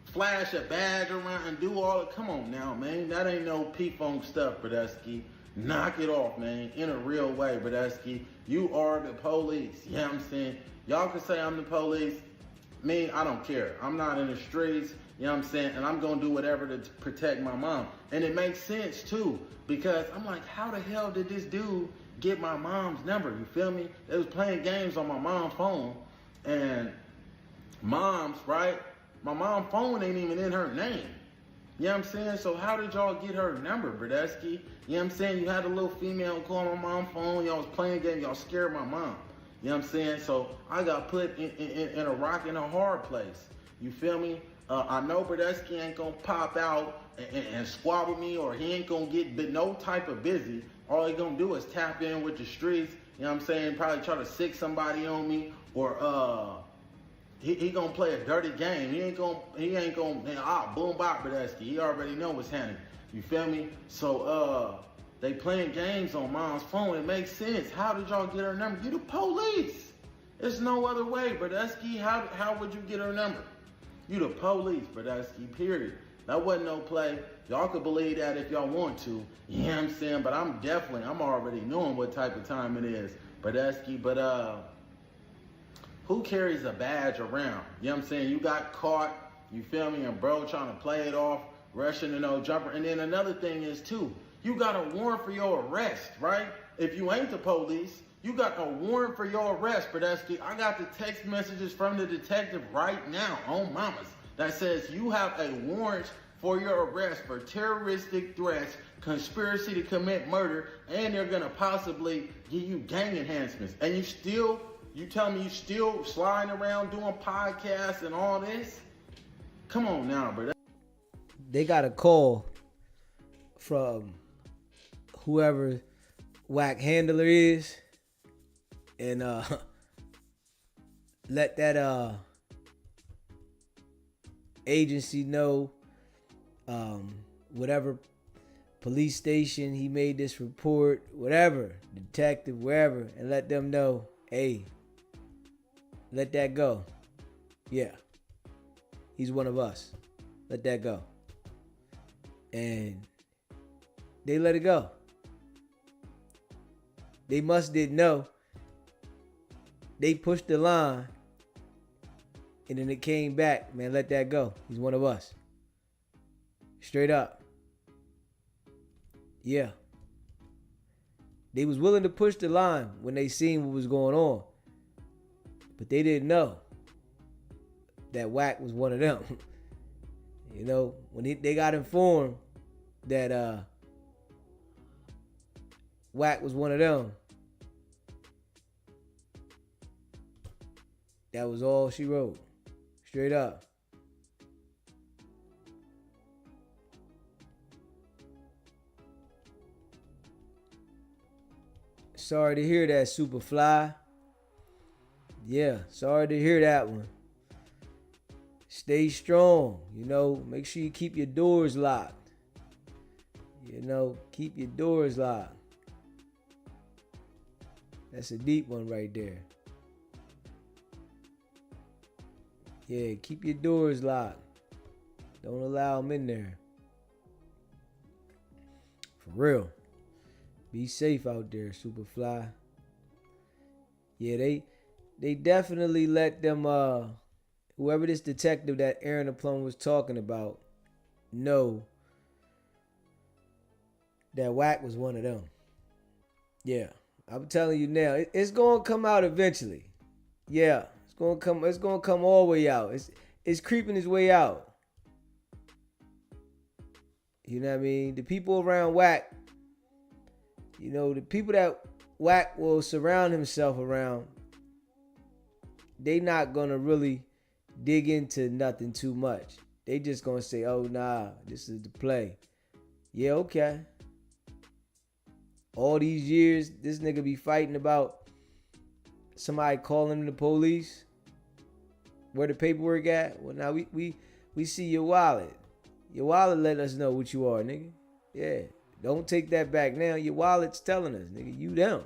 flash a badge around and do all it? Come on now, man. That ain't no P-Funk stuff, Bradesky. Knock it off, man. In a real way, Bradesky. You are the police. You know what I'm saying? Y'all can say I'm the police. Me, I don't care. I'm not in the streets. You know what I'm saying? And I'm going to do whatever to protect my mom. And it makes sense, too. Because I'm like, how the hell did this dude get my mom's number? You feel me? They was playing games on my mom's phone. And mom's, right? My mom's phone ain't even in her name. You know what I'm saying? So how did y'all get her number, Bradesky? You know what I'm saying? You had a little female call my mom's phone. Y'all was playing games. Y'all scared my mom. You know what I'm saying? So I got put in a rock and a hard place. You feel me? I know Bradesky ain't gonna pop out and squabble me, or he ain't gonna get no type of busy. All he gonna do is tap in with the streets. You know what I'm saying? Probably try to sick somebody on me, or he gonna play a dirty game. He ain't gonna boom bop Bradesky. He already know what's happening. You feel me? So they playing games on mom's phone. It makes sense. How did y'all get her number? You the police. There's no other way, Bradesky. How would you get her number? You the police, Bradesky, period. That wasn't no play. Y'all could believe that if y'all want to. You know what I'm saying? But I'm already knowing what type of time it is, Bradesky. But who carries a badge around? You know what I'm saying? You got caught, you feel me? And bro trying to play it off, rushing to no jumper. And then another thing is too, you got a warrant for your arrest, right? If you ain't the police, you got a warrant for your arrest, Bradesky. I got the text messages from the detective right now on Mamas that says you have a warrant for your arrest for terroristic threats, conspiracy to commit murder, and they're gonna possibly give you gang enhancements. And you tell me you still sliding around doing podcasts and all this? Come on now, bro. They got a call from whoever Wack handler is, and let that agency know, whatever police station he made this report, whatever, detective, wherever, and let them know, hey, let that go. Yeah, he's one of us. Let that go. And they let it go. They didn't know. They pushed the line, and then it came back. Man, let that go. He's one of us. Straight up. Yeah. They was willing to push the line when they seen what was going on. But they didn't know that Wack was one of them. You know, when they got informed that Wack was one of them, that was all she wrote. Straight up. Sorry to hear that, Superfly. Yeah, sorry to hear that one. Stay strong, you know. Make sure you keep your doors locked. You know, keep your doors locked. That's a deep one right there. Yeah, keep your doors locked. Don't allow them in there. For real. Be safe out there, Superfly. Yeah, they definitely let them whoever this detective that Aaron Plum was talking about know that Wack was one of them. Yeah, I'm telling you now, it's gonna come out eventually. Yeah, it's gonna come all the way out. It's creeping its way out. You know what I mean? The people around Wack, you know, the people that Wack will surround himself around, they not gonna really dig into nothing too much. They just gonna say, oh nah, this is the play. Yeah, okay. All these years, this nigga be fighting about somebody calling the police. Where the paperwork at? Well, now we see your wallet. Your wallet let us know what you are, nigga. Yeah. Don't take that back now. Your wallet's telling us, nigga, you them.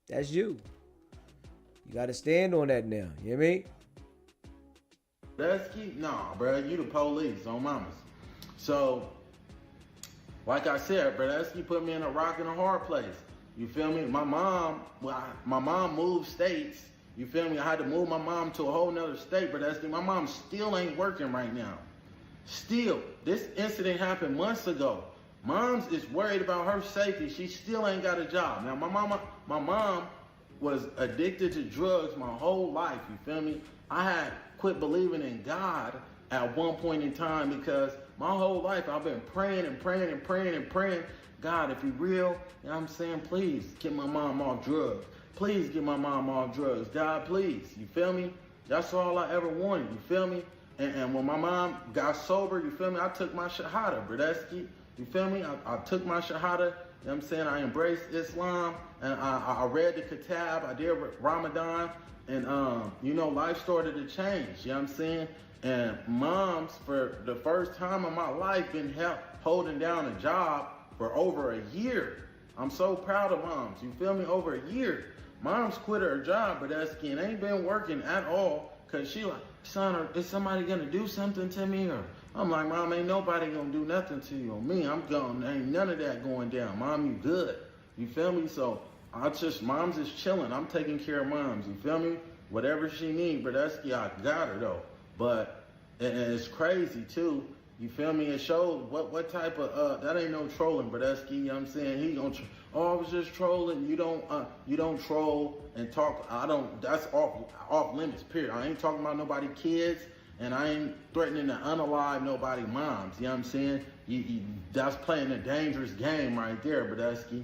That's you. You gotta stand on that now. You hear me? Let's keep, nah, bro. You the police on mamas. So, like I said, bro, that's keep put me in a rock and a hard place. You feel me? My mom moved states. You feel me? I had to move my mom to a whole nother state, but my mom still ain't working right now. Still, this incident happened months ago. Mom's is worried about her safety. She still ain't got a job. Now, my mom was addicted to drugs my whole life. You feel me? I had quit believing in God at one point in time because my whole life I've been praying and praying and praying and praying. God, if you're real, you know what I'm saying? Please get my mom off drugs. Please get my mom off drugs. God, please. You feel me? That's all I ever wanted. You feel me? And when my mom got sober, you feel me? I took my shahada, Bradesky. You feel me? I took my shahada. You know what I'm saying? I embraced Islam. And I read the Kitab. I did Ramadan. And, you know, life started to change. You know what I'm saying? And moms, for the first time in my life, been holding down a job for over a year. I'm so proud of moms. You feel me? Over a year. Mom's quit her job, but that skin ain't been working at all. Cause she like, son, is somebody gonna do something to me? Or I'm like, Mom, ain't nobody gonna do nothing to you. Me, I'm gone. Ain't none of that going down. Mom, you good. You feel me? So mom's is chilling. I'm taking care of moms. You feel me? Whatever she need, but I got her though. But and it's crazy too. You feel me? It showed what type of that ain't no trolling, but that's you know what I'm saying. He gonna I was just trolling. You don't troll and talk. That's off limits. Period. I ain't talking about nobody kids, and I ain't threatening to unalive nobody moms. You know what I'm saying? That's playing a dangerous game right there, Bradesky.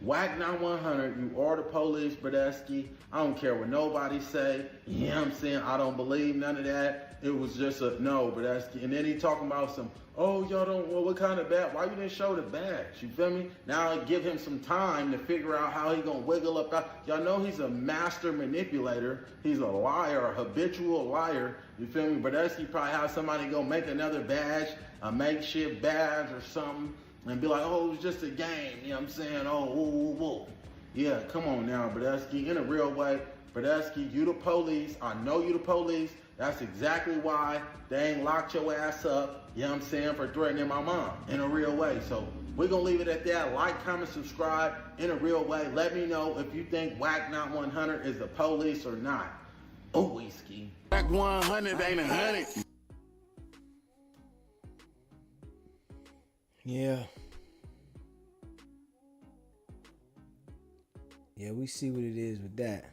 Wack 9100, you are the police, Bradesky. I don't care what nobody say. You know what I'm saying? I don't believe none of that. It was just a no, Bradesky. And then he talking about some, oh, y'all don't, well, what kind of badge? Why you didn't show the badge? You feel me? Now I give him some time to figure out how he gonna wiggle up out. Y'all know he's a master manipulator. He's a liar, a habitual liar. You feel me? Bradesky probably have somebody go make another badge, a makeshift badge or something. And be like, oh, it was just a game. You know what I'm saying? Oh, woo, woo, woo. Yeah, come on now, Bradesky. In a real way, Bradesky, you the police. I know you the police. That's exactly why they ain't locked your ass up, you know what I'm saying, for threatening my mom. In a real way. So we're going to leave it at that. Like, comment, subscribe. In a real way. Let me know if you think Wack Not 100 is the police or not. Oh, whiskey. Wack 100 ain't 100. Yeah. Yeah, we see what it is with that.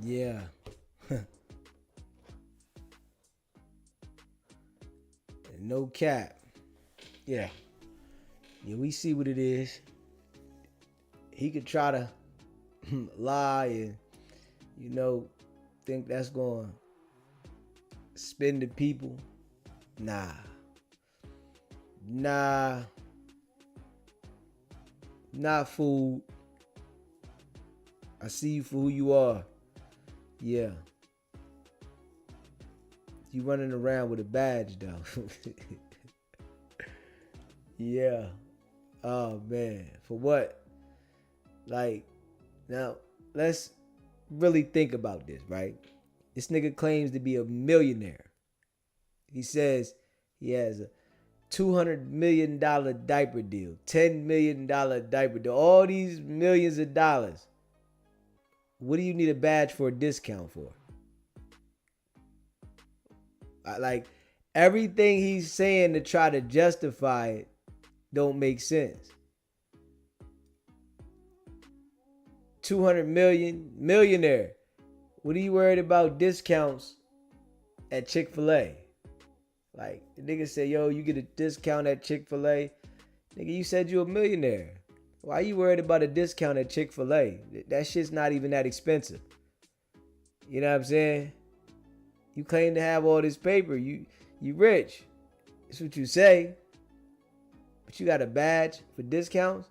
Yeah. No cap. Yeah. Yeah, we see what it is. He could try to lie and, think that's going to spin the people. Nah. Not fool. I see you for who you are. Yeah. You running around with a badge, though. Yeah. Oh, man. For what? Like, now, let's really think about this, right? This nigga claims to be a millionaire. He says he has a $200 million diaper deal, $10 million diaper deal, all these millions of dollars. What do you need a badge for a discount for? Like, everything he's saying to try to justify it don't make sense. 200 million, millionaire. What are you worried about discounts at Chick-fil-A? Like, the nigga say, yo, you get a discount at Chick-fil-A. Nigga, you said you a millionaire. Why you worried about a discount at Chick-fil-A? That shit's not even that expensive. You know what I'm saying? You claim to have all this paper. You rich. That's what you say. But you got a badge for discounts?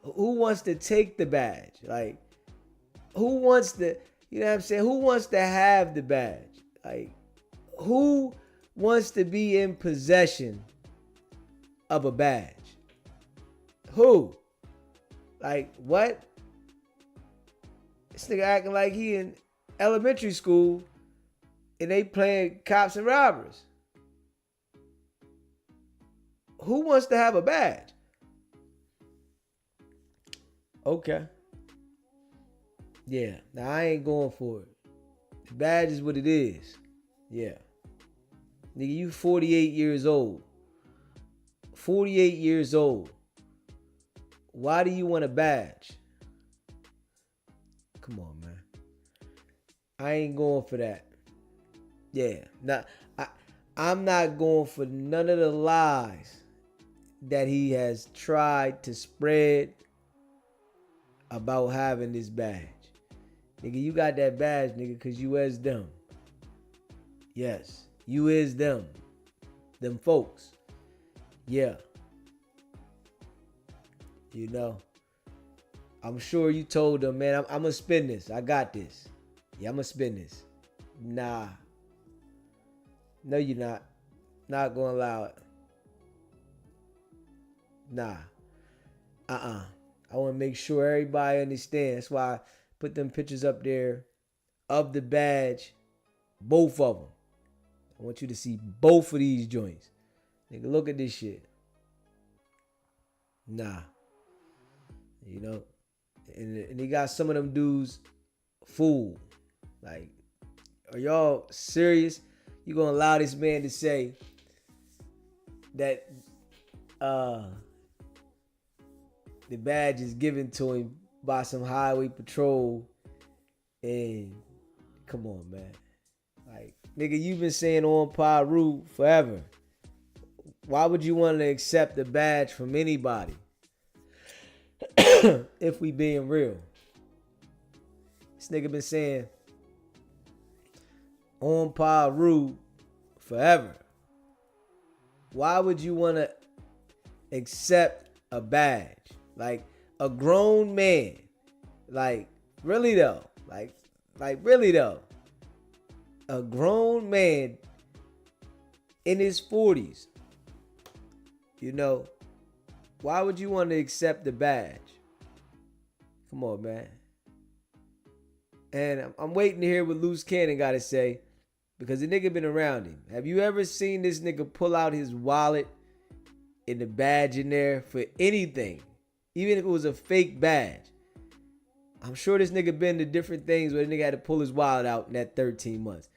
Who wants to take the badge? Like, who wants to, you know what I'm saying? Who wants to have the badge? Like, who wants to be in possession of a badge? Who? Like, what? This nigga acting like he in elementary school and they playing cops and robbers. Who wants to have a badge? Okay. Yeah. Now I ain't going for it. The badge is what it is. Yeah. Nigga, you 48 years old. 48 years old. Why do you want a badge? Come on, man. I ain't going for that. Yeah. Now, I'm not going for none of the lies that he has tried to spread about having this badge. Nigga, you got that badge, nigga, because you is them. Yes, you is them. Them folks. Yeah. You know, I'm sure you told them, man, I'm going to spend this. I got this. Yeah, I'm going to spend this. Nah. No, you're not. Not going to allow it. Nah. I want to make sure everybody understands. That's why I put them pictures up there of the badge. Both of them. I want you to see both of these joints. Nigga, look at this shit. Nah. You know? And they got some of them dudes fooled. Like, are y'all serious? You gonna allow this man to say that the badge is given to him by some highway patrol? And come on, man. Like, nigga, you've been saying on Paru forever. Why would you want to accept a badge from anybody? If we being real. This nigga been saying on Paru forever. Why would you want to accept a badge? Like, a grown man. Like, really though. Like really though. A grown man in his 40s. You know, why would you want to accept the badge? Come on, man. And I'm waiting to hear what Loose Cannon got to say, because the nigga been around him. Have you ever seen this nigga pull out his wallet and the badge in there for anything? Even if it was a fake badge. I'm sure this nigga been to different things where the nigga had to pull his wallet out in that 13 months.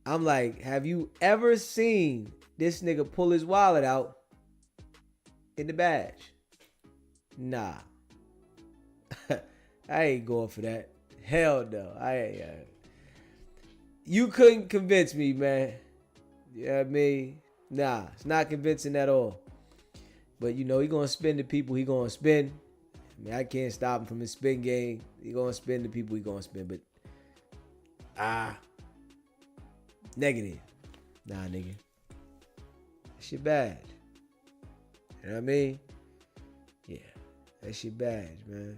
I'm like, have you ever seen this nigga pull his wallet out in the badge? Nah. I ain't going for that. Hell no. I ain't. You couldn't convince me, man. You know what I mean? Nah, it's not convincing at all. But you know, he gonna spend the people he gonna spend. I mean, I can't stop him from his spin game. He gonna spend the people he gonna spend, but negative. Nah, nigga. That shit bad. You know what I mean? Yeah, that shit bad, man.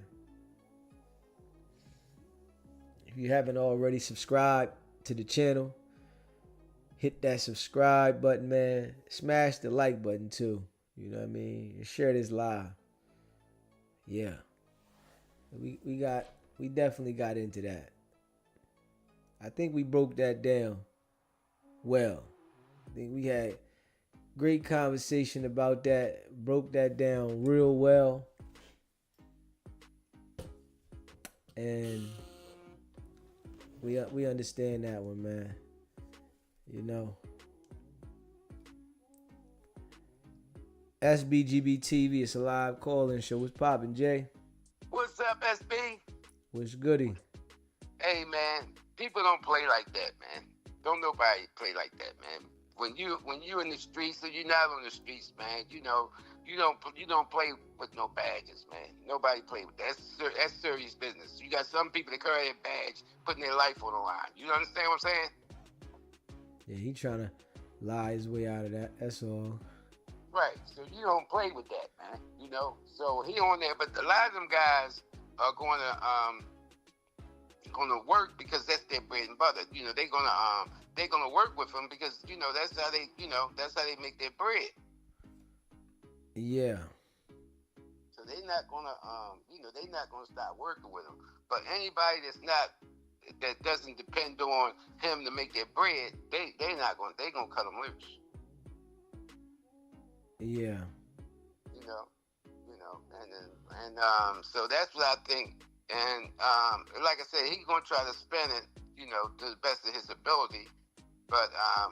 If you haven't already subscribed to the channel, hit that subscribe button, man. Smash the like button too. You know what I mean? And share this live. Yeah. We definitely got into that. I think we broke that down well. I think we had great conversation about that. Broke that down real well. And we understand that one, man. You know. SBGB TV, it's a live call-in show. What's poppin', Jay? What's up, SB? What's goody? Hey, man, people don't play like that, man. Don't nobody play like that, man. When you in the streets or you're not on the streets, man, you know, you don't play with no badges, man. Nobody play with that. That's serious business. You got some people that carry a badge, putting their life on the line. You understand what I'm saying? Yeah, he trying to lie his way out of that. That's all. Right. So you don't play with that, man. You know. So he on there, but a lot of them guys are going to work because that's their bread and butter. You know, they're gonna work with them because you know that's how they make their bread. Yeah. So they're not gonna stop working with them. But anybody that doesn't depend on him to make their bread, they're gonna cut them loose. Yeah. So that's what I think. And like I said, he's gonna try to spin it, you know, to the best of his ability. But I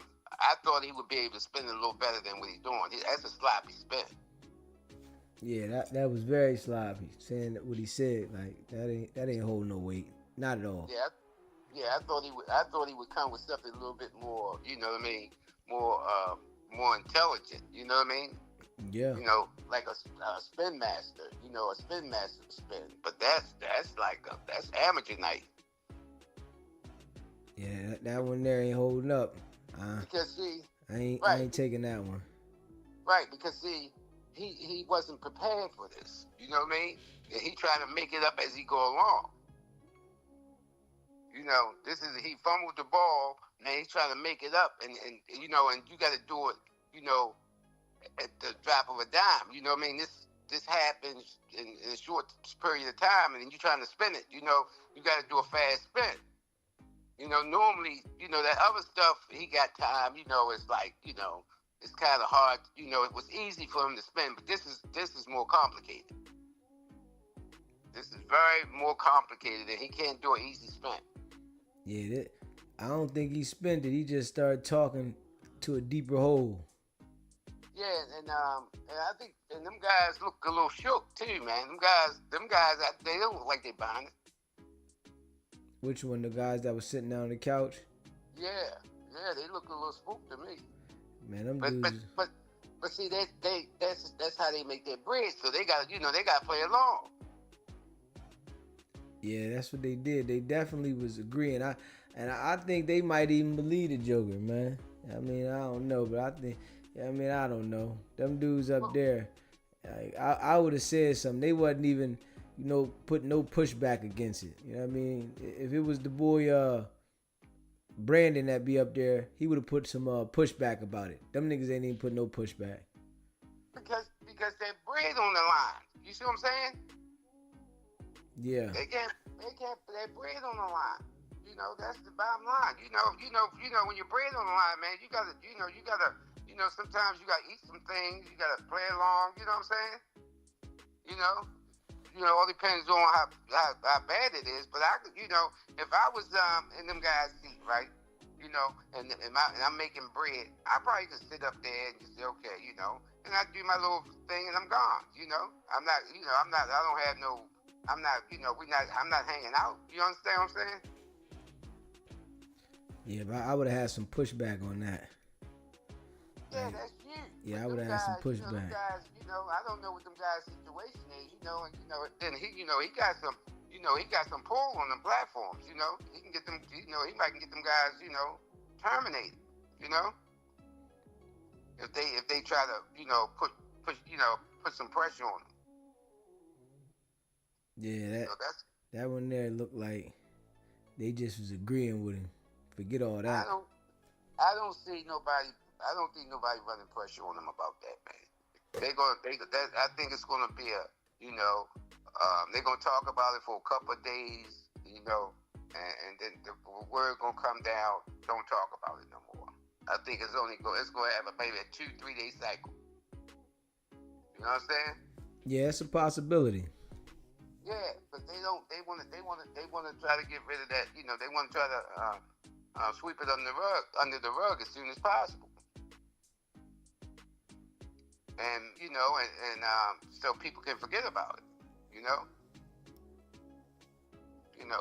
thought he would be able to spin it a little better than what he's doing. That's a sloppy spin. Yeah, that was very sloppy. Saying what he said, like that ain't holding no weight, not at all. I thought he would come with something a little bit more, you know what I mean, more intelligent. You know what I mean? Yeah. You know, like a spin master. You know, a spin master spin. But that's amateur night. Yeah, that one there ain't holding up. Because see, I ain't taking that one. Right, because see, he wasn't prepared for this. You know what I mean? And he trying to make it up as he go along. You know, he fumbled the ball, and he's trying to make it up, and you know, and you got to do it, you know, at the drop of a dime. You know what I mean? This happens in a short period of time, and then you're trying to spin it. You know, you got to do a fast spin. You know, normally, you know, that other stuff, he got time. You know, it's like, you know, it's kind of hard. You know, it was easy for him to spin, but this is more complicated. This is very more complicated, and he can't do an easy spin. Yeah, I don't think he spent it. He just started talking to a deeper hole. Yeah, and I think and them guys look a little shook too, man. Them guys, they don't look like they buying it. Which one? The guys that was sitting down on the couch? Yeah, they look a little spooked to me. Man, them dudes. But see, that's how they make their bread. So they got to play along. Yeah, that's what they did. They definitely was agreeing. I think they might even believe the Joker, man. I mean, I don't know, but I don't know. Them dudes up there, like, I would have said something. They wasn't even, you know, put no pushback against it. You know what I mean? If it was the boy Brandon that be up there, he would have put some pushback about it. Them niggas ain't even put no pushback. Because their bread on the line. You see what I'm saying? Yeah. They can't put their bread on the line. You know, that's the bottom line. You know, when your bread on the line, man, you gotta, sometimes you gotta eat some things, you gotta play along, you know what I'm saying? You know, all depends on how bad it is. But if I was in them guys' seat, right? You know, and I'm making bread, I probably could sit up there and just say, okay, you know, and I do my little thing and I'm gone. You know, I'm not hanging out. You understand what I'm saying? Yeah, but I would have had some pushback on that. Yeah, that's you. Yeah, I But would them have some guys, you know, them pushback. guys, you know, I don't know what them guys' situation is, you know, and you know, then he, you know, he got some, you know, he got some pull on them platforms, you know. He can get them, you know, he might get them guys, you know, terminated, you know. If they try to, you know, put some pressure on them. Yeah, So that's that one there looked like they just was agreeing with him. Forget all that. I don't see nobody. I don't think nobody running pressure on them about that, man. I think it's gonna be a, you know, they're gonna talk about it for a couple of days, you know, and then the word gonna come down. Don't talk about it no more. I think it's gonna have maybe a 2-3 day cycle. You know what I'm saying? Yeah, it's a possibility. Yeah, but they want to try to get rid of that. You know, they want to try to sweep it under the rug as soon as possible. And you know, and so people can forget about it. You know,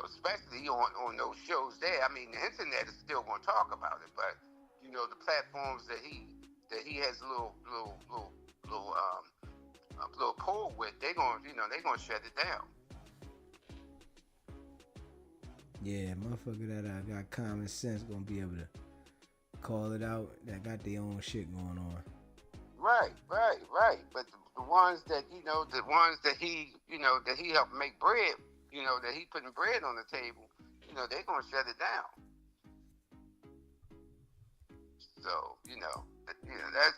especially on those shows there. I mean, the internet is still going to talk about it, but you know, the platforms that he has a little pull with, they're gonna shut it down. Yeah, motherfucker that got common sense gonna be able to call it out. That got their own shit going on. Right. But the ones that he helped make bread, you know, that he putting bread on the table, you know, they're gonna shut it down. So, you know,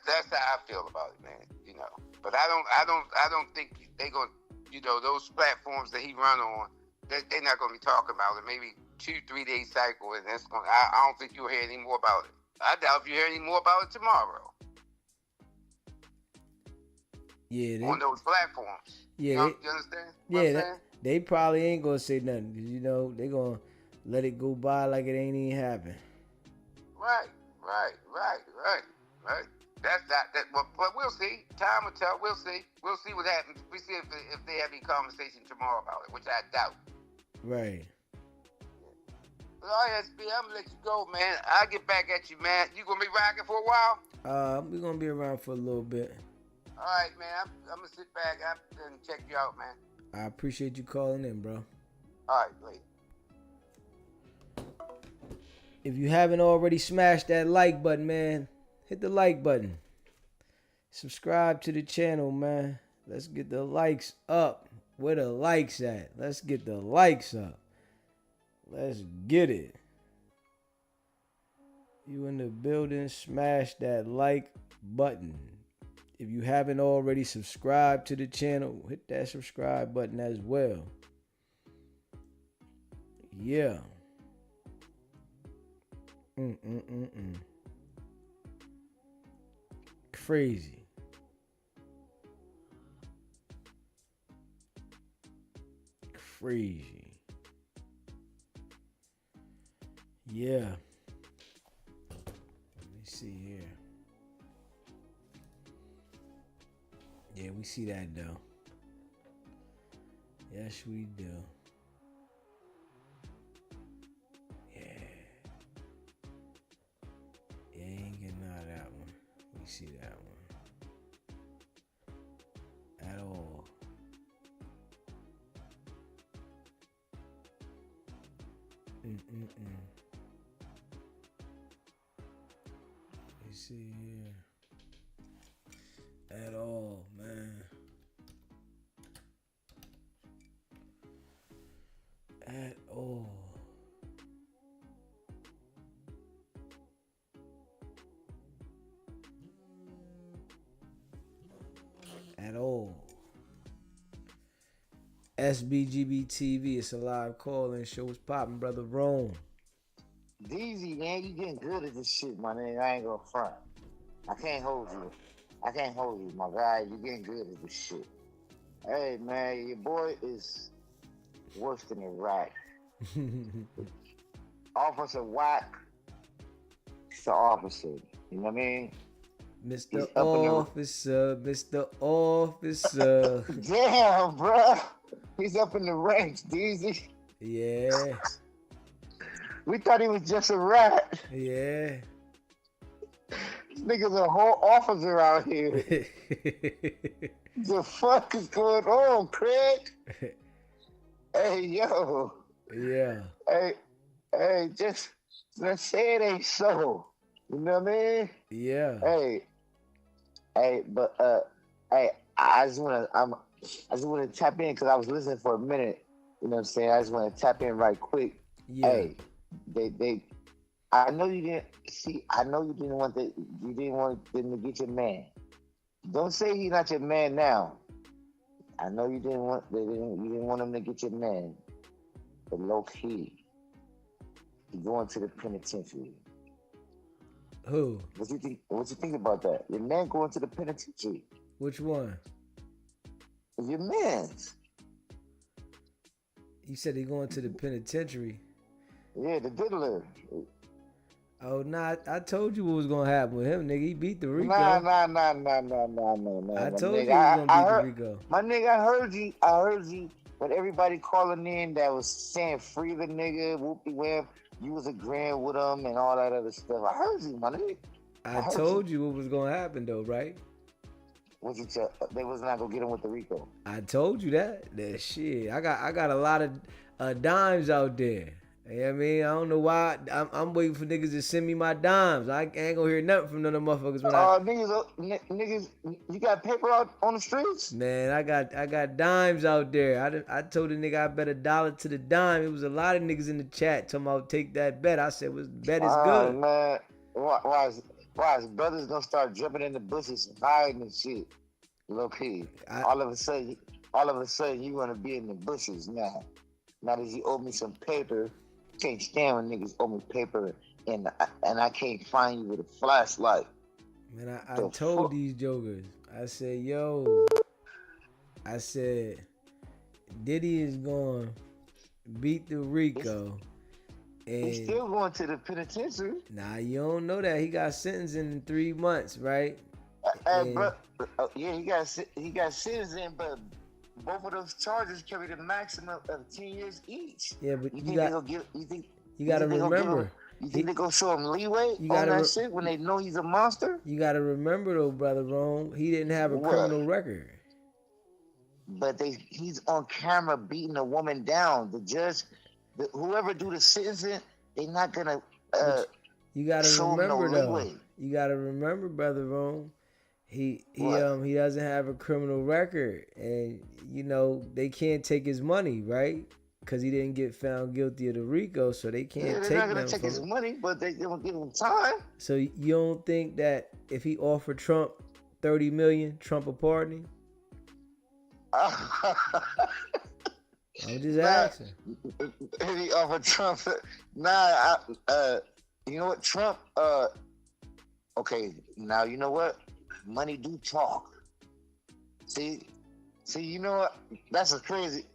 that's how I feel about it, man. You know, but I don't think they gonna, you know, those platforms that he run on, they're not gonna be talking about it. Maybe 2-3 day cycle, and that's gonna. I don't think you'll hear any more about it. I doubt if you hear any more about it tomorrow. Yeah, on those platforms. Yeah, you understand? Yeah, they probably ain't gonna say nothing because you know they gonna let it go by like it ain't even happened. Right. That's that. But we'll see. Time will tell. We'll see. We'll see what happens. We see if they have any conversation tomorrow about it, which I doubt. Right. But all right, SB, I'm gonna let you go, man. I'll get back at you, man. You gonna be rocking for a while? We're gonna be around for a little bit. All right, man. I'm gonna sit back and check you out, man. I appreciate you calling in, bro. All right, later. If you haven't already smashed that like button, man, hit the like button. Subscribe to the channel, man. Let's get the likes up. Where the likes at? Let's get the likes up. Let's get it. You in the building, smash that like button. If you haven't already subscribed to the channel, hit that subscribe button as well. Yeah. Crazy. Yeah. Let me see here. Yeah, we see that though. Yes, we do. Yeah, ain't getting out of that one. We see that one. At all. You see here. At all, man. At all. At all. SBGB TV, it's a live call-in show. What's poppin', brother Rome? DZ, man, you getting good at this shit, my nigga. I ain't gonna front. I can't hold you, my guy. You getting good at this shit. Hey, man, your boy is worse than a rat. Officer Wack, he's the officer. You know what I mean? Mr. Officer. Damn, bro. He's up in the ranks, DZ. Yeah. We thought he was just a rat. Yeah. Niggas a whole officer out here. The fuck is going on, Craig? Hey, yo. Yeah. Hey, just let's say it ain't so. You know what I mean? Yeah. But I just wanna tap in because I was listening for a minute. You know what I'm saying? I just wanna tap in right quick. Yeah. Hey, I know you didn't see. I know you didn't want them to get your man. Don't say he's not your man now. I know you didn't want him to get your man, but low key, he going to the penitentiary. Who? What you think about that? Your man going to the penitentiary. Which one? Your man's. You said he going to the penitentiary. Yeah, the diddler. Oh, nah, I told you what was gonna happen with him, nigga. He beat the Rico. Nah. I told you he was gonna beat the Rico. My nigga, I heard you. But everybody calling in that was saying free the nigga, whoopie wham. You was agreeing with him and all that other stuff. I heard you, my nigga. I told you what was gonna happen though, right? What you tell? They was not gonna get him with the Rico. I told you that. That shit. I got a lot of dimes out there. You know what I mean? I don't know why. I'm waiting for niggas to send me my dimes. I ain't gonna hear nothing from none of them motherfuckers when niggas, you got paper out on the streets? Man, I got dimes out there. I told the nigga I bet $1 to the dime. It was a lot of niggas in the chat talking about take that bet. I said, "Was bet is good." Man, why is brothers gonna start jumping in the bushes and hiding and shit? Low key. All of a sudden you wanna be in the bushes now. Now that you owe me some paper. Can't stand when niggas owe me paper and I can't find you with a flashlight. Man, I told these jokers. I said, yo. I said, Diddy is going to beat the Rico. And he's still going to the penitentiary. Nah, you don't know that. He got sentenced in 3 months, right? He got sentenced in, but both of those charges carry the maximum of 10 years each. Yeah, but you gotta remember. You think they gonna show him leeway on that shit when they know he's a monster? You gotta remember though, brother Rome, he didn't have a criminal record. But he's on camera beating a woman down. The judge, whoever do the sentencing, they not gonna you gotta show remember him no leeway. though. You gotta remember, brother Rome. He doesn't have a criminal record, and you know they can't take his money, right? Because he didn't get found guilty of the Rico, so they can't take. They're not gonna take his money, but they gonna give him time. So you don't think that if he offered Trump $30 million, Trump would pardon him? I'm just asking. If he offered Trump, you know what, Trump? Okay, now you know what. Money do talk. See, you know what? That's the crazy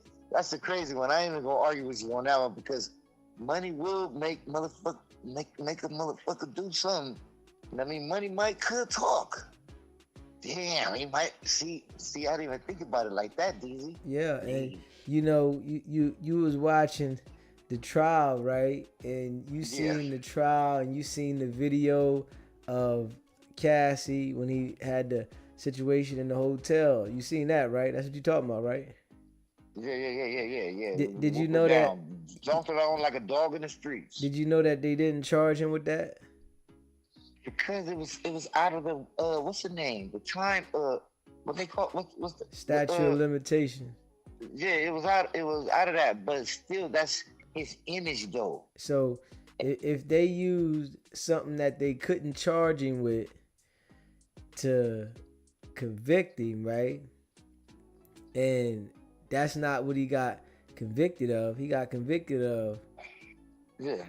one. I ain't even gonna argue with you on that one because money will make a motherfucker do something. I mean, money could talk. Damn, he might see. I didn't even think about it like that, DZ. Yeah, and you know, you was watching the trial, right? And you seen the trial, and you seen the video of Cassie when he had the situation in the hotel. You seen that, right? That's what you talking about, right? Yeah. Did you know that? Jumped around like a dog in the streets. Did you know that they didn't charge him with that? Because it was out of the what's the name? The time what they call what's the statute of limitation. Yeah, it was out of that, but still that's his image though. So if they used something that they couldn't charge him with to convict him, right? And that's not what he got convicted of. He got convicted of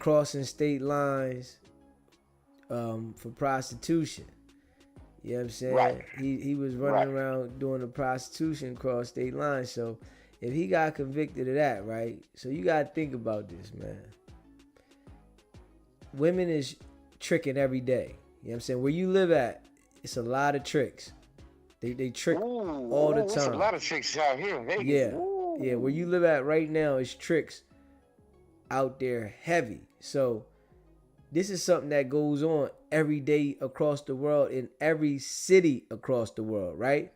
crossing state lines for prostitution. You know what I'm saying? Right. He was running around doing the prostitution cross state lines. So if he got convicted of that, right? So you got to think about this, man. Women is tricking every day. You know what I'm saying? Where you live at, it's a lot of tricks. They trick all the time. There's a lot of tricks out here in Vegas. Yeah, where you live at right now is tricks out there heavy. So This is something that goes on every day across the world, in every city across the world, right?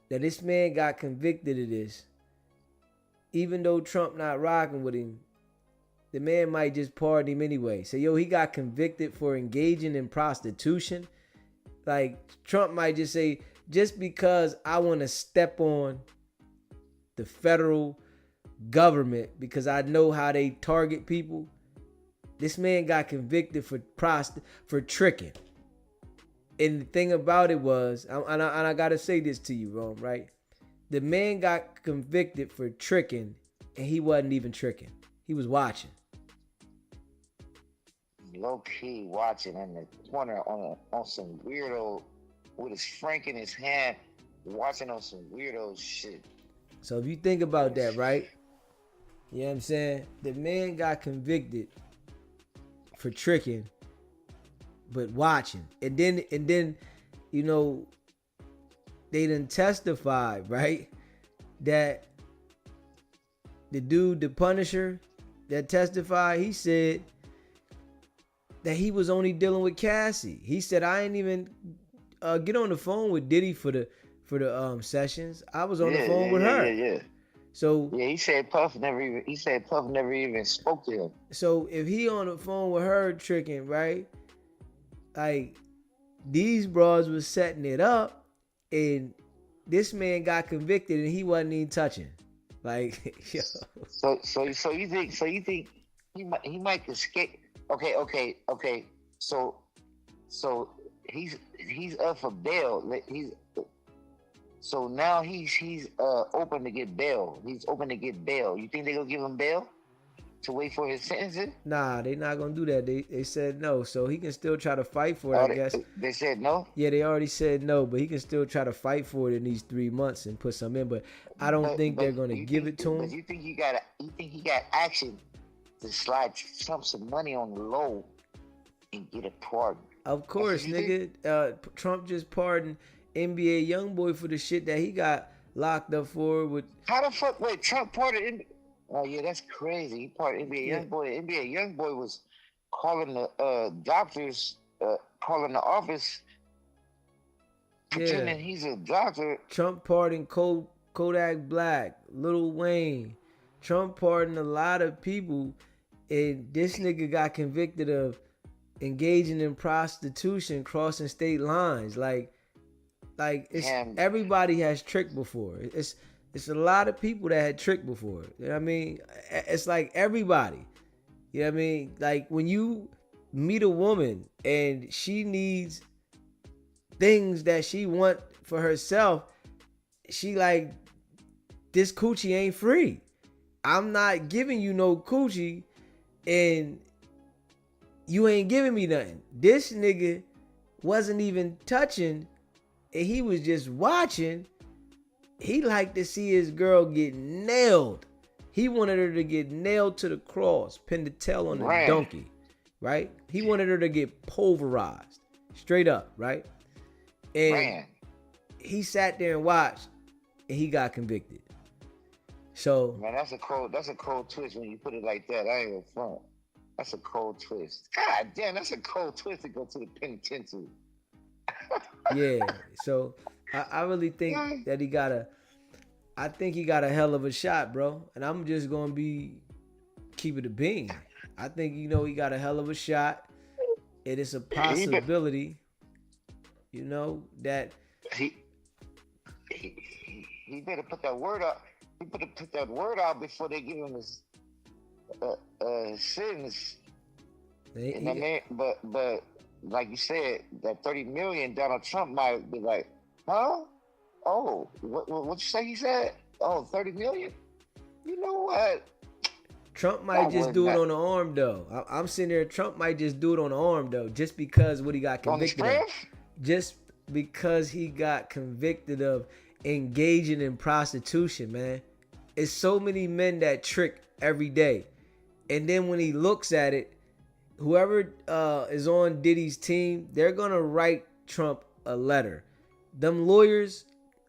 That this man got convicted of this. Even though Trump not rocking with him, the man might just pardon him anyway. So, yo, he got convicted for engaging in prostitution. Like, Trump might just say, just because I want to step on the federal government because I know how they target people, this man got convicted for tricking. And the thing about it was, and I got to say this to you, Rome, right? The man got convicted for tricking, and he wasn't even tricking. He was watching. Low key watching in the corner on some weirdo with his frank in his hand, watching on some weirdo shit. So if you think about that, right? You know what I'm saying? The man got convicted for tricking, but watching. And then, you know, they done testified, right? That the dude, the Punisher, that testified, he said that he was only dealing with Cassie. He said, I ain't even get on the phone with Diddy for the sessions. I was on the phone with her. Yeah. So yeah, he said Puff never even spoke to him. So if he on the phone with her tricking, right? Like, these bros was setting it up, and this man got convicted, and he wasn't even touching. Like, yo. So you think he might escape? Okay. So he's up for bail. So now he's open to get bail. He's open to get bail. You think they gonna give him bail to wait for his sentencing? Nah, they not gonna do that. They said no, so he can still try to fight for it. I guess they said no. Yeah, they already said no, but he can still try to fight for it in these 3 months and put some in. But I don't think they're gonna give it to him. But you think he got action to slide some money on the low and get a pardon? Of course, nigga. Trump just pardoned NBA YoungBoy for the shit that he got locked up for. With how the fuck? Wait, Trump pardoned? Oh yeah, that's crazy. He pardoned NBA YoungBoy. NBA YoungBoy was calling the doctors, calling the office, pretending he's a doctor. Trump pardoned Kodak Black, Lil Wayne. Trump pardoned a lot of people, and this nigga got convicted of engaging in prostitution, crossing state lines. Like it's everybody has tricked before. It's a lot of people that had tricked before. You know what I mean? It's like everybody. You know what I mean? Like when you meet a woman and she needs things that she want for herself, she like, this coochie ain't free. I'm not giving you no coochie and you ain't giving me nothing. This nigga wasn't even touching and he was just watching. He liked to see his girl get nailed. He wanted her to get nailed to the cross, pin the tail on the donkey, right? He wanted her to get pulverized, straight up, right? And he sat there and watched, and he got convicted. So man, that's a cold twist when you put it like that. I ain't gonna front. That's a cold twist. God damn, that's a cold twist to go to the penitentiary. Yeah, so I really think that he got a hell of a shot, bro. And I'm just gonna keep it a bean. I think he got a hell of a shot. It is a possibility, that he better put that word out. He better put that word out before they give him his sentence. But like you said, that $30 million, Donald Trump might be like, huh? Oh, what you say he said? Oh, 30 million? You know what? Trump might just do it on the arm, though. I'm sitting there. Trump might just do it on the arm, though, just because what he got convicted of. Just because he got convicted of engaging in prostitution, man. It's so many men that trick every day. And then when he looks at it, whoever is on Diddy's team, they're going to write Trump a letter. Them lawyers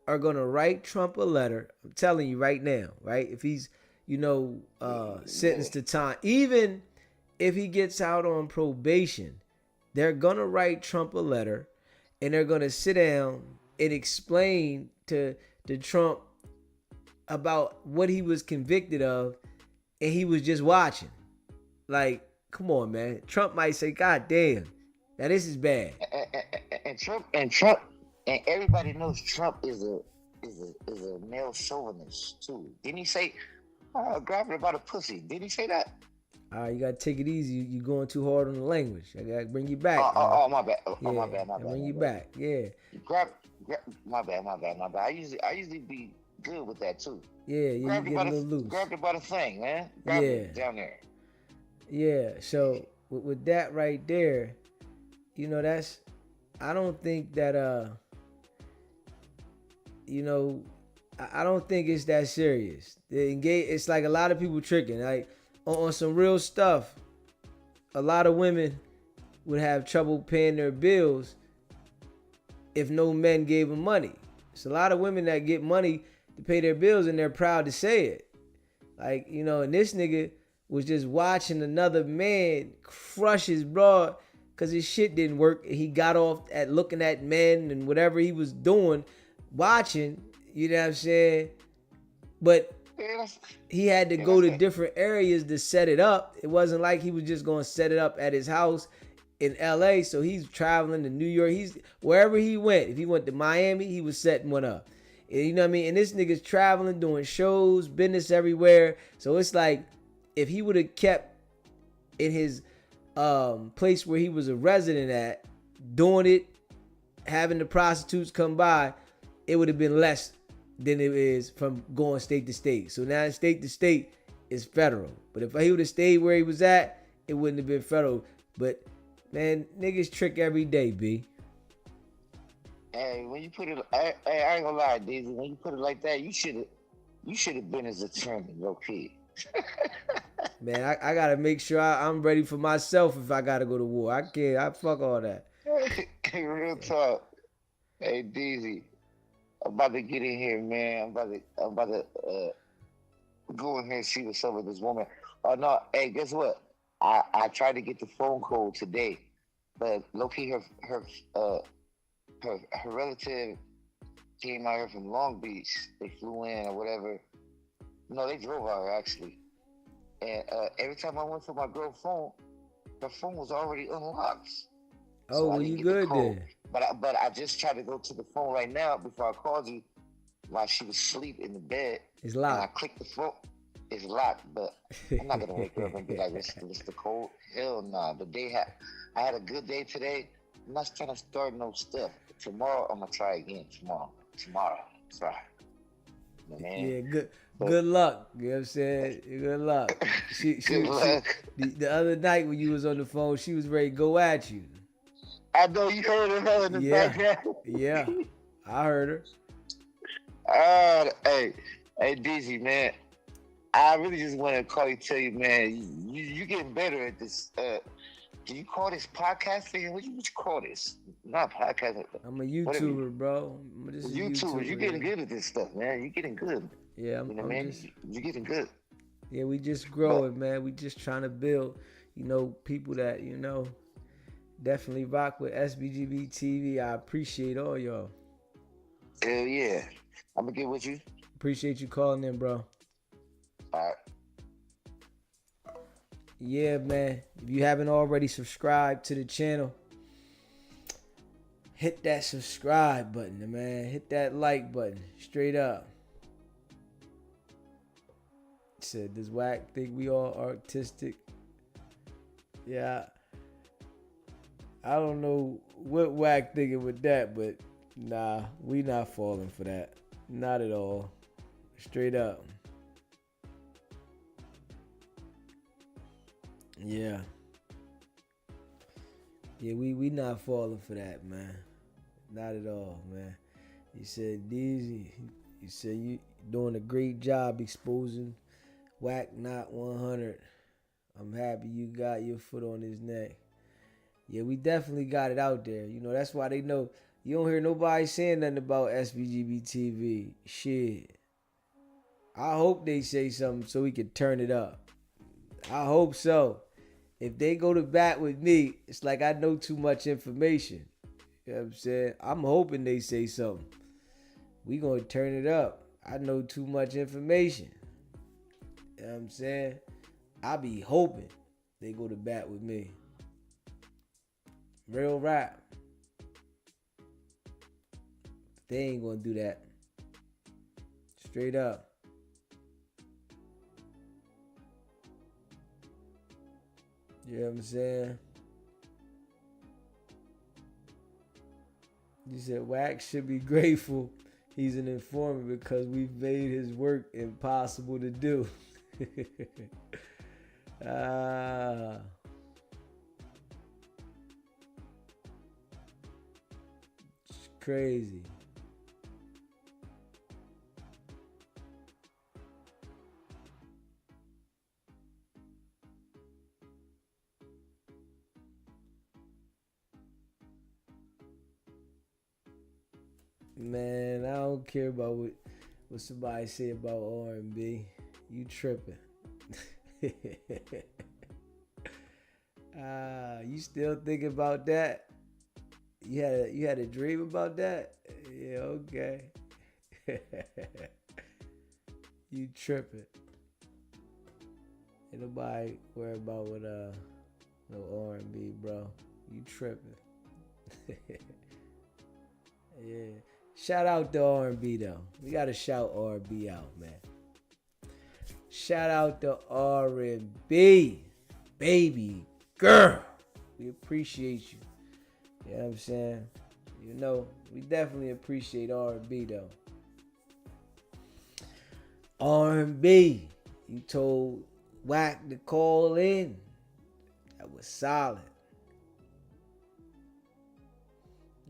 are going to write Trump a letter. I'm telling you right now, right? If he's, sentenced to time. Even if he gets out on probation, they're gonna write Trump a letter, and they're gonna sit down and explain to Trump about what he was convicted of, and he was just watching. Like, come on, man. Trump might say, "God damn, now this is bad." And Trump, and everybody knows Trump is a male chauvinist too. Didn't he say, grabbing about a pussy? Didn't he say that? You gotta take it easy. You going too hard on the language. I gotta bring you back. My bad. My bad. Bring you back. Yeah. Grab. My bad. I usually be good with that too. Yeah, you get a little loose. Grabbed it by the thing, man. Grab it down there. Yeah. So with that right there, that's. I don't think that I don't think it's that serious. It's like a lot of people tricking. Like on some real stuff, a lot of women would have trouble paying their bills if no men gave them money. It's a lot of women that get money to pay their bills and they're proud to say it. Like, and this nigga was just watching another man crush his broad because his shit didn't work. He got off at looking at men and whatever he was doing, watching, you know what I'm saying? But he had to go to different areas to set it up. It wasn't like he was just going to set it up at his house in LA. So he's traveling to New York. Wherever he went. If he went to Miami, he was setting one up. And you know what I mean? And this nigga's traveling, doing shows, business everywhere. So it's like, if he would have kept in his place where he was a resident at, doing it, having the prostitutes come by, it would have been less than it is from going state to state. So now state to state is federal. But if he would have stayed where he was at, it wouldn't have been federal. But man, niggas trick every day, B. Hey, when you put it, I ain't gonna lie, Daisy. When you put it like that, you should have been his attorney, low key. Man, I gotta make sure I'm ready for myself if I gotta go to war. I can't. I fuck all that. Real talk. Hey, Daisy, I'm about to get in here, man. I'm about to go in here and see what's up with this woman. Oh no, hey, guess what? I tried to get the phone call today, but low-key her relative came out here from Long Beach. They flew in or whatever. No, they drove out here actually. And every time I went for my girl's phone, her phone was already unlocked. Oh, well, you good then. But I just tried to go to the phone right now before I called you while she was asleep in the bed. It's locked. And I clicked the phone. It's locked, but I'm not gonna wake her up and be like, "What's the code?" Hell nah. But I had a good day today. I'm not trying to start no stuff. Tomorrow I'm gonna try again. Tomorrow, try. Man. Yeah, good luck. You know what I'm saying? Good luck. Good luck. The other night when you was on the phone, she was ready to go at you. I know you heard her in the background. Yeah, I heard her. Hey, DZ, man. I really just want to call you, tell you, man, you getting better at this. Do you call this podcasting? What you call this? Not podcasting. I'm a YouTuber, bro. I'm just YouTuber. You getting good at this stuff, man. You getting good. Yeah, you getting good. Yeah, we just growing, man. We just trying to build, people that, definitely rock with SBGB TV. I appreciate all y'all. Hell yeah. I'm going to get with you. Appreciate you calling in, bro. All right. Yeah, man. If you haven't already subscribed to the channel, hit that subscribe button, man. Hit that like button. Straight up. Said, does Wack think we all artistic? Yeah. I don't know what Wack thinking with that, but nah, we not falling for that. Not at all. Straight up. Yeah. Yeah, we not falling for that, man. Not at all, man. You said Deezy, you said you doing a great job exposing Wack Not 100. I'm happy you got your foot on his neck. Yeah, we definitely got it out there. That's why they know you don't hear nobody saying nothing about SBGB TV. Shit. I hope they say something so we can turn it up. I hope so. if they go to bat with me, it's like I know too much information. You know what I'm saying? I'm hoping they say something. We gonna turn it up. I know too much information. You know what I'm saying? I be hoping they go to bat with me. Real rap. They ain't gonna do that. Straight up. You know what I'm saying? You said Wack should be grateful he's an informant because we've made his work impossible to do. It's crazy. Man, I don't care about what somebody say about R&B. You tripping. You still thinking about that? You had a dream about that? Yeah, okay. You tripping. Ain't nobody worry about what no R&B, bro. You tripping. Yeah. Shout out to R&B though. We gotta shout R&B out, man. Shout out to R&B, baby girl. We appreciate you. You know what I'm saying? You know, we definitely appreciate R&B though. R&B, you told Wack to call in. That was solid.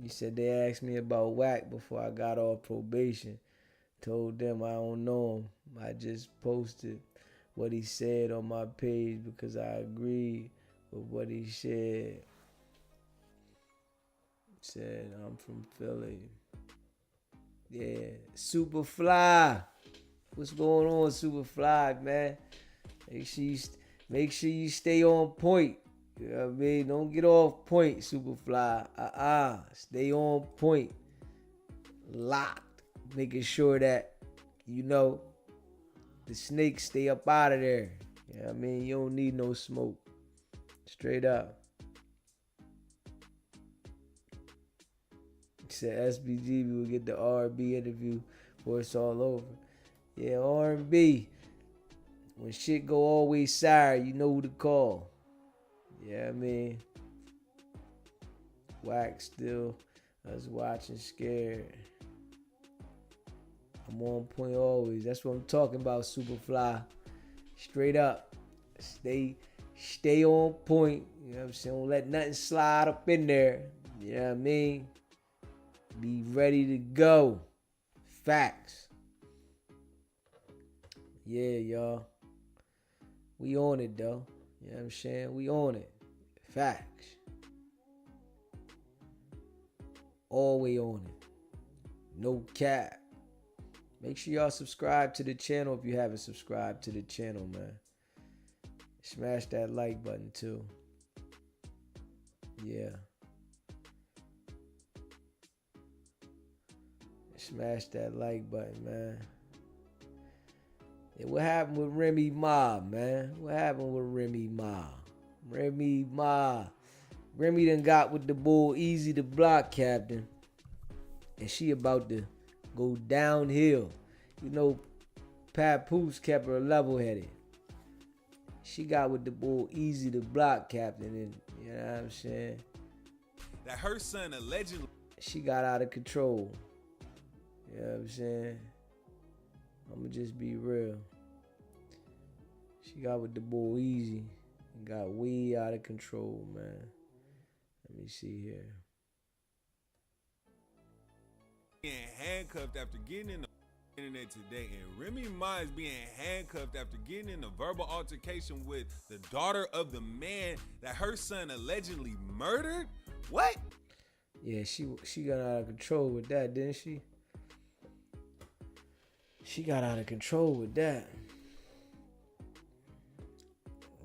You said they asked me about Wack before I got off probation. Told them I don't know him. I just posted what he said on my page because I agreed with what he said. Said I'm from Philly. Yeah, Superfly. What's going on, Superfly, man? Make sure you stay on point. You know what I mean? Don't get off point, Superfly. Stay on point. Locked. Making sure that, you know, the snakes stay up out of there. You know what I mean? You don't need no smoke. Straight up. He said SBG will get the R&B interview before it's all over. Yeah, R&B. When shit go always sour, you know who to call. Yeah, I mean, Wack still, I was watching scared. I'm on point always. That's what I'm talking about, Superfly. Straight up. Stay on point. You know what I'm saying? Don't let nothing slide up in there. You know what I mean? Be ready to go. Facts. Yeah, y'all. We on it, though. You know what I'm saying? We on it. Facts. Always on it. No cap. Make sure y'all subscribe to the channel if you haven't subscribed to the channel, man. Smash that like button, too. Yeah. Smash that like button, man. Yeah, what happened with Remy Ma, man? What happened with Remy Ma? Remy Ma. Remy done got with the bull Easy the block captain. And she about to go downhill. You know, Papoose kept her level-headed. She got with the bull Easy the block captain. And you know what I'm saying? That her son allegedly... She got out of control. You know what I'm saying? I'ma just be real. She got with the bull Easy and got way out of control, man. Let me see here. Being handcuffed after getting in the internet today, and Remy Ma is being handcuffed after getting in a verbal altercation with the daughter of the man that her son allegedly murdered. What? Yeah, she got out of control with that, didn't she? She got out of control with that.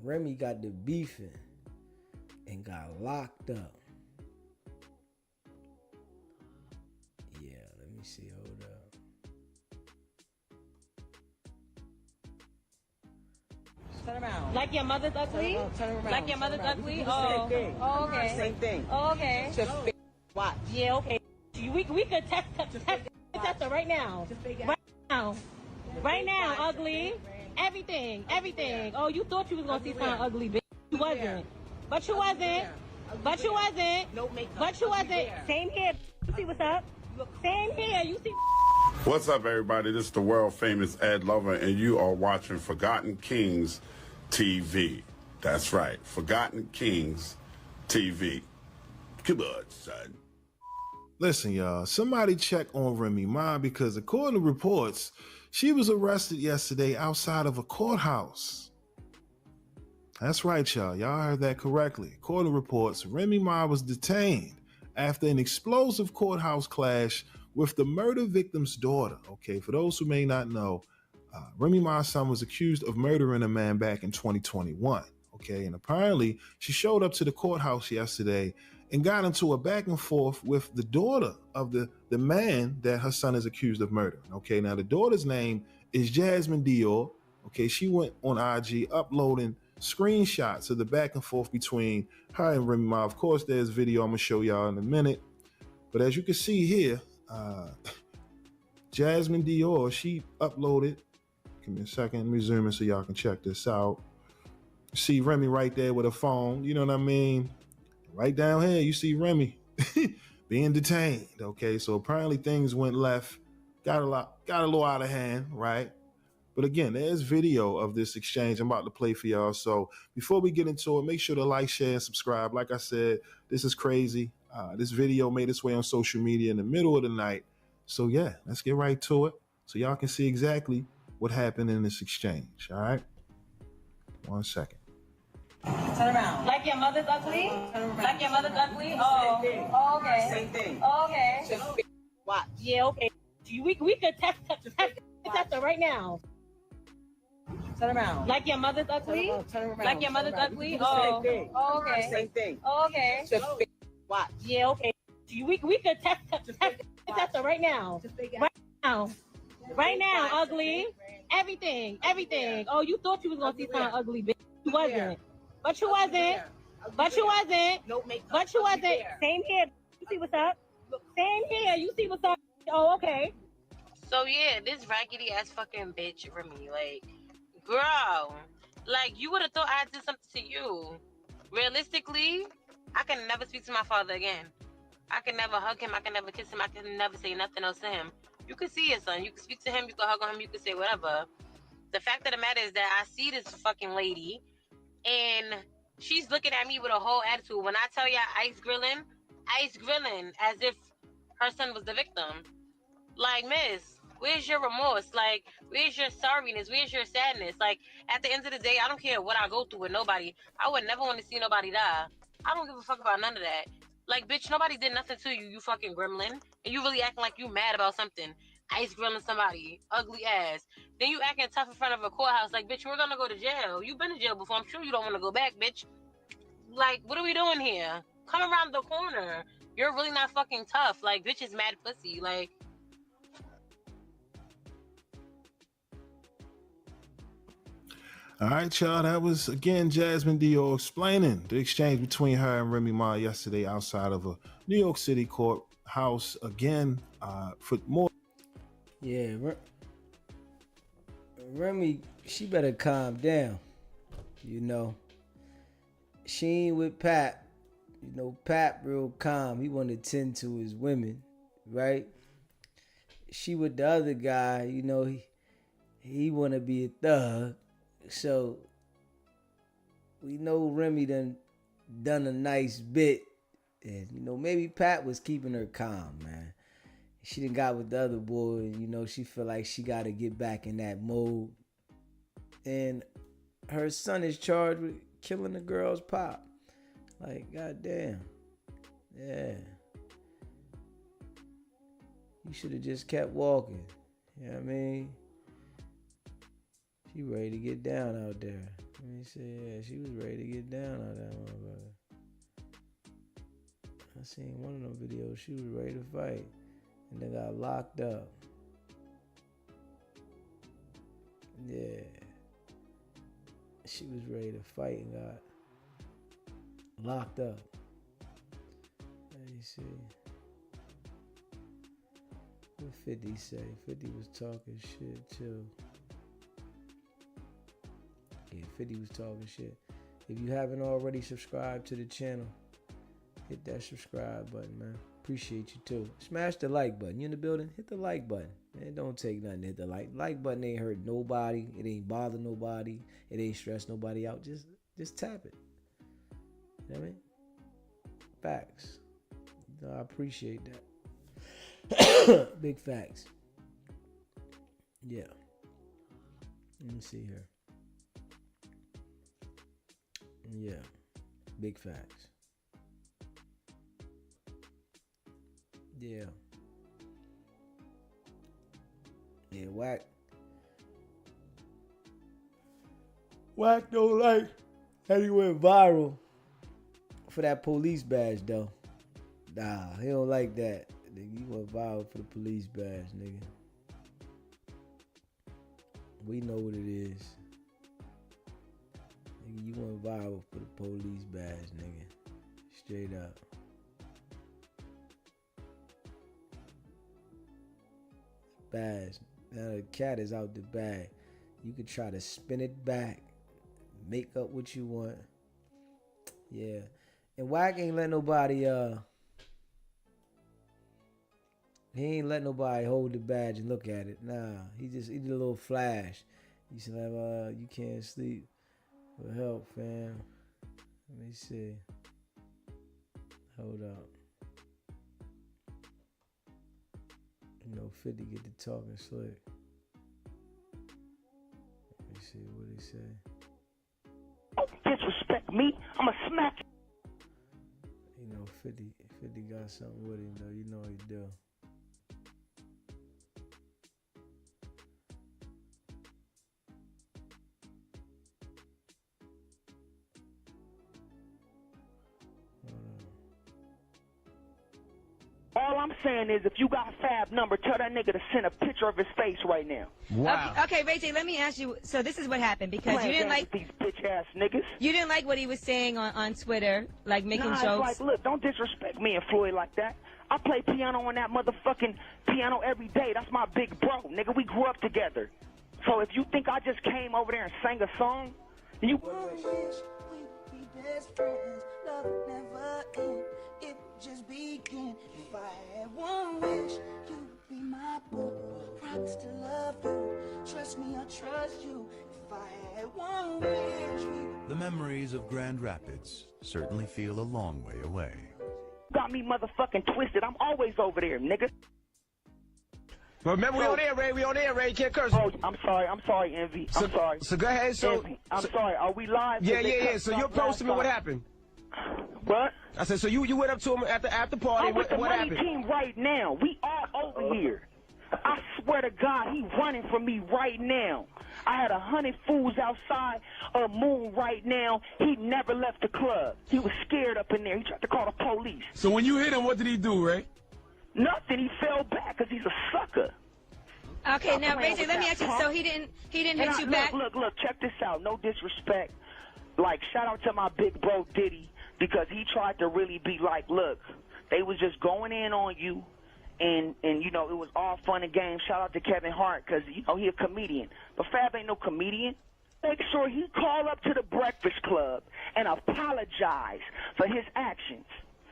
Remy got the beefing. and got locked up. Yeah, let me see. Hold up. Turn around. Like your mother's ugly? Turn around. Like your mother's ugly? Same Oh, thing. oh, okay. Same thing. Oh, okay. Just watch. Yeah, okay. We could test her right now. Right now. Right now, ugly. Everything. Oh, you thought you was gonna see something ugly, bitch. You wasn't. But you wasn't. But you wasn't. No makeup. But you wasn't. Same here. You see what's up? Same here. You see. What's up, everybody? This is the world famous Ed Lover, and you are watching Forgotten Kings TV. That's right, Forgotten Kings TV. Come on, son. Listen, y'all, somebody check on Remy Ma, because according to reports, she was arrested yesterday outside of a courthouse. That's right, y'all. Y'all heard that correctly. According to reports, Remy Ma was detained after an explosive courthouse clash with the murder victim's daughter. Okay, for those who may not know, Remy Ma's son was accused of murdering a man back in 2021. Okay, and apparently she showed up to the courthouse yesterday and got into a back and forth with the daughter of the man that her son is accused of murdering. Okay, now the daughter's name is Jasmine Dior. Okay, she went on IG uploading screenshots of the back and forth between her and Remy Ma. Of course, there's video I'm gonna show y'all in a minute. But as you can see here, Jasmine Dior, she uploaded, give me a second, let me zoom in so y'all can check this out. See Remy right there with a phone, you know what I mean? Right down here, you see Remy being detained. Okay, so apparently things went left, got a little out of hand, right? But again, there's video of this exchange I'm about to play for y'all. So before we get into it, make sure to like, share, and subscribe. Like I said, this is crazy. This video made its way on social media in the middle of the night. So yeah, let's get right to it so y'all can see exactly what happened in this exchange. All right, 1 second. Turn around. Like your mother's ugly? Like your mother's ugly? Oh, Same thing. oh, okay. Same thing. Oh, okay. Just watch. Yeah, okay. We could test her right now. Turn around. Like your mother's ugly? Turn around. Like your mother's ugly? Same Oh, thing. oh, okay. Same thing. Oh, okay. Just watch. Yeah, okay. We could test her right now. Right now. Right now, ugly. Everything. Oh, you thought you was gonna see something ugly, bitch. You wasn't. But you wasn't. But you wasn't. No makeup. But you wasn't. Same here. You see what's up? Same here. You see what's up? Oh, okay. So yeah, this raggedy ass fucking bitch Remy, like, girl, like you would have thought I did something to you. Realistically, I can never speak to my father again. I can never hug him. I can never kiss him. I can never say nothing else to him. You can see your son. You can speak to him. You can hug on him. You can say whatever. The fact of the matter is that I see this fucking lady, and she's looking at me with a whole attitude. When I tell y'all ice grilling as if her son was the victim. Like, miss, where's your remorse? Like, where's your sorriness? Where's your sadness? Like, at the end of the day, I don't care what I go through with nobody. I would never want to see nobody die. I don't give a fuck about none of that. Like, bitch, nobody did nothing to you, you fucking gremlin. And you really acting like you mad about something. Ice grilling somebody. Ugly ass. Then you acting tough in front of a courthouse. Like, bitch, we're gonna go to jail. You've been to jail before. I'm sure you don't want to go back, bitch. Like, what are we doing here? Come around the corner. You're really not fucking tough. Like, bitch is mad pussy. Like... All right, y'all, that was, again, Jasmine Dior explaining the exchange between her and Remy Ma yesterday outside of a New York City courthouse. Again, for more. Yeah, Remy, she better calm down. You know, she ain't with Pap. You know, Pap real calm. He want to tend to his women, right? She with the other guy, you know, he want to be a thug. So we know Remy done a nice bit, and you know maybe Pat was keeping her calm, man. She done got with the other boy, and you know she feel like she got to get back in that mode. And her son is charged with killing the girl's pop. Like, goddamn, yeah. You should have just kept walking. You know what I mean? She ready to get down out there. Let me see. Yeah, she was ready to get down out there, motherfucker. seen one of them videos. She was ready to fight, and then got locked up. Yeah, she was ready to fight and got locked up. Let me see. What 50 say? 50 was talking shit too. Yeah, 50 was talking shit. If you haven't already subscribed to the channel, hit that subscribe button, man. Appreciate you too. Smash the like button. You in the building? Hit the like button. It don't take nothing to hit the like button. Ain't hurt nobody. It ain't bother nobody. It ain't stress nobody out. Just tap it. You know what I mean? Facts. You know, I appreciate that. Big facts. Yeah. Let me see here. Yeah. Big facts. Yeah. Yeah, Wack. Wack don't like that he went viral for that police badge, though. Nah, he don't like that. Nigga, you went viral for the police badge, nigga. We know what it is. Nigga, you went viral for the police badge, nigga. Straight up. Badge. Now the cat is out the bag. You could try to spin it back, make up what you want. Yeah. And Wack ain't let nobody he ain't let nobody hold the badge and look at it. Nah. He did a little flash. He said, you can't sleep for help, fam. Let me see. Hold up. You know, 50 get to talking slick. Let me see what he say. Don't disrespect me. I'ma smack you. You know, 50 got something with him though. You know he do. All I'm saying is, if you got Fab number, tell that nigga to send a picture of his face right now. Okay, Ray J, let me ask you. So this is what happened because you didn't like these bitch ass niggas. You didn't like what he was saying on Twitter, like making Nah, jokes. it's like, look, don't disrespect me and Floyd like that. I play piano on that motherfucking piano every day. That's my big bro, nigga. We grew up together. So if you think I just came over there and sang a song, you. Best friends, love never end. It just begin. If I had one wish, you'd be my boo. Promise to love you. Trust me, I trust you. If I had one wish. The memories of Grand Rapids certainly feel a long way away. Got me motherfucking twisted. I'm always over there, nigga. But remember, we on air, Ray. We on air, Ray. You can't curse. Oh, I'm sorry, Envy. I'm sorry. So go ahead. So Envy, I'm sorry. Are we live? Yeah. So you approached him and what happened? What? I said, so you went up to him at the party. I'm with the what money happened? team right now. We all over here. I swear to God, he running from me right now. I had 100 fools outside of Moon right now. He never left the club. He was scared up in there. He tried to call the police. So when you hit him, what did he do, Ray? Nothing. He fell back because he's a sucker. Okay, now Ray J, let me ask you. So he didn't hit you back? Look, check this out. No disrespect. Like, shout out to my big bro Diddy, because he tried to really be like, look, they was just going in on you, and you know, it was all fun and games. Shout out to Kevin Hart, because, you know, he a comedian. But Fab ain't no comedian. Make sure he call up to the Breakfast Club and apologize for his actions.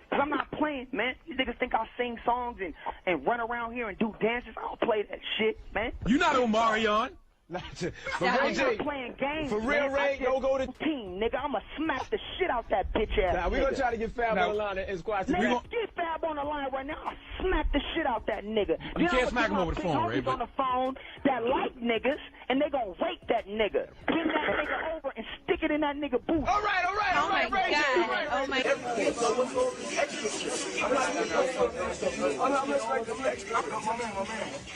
Because I'm not playing, man. These niggas think I sing songs and run around here and do dances. I don't play that shit, man. You not Omarion. For Ray J, playing games, for real, Ray, don't go to team, nigga. I'ma smack the shit out that bitch ass. Nah, we gonna try to get Fab on the line and squash the Let's get Fab on the line right now. I'll smack the shit out that nigga. You can't smack him over the phone, Ray. On the phone that like niggas, and they gonna rape that nigga. Bring that nigga over and stick it in that nigga booth. All right, Oh my God. Oh my God.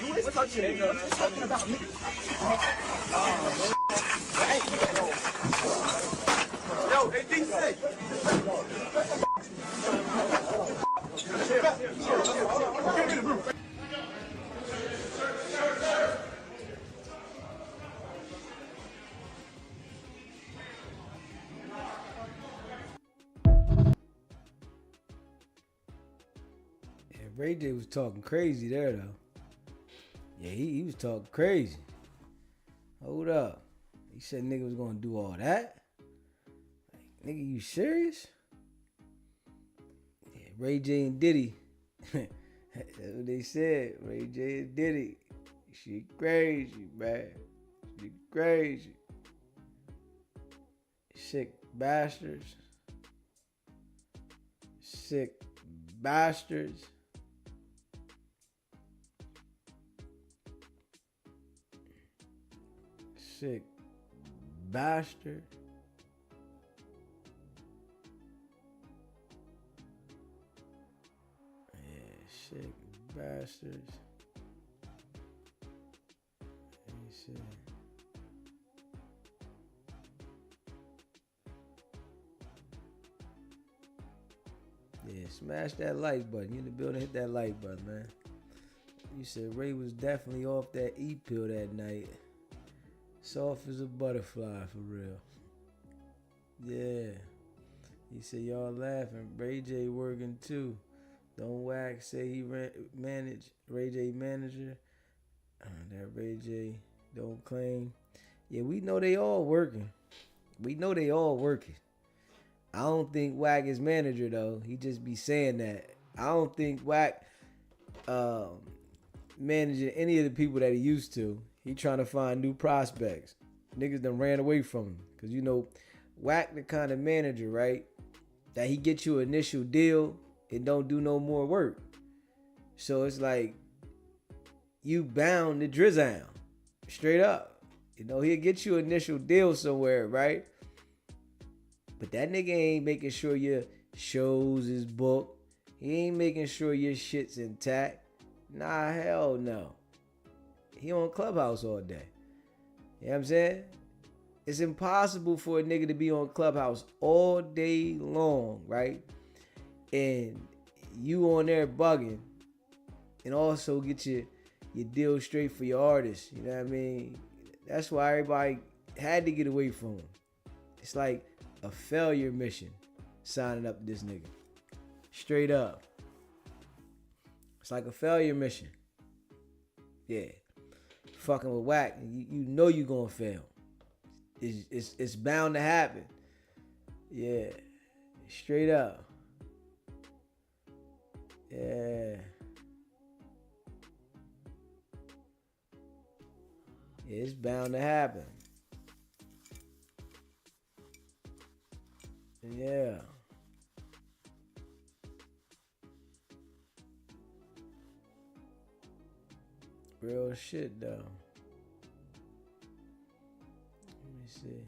You is touching it. You're talking about me. Yo, hey, DC. Ray J was talking crazy there though. Yeah, he was talking crazy. Hold up. He said nigga was gonna do all that? Like, nigga, you serious? Yeah, Ray J and Diddy. That's what they said. Ray J and Diddy. She crazy, man. She crazy. Sick bastards. Sick bastards. Sick bastard. Yeah, sick bastards. Let me see. Yeah, smash that like button. You in the building, hit that like button, man. You said Ray was definitely off that E pill that night. Soft as a butterfly, for real. Yeah. He said, y'all laughing. Ray J working too. Don't Wack say he manage Ray J manager. That Ray J don't claim. Yeah, we know they all working. We know they all working. I don't think Wack is manager though. He just be saying that. I don't think Wack managing any of the people that he used to. He trying to find new prospects. Niggas done ran away from him. Cause you know, Wack the kind of manager, right? That he get you an initial deal and don't do no more work. So it's like you bound to drizzle. Straight up. You know, he'll get you an initial deal somewhere, right? But that nigga ain't making sure your shows is booked. He ain't making sure your shit's intact. Nah, hell no. He on Clubhouse all day. You know what I'm saying? It's impossible for a nigga to be on Clubhouse all day long, right? And you on there bugging and also get your deal straight for your artist. You know what I mean? That's why everybody had to get away from him. It's like a failure mission signing up this nigga. Straight up. It's like a failure mission. Yeah. Fucking with Wack, you know you gonna fail. It's bound to happen. Yeah. Straight up. Yeah. It's bound to happen. Yeah. Real shit though. Let me see.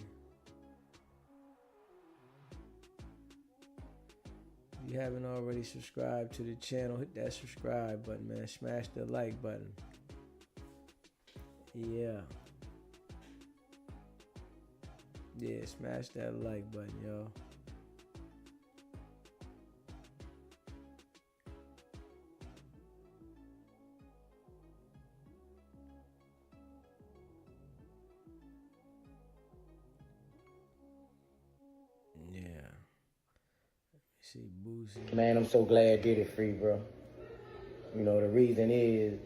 If you haven't already subscribed to the channel, hit that subscribe button, man. Smash the like button. Yeah. Yeah, smash that like button, y'all. Yeah. Let me see, Boosie. Man, I'm so glad Diddy free, bro. You know, the reason is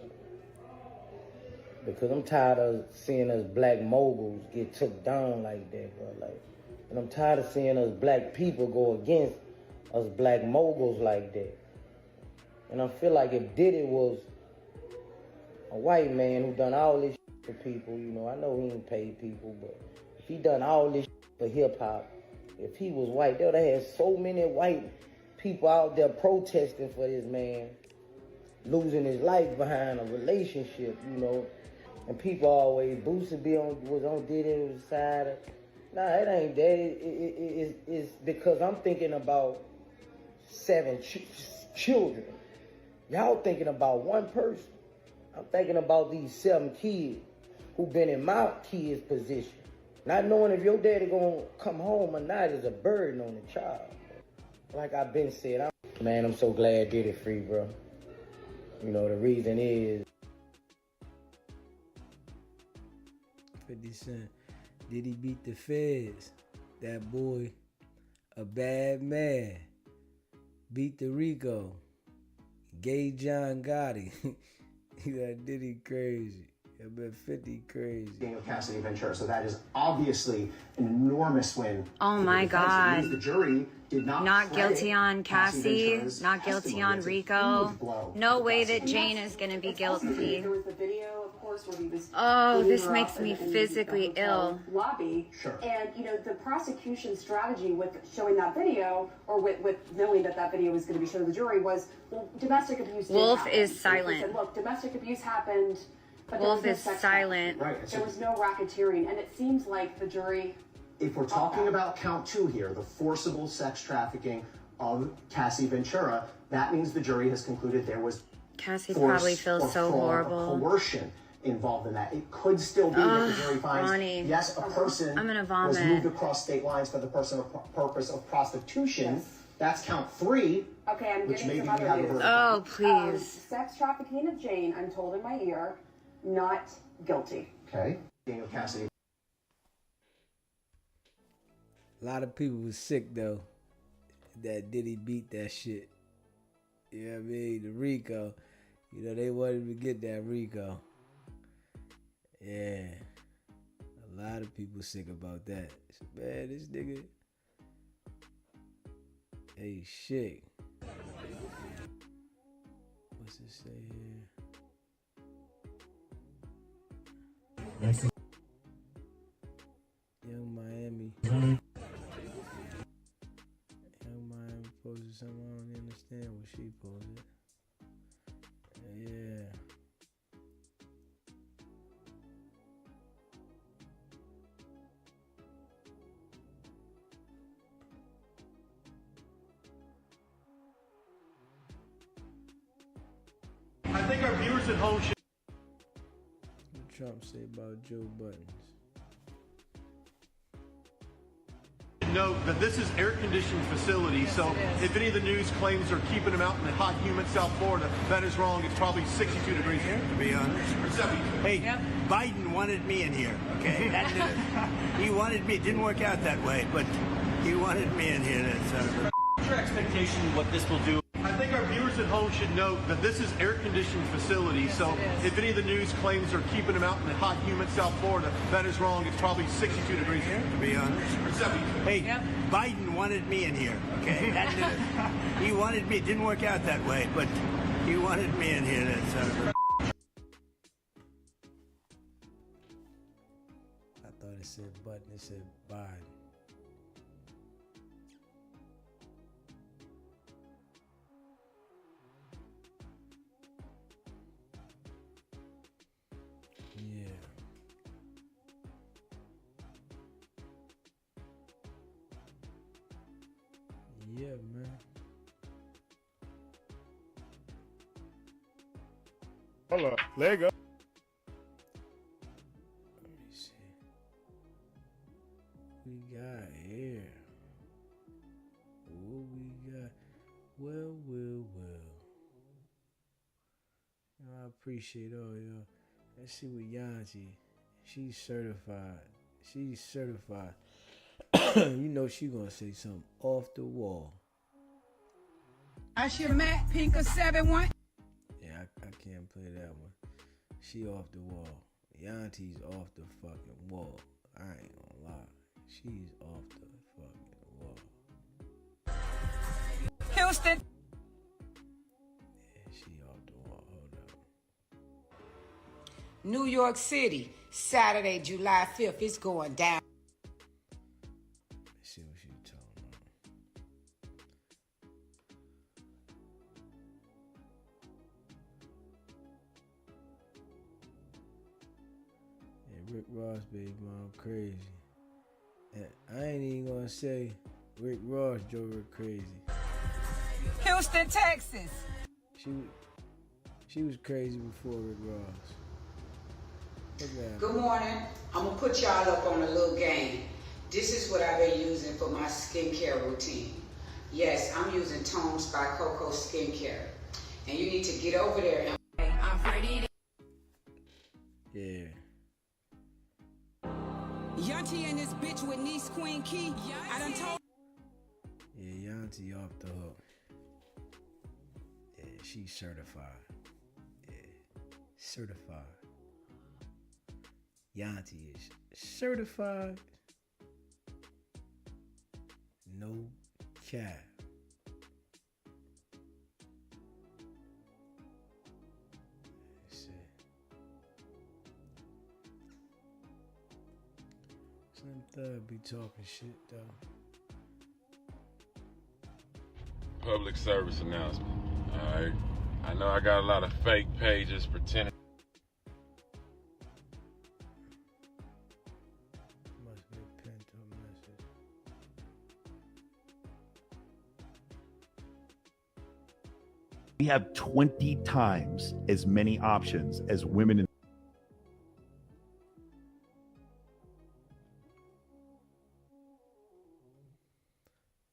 because I'm tired of seeing us black moguls get took down like that, bro. Like, and I'm tired of seeing us black people go against us black moguls like that. And I feel like if Diddy was a white man who done all this for people, you know, I know he ain't paid people, but if he done all this for hip hop, if he was white, they would have had so many white people out there protesting for this man losing his life behind a relationship, you know. And people always, Boosie was on Diddy's side. Nah, it ain't that. It's because I'm thinking about 7 children. Y'all thinking about one person. I'm thinking about these 7 kids who been in my kid's position. Not knowing if your daddy gonna come home or not is a burden on the child. Like I've been said, man, I'm so glad Diddy free, bro. You know, the reason is 50 Cent. Did he beat the feds? That boy, a bad man. Beat the Rico. Gay John Gotti. That Diddy crazy. I bet 50 crazy. Of Cassidy Ventura, so that is obviously an enormous win. Oh my God. The jury did not guilty on Cassie, not guilty on Rico. No way that Jane is gonna be guilty. There was the video, of course, where he was. Oh, this makes me physically ill. Lobby. Sure. And the prosecution strategy with showing that video, or with knowing that video was going to be shown to the jury, was domestic abuse. Wolf is silent. They said, look, domestic abuse happened. But Wolf is silent. Right. There was no racketeering, and it seems like the jury. If we're talking about count 2 here, the forcible sex trafficking of Cassie Ventura, that means the jury has concluded there was Cassie probably feels so horrible. Coercion involved in that. It could still be that the jury finds Ronnie. yes, a person I'm gonna was vomit. moved across state lines for the purpose of prostitution. Yes. That's count 3. Okay, I'm which getting maybe some we other have news. Oh, please. Sex trafficking of Jane, I'm told in my ear, not guilty. Okay. Of Cassidy. A lot of people was sick though that Diddy beat that shit. You know what I mean? The Rico. They wanted to get that Rico. Yeah. A lot of people sick about that. Man, this nigga. Hey, shit. What's it say here? Young Miami. Young Miami posted something I don't understand what she posted. Yeah. I think our viewers at home should. What Trump say about Joe Buttons? Note that this is air-conditioned facility, so if any of the news claims are keeping them out in the hot, humid South Florida, that is wrong. It's probably 62 degrees here, to be honest. Or 70. Hey, Biden wanted me in here, okay? He wanted me. It didn't work out that way, but he wanted me in here. What's your expectation what this will do? I think our viewers at home should note that this is air-conditioned facility, so if any of the news claims are keeping them out in the hot, humid South Florida, that is wrong. It's probably 62 degrees here, to be honest. Or 70. Hey, Biden wanted me in here, okay? He wanted me. It didn't work out that way, but he wanted me in here. I thought it said Button, it said Biden. Yeah, man. Hold on. Leg up. Let me see. We got here. What we got? Well. I appreciate all y'all. Let's see what Yanti. She's certified. You know she gonna say something off the wall. I should Matt Pinker 7-1. Yeah, I can't play that one. She off the wall. Yanti's off the fucking wall. I ain't gonna lie. She's off the fucking wall. Houston. Yeah, she off the wall. Hold up. New York City, Saturday, July 5th. It's going down. Let's see what she talking about. Yeah, Rick Ross, baby mom, crazy. And I ain't even gonna say Rick Ross drove her crazy. Houston, Texas. She was crazy before Rick Ross. Good morning. I'm gonna put y'all up on a little game. This is what I've been using for my skincare routine. Yes, I'm using Tones by Coco Skincare. And you need to get over there and I'm ready to... Yeah. Yanti and this bitch with niece Queen Key. I done told... Yeah, Yanti off the hook. Yeah, She's certified. Yeah. Certified. Yanti is certified. No cap. Slim Thug be talking shit though. Public service announcement. Alright. I know I got a lot of fake pages pretending. Must be a pinned to a message. We have 20 times as many options as women in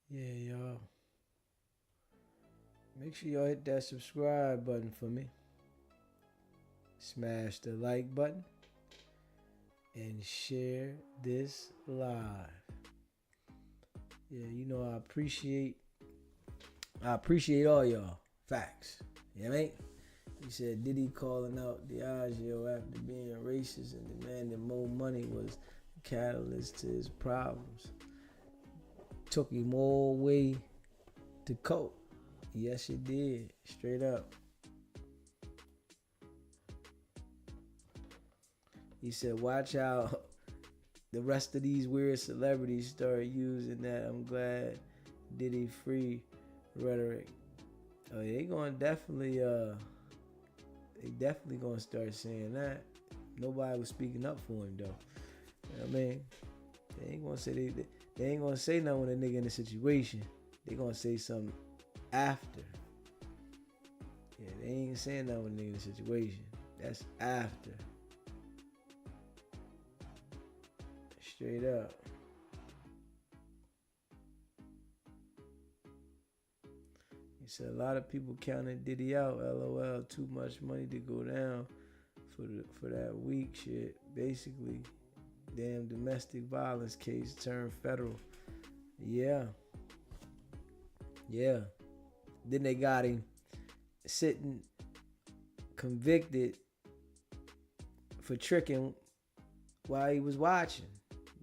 Yeah, y'all. Make sure y'all hit that subscribe button for me. Smash the like button. And share this live. Yeah, you know I appreciate all y'all. Facts. You know what I mean? He said Diddy calling out Diageo after being racist and demanding more money was the catalyst to his problems. Took him all the way to court. Yes, it did. Straight up. He said, watch out. The rest of these weird celebrities start using that I'm glad Diddy free rhetoric. Oh, they gonna definitely gonna start saying that. Nobody was speaking up for him though. You know what I mean? They ain't gonna say they ain't gonna say nothing when a nigga in a situation. They gonna say something after. Yeah, they ain't saying nothing when a nigga in a situation. That's after. Straight up. He said a lot of people counted Diddy out. LOL. Too much money to go down for that weak shit. Basically, damn domestic violence case turned federal. Yeah. Yeah. Then they got him sitting convicted for tricking while he was watching.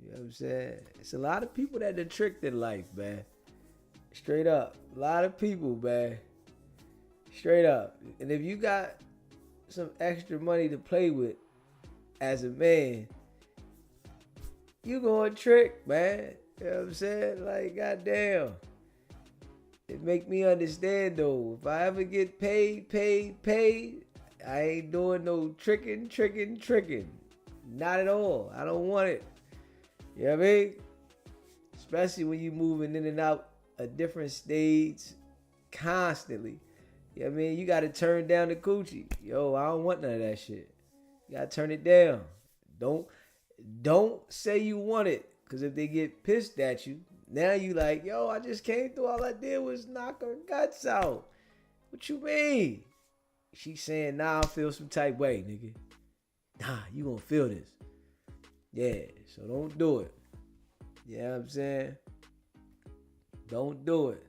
You know what I'm saying? It's a lot of people that done tricked in life, man. Straight up. A lot of people, man. Straight up. And if you got some extra money to play with as a man, you gonna trick, man. You know what I'm saying? Like, goddamn. It make me understand, though. If I ever get paid, I ain't doing no tricking. Not at all. I don't want it. You know what I mean? Especially when you moving in and out of different states constantly. You know what I mean? You got to turn down the coochie. Yo, I don't want none of that shit. You got to turn it down. Don't say you want it. Because if they get pissed at you, now you like, yo, I just came through. All I did was knock her guts out. What you mean? She saying, nah, I feel some type way, nigga. Nah, you gonna feel this. Yeah, so don't do it. You know what I'm saying? Don't do it.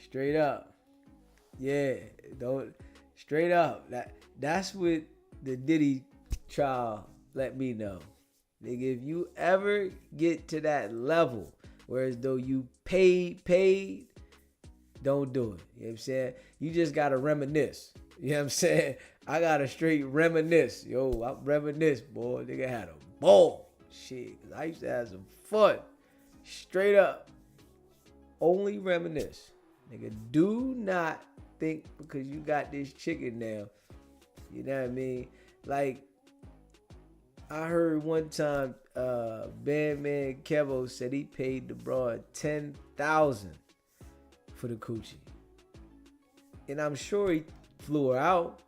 Straight up. Yeah, don't. Straight up. That's what the Diddy trial let me know. Nigga, if you ever get to that level, whereas though you paid, don't do it. You know what I'm saying? You just gotta reminisce. You know what I'm saying? I gotta straight reminisce. Yo, I reminisce, boy. Nigga had a ball. Shit, 'cause I used to have some fun. Straight up. Only reminisce. Nigga, do not think because you got this chicken now. You know what I mean? Like, I heard one time Bandman Kevo said he paid the broad $10,000 for the coochie. And I'm sure he flew her out.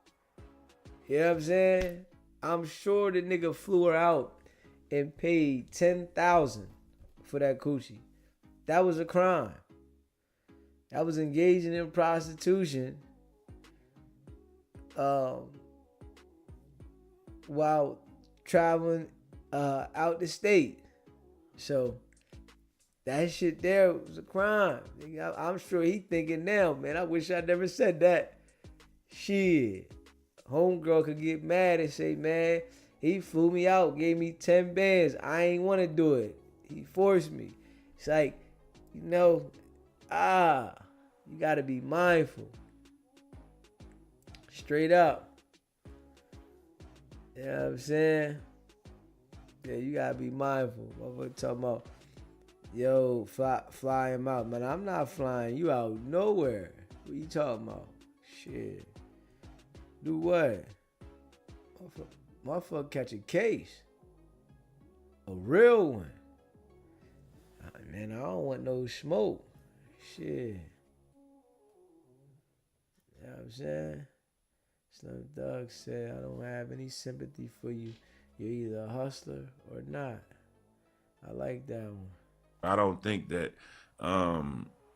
You know what I'm saying? I'm sure the nigga flew her out and paid $10,000 for that coochie. That was a crime. That was engaging in prostitution while traveling out the state. So that shit there was a crime. I'm sure he thinking now, man, I wish I never said that. Shit. Homegirl could get mad and say, man, he flew me out, gave me 10 bands. I ain't want to do it. He forced me. It's like, you know, you got to be mindful. Straight up. You know what I'm saying? Yeah, you got to be mindful. Motherfucker talking about, yo, fly him out. Man, I'm not flying you out nowhere. What you talking about? Shit. Do what? Motherfucker catch a case. A real one. Man, I don't want no smoke. Shit. You know what I'm saying? Slim Thug said, I don't have any sympathy for you. You're either a hustler or not. I like that one. I don't think that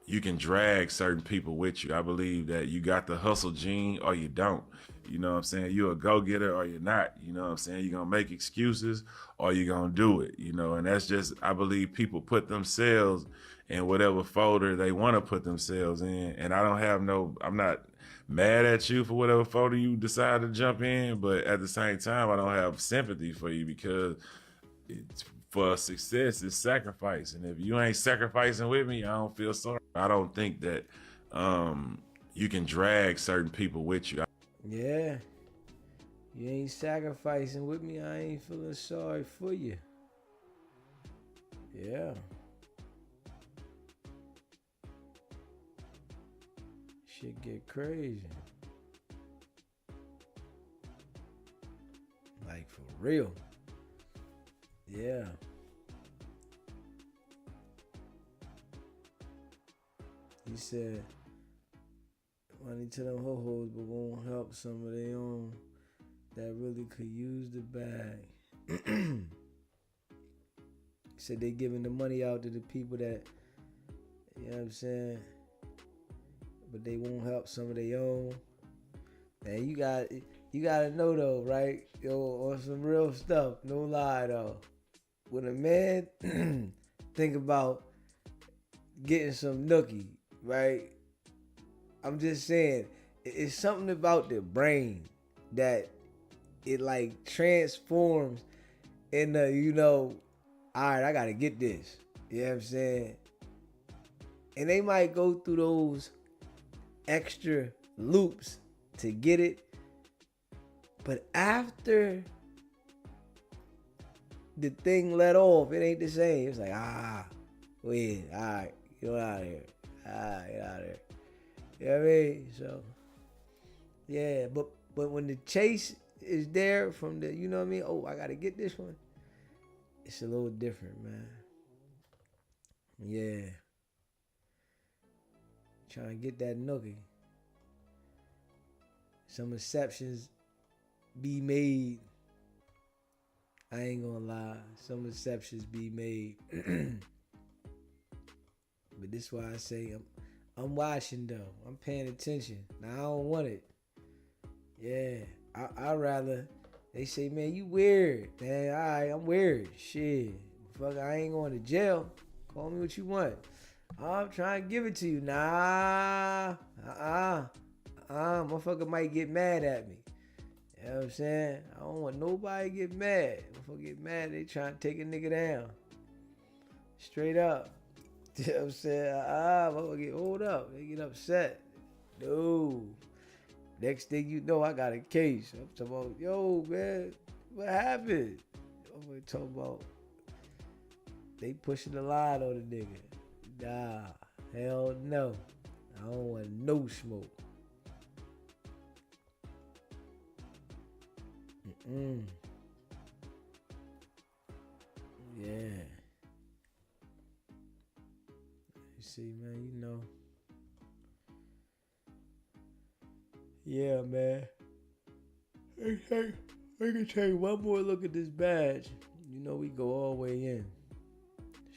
you can drag certain people with you. I believe that you got the hustle gene or you don't. You know what I'm saying? You're a go-getter or you're not. You know what I'm saying? You're going to make excuses or you're going to do it. You know, and that's just, I believe people put themselves in whatever folder they want to put themselves in. And I don't have I'm not mad at you for whatever folder you decide to jump in. But at the same time, I don't have sympathy for you because for success is sacrifice. And if you ain't sacrificing with me, I don't feel sorry. I don't think that you can drag certain people with you. Yeah. You ain't sacrificing with me, I ain't feeling sorry for you. Yeah. Shit get crazy. Like for real. Yeah. He said, money to them ho-hos, but won't help some of their own that really could use the bag. He said they giving the money out to the people that, you know what I'm saying, but they won't help some of their own. Man, you gotta know though, right? Yo, on some real stuff, no lie though. When a man think about getting some nookie, right? I'm just saying, it's something about the brain that it like transforms into, you know, all right, I gotta get this. You know what I'm saying? And they might go through those extra loops to get it. But after the thing let off, it ain't the same. It's like, wait, all right, get out of here. All right, get out of here. You know what I mean? So, yeah, but when the chase is there from the, you know what I mean? Oh, I got to get this one. It's a little different, man. Yeah. Trying to get that nookie. Some exceptions be made. I ain't gonna lie. Some exceptions be made. But this is why I say I'm watching though. I'm paying attention. Now I don't want it. Yeah. I'd rather they say, man, you weird. Man, alright, I'm weird. Shit. Fuck, I ain't going to jail. Call me what you want. I'm trying to give it to you. Nah. Motherfucker might get mad at me. You know what I'm saying? I don't want nobody to get mad. Motherfucker get mad, they trying to take a nigga down. Straight up. You know what I'm saying? Motherfucker get hold up. They get upset. Dude. Next thing you know, I got a case. I'm talking about, yo, man, what happened? I'm talking about they pushing the line on the nigga. Nah, hell no. I don't want no smoke. Yeah. You see, man, you know. Yeah, man. We can take one more look at this badge. You know, we go all the way in.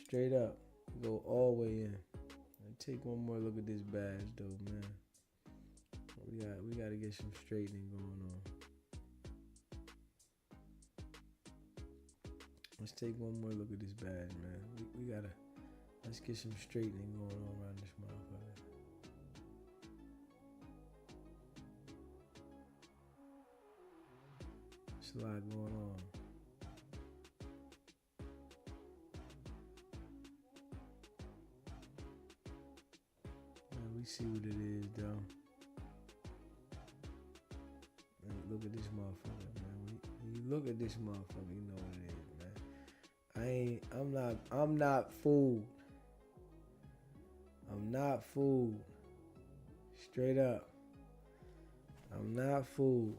Straight up. We go all the way in. Take one more look at this badge, though, man. We got to get some straightening going on. Let's take one more look at this badge, man. Let's get some straightening going on around this motherfucker. It's a lot going on. Man, we see what it is, though. Man, look at this motherfucker, man. When you look at this motherfucker, you know what it is, man. I'm not fooled. I'm not fooled. Straight up. I'm not fooled.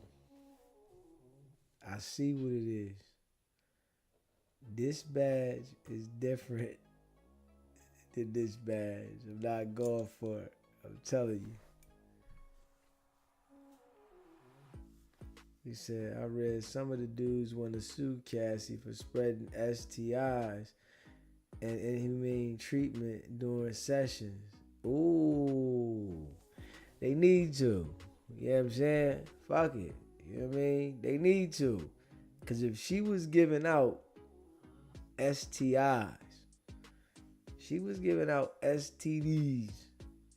I see what it is. This badge is different than this badge. I'm not going for it. I'm telling you. He said, I read some of the dudes want to sue Cassie for spreading STIs and inhumane treatment during sessions. Ooh. They need to. You know what I'm saying? Fuck it. You know what I mean? They need to. Because if she was giving out STIs, she was giving out STDs,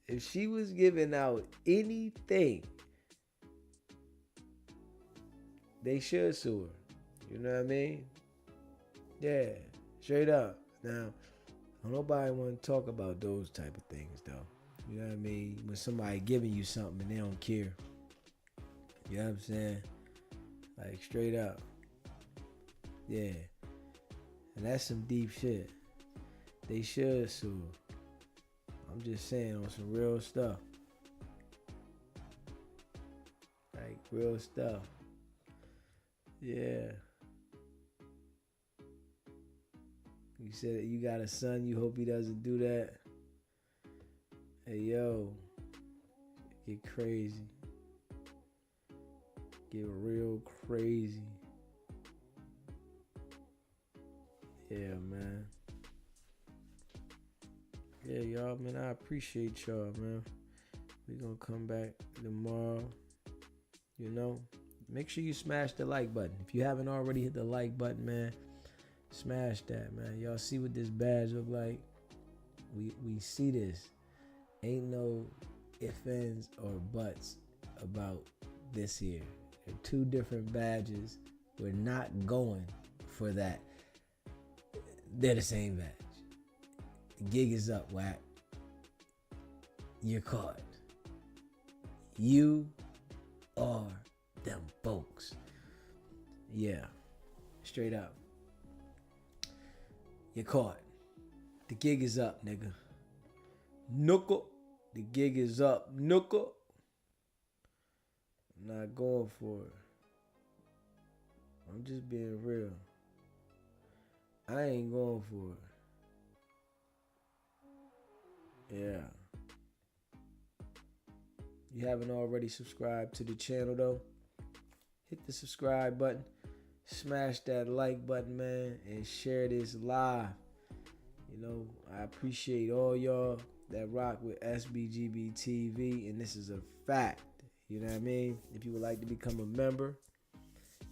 if she was giving out anything, they should sue her. You know what I mean? Yeah, straight up. Now, nobody want to talk about those type of things, though. You know what I mean? When somebody giving you something and they don't care. You know what I'm saying? Like, straight up. Yeah. And that's some deep shit. They should sue. I'm just saying, on some real stuff. Like, real stuff. Yeah. You said you got a son, you hope he doesn't do that. Hey, yo. Get crazy. Get real crazy. Yeah, man. Yeah, y'all, man, I appreciate y'all, man. We gonna come back tomorrow. You know, make sure you smash the like button. If you haven't already hit the like button, man, smash that, man. Y'all see what this badge look like? We see this. Ain't no ifs, ands, or buts about this here. They're two different badges. We're not going for that. They're the same badge. The gig is up, Wack. You're caught. You are them folks. Yeah. Straight up. You're caught. The gig is up, nigga. Nooka. The gig is up, nooka. I'm not going for it. I'm just being real. I ain't going for it. Yeah. You haven't already subscribed to the channel, though, hit the subscribe button. Smash that like button, man, and share this live. You know, I appreciate all y'all that rock with SBGB TV, and this is a fact. You know what I mean? If you would like to become a member,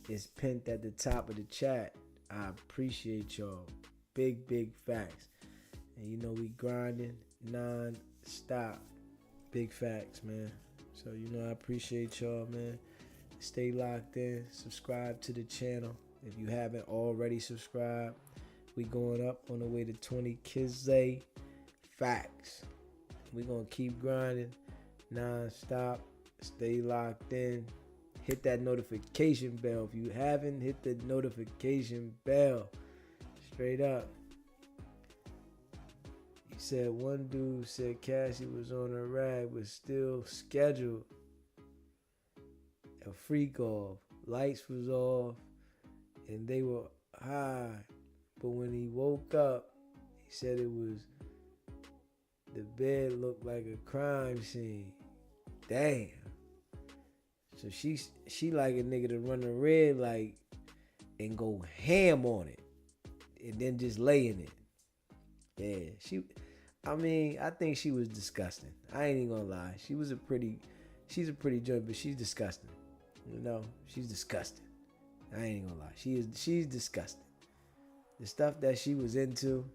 it's pinned at the top of the chat. I appreciate y'all. Big, big facts. And you know we grinding non-stop. Big facts, man. So, you know, I appreciate y'all, man. Stay locked in. Subscribe to the channel. If you haven't already subscribed, we going up on the way to 20 Kizay facts. We gonna keep grinding non-stop. Stay locked in. Hit that notification bell. If you haven't hit the notification bell, straight up. He said one dude said Cassie was on a rag but still scheduled a freak off. Lights was off and they were high. But when he woke up, he said it was, the bed looked like a crime scene. Damn. So she like a nigga to run the red light and go ham on it. And then just lay in it. Yeah, I think she was disgusting. I ain't even gonna lie. She's a pretty joint, but she's disgusting. You know, she's disgusting. I ain't gonna lie. She's disgusting. The stuff that she was into,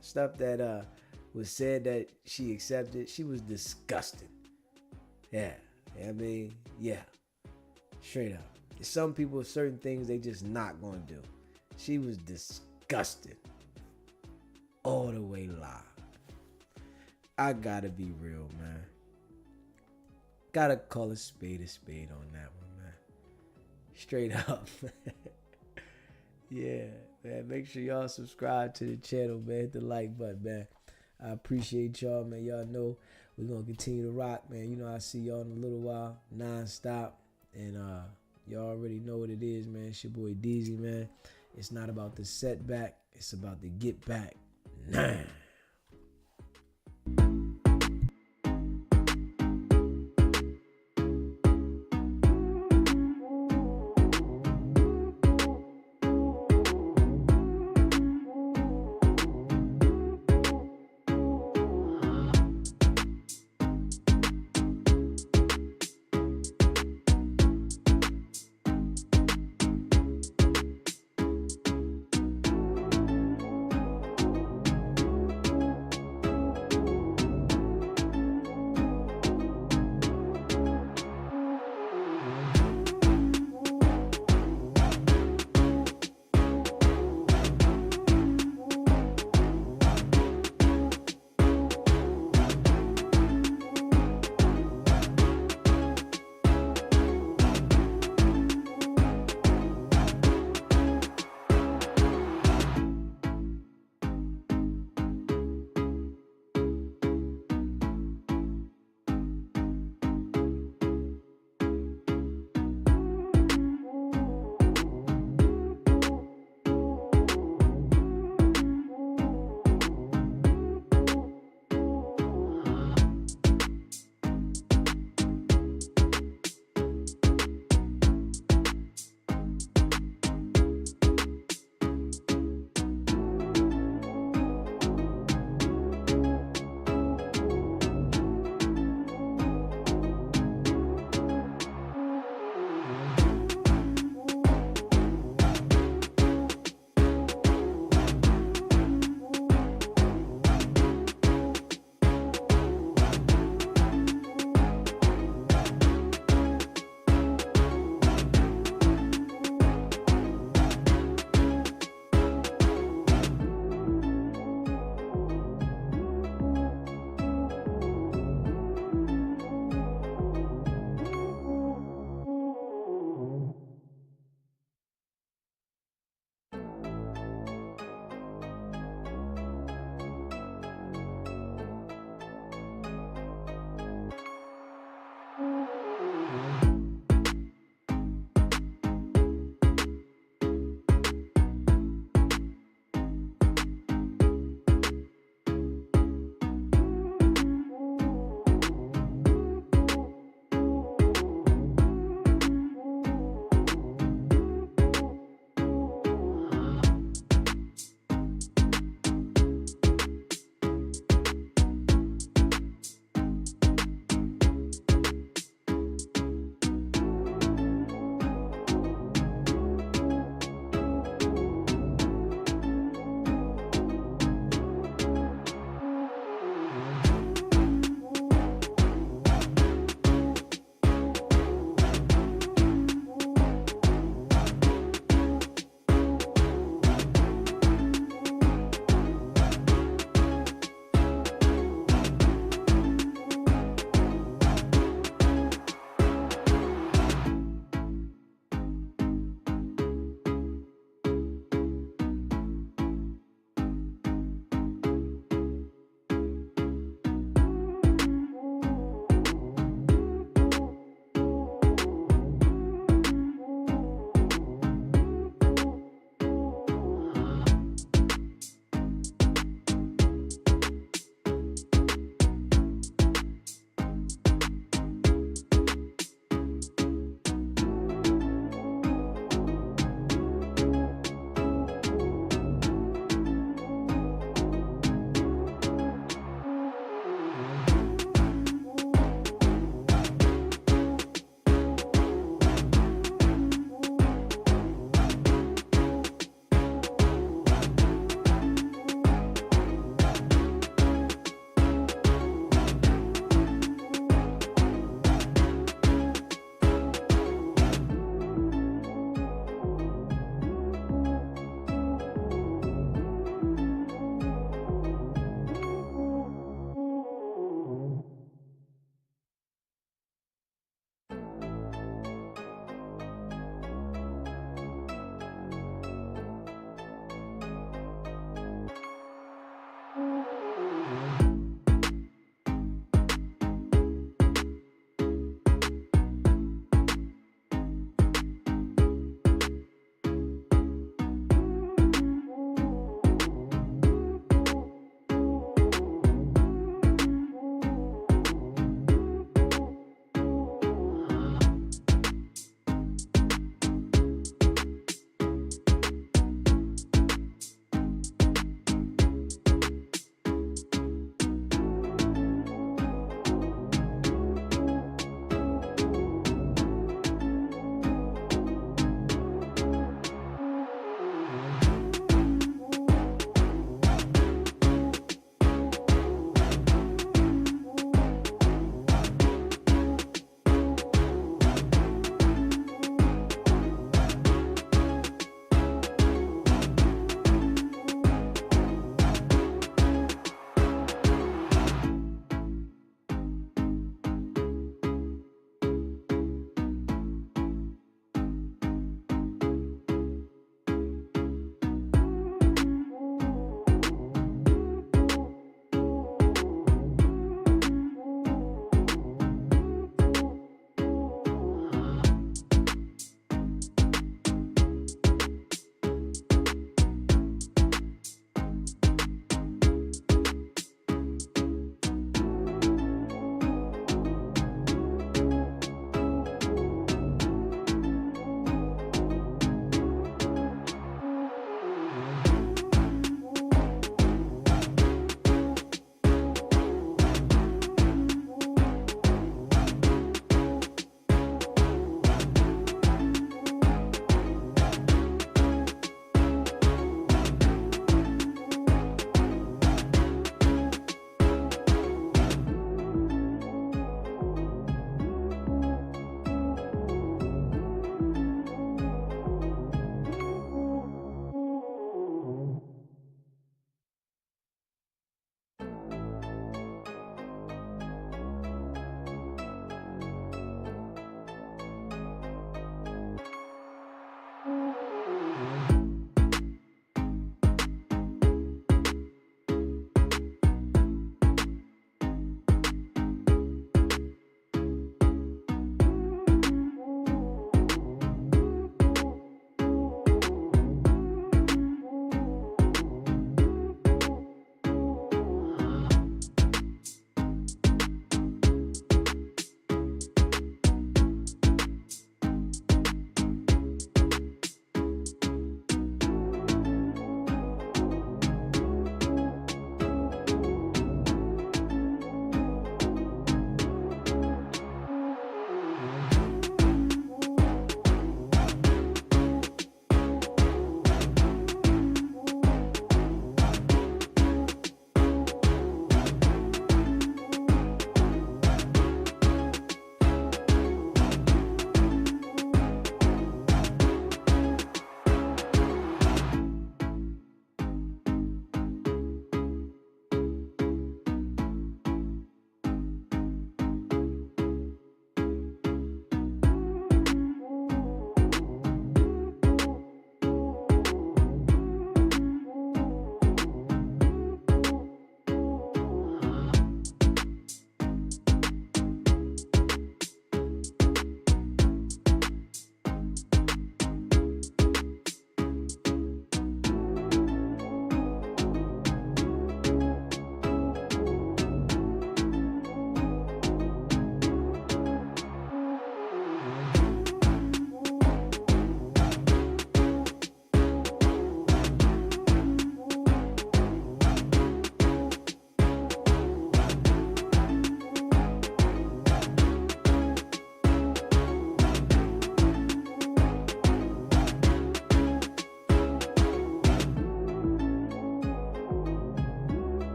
stuff that was said that she accepted, she was disgusting. Yeah. I mean, yeah. Straight up. Some people, certain things they just not gonna do. She was disgusting. All the way live. I gotta be real, man. Gotta call a spade on that one, man. Straight up. Yeah, man. Make sure y'all subscribe to the channel, man. Hit the like button, man. I appreciate y'all, man. Y'all know we're gonna continue to rock, man. You know I see y'all in a little while, non-stop. And y'all already know what it is, man. It's your boy Deezy, man. It's not about the setback, it's about the get back. Nah.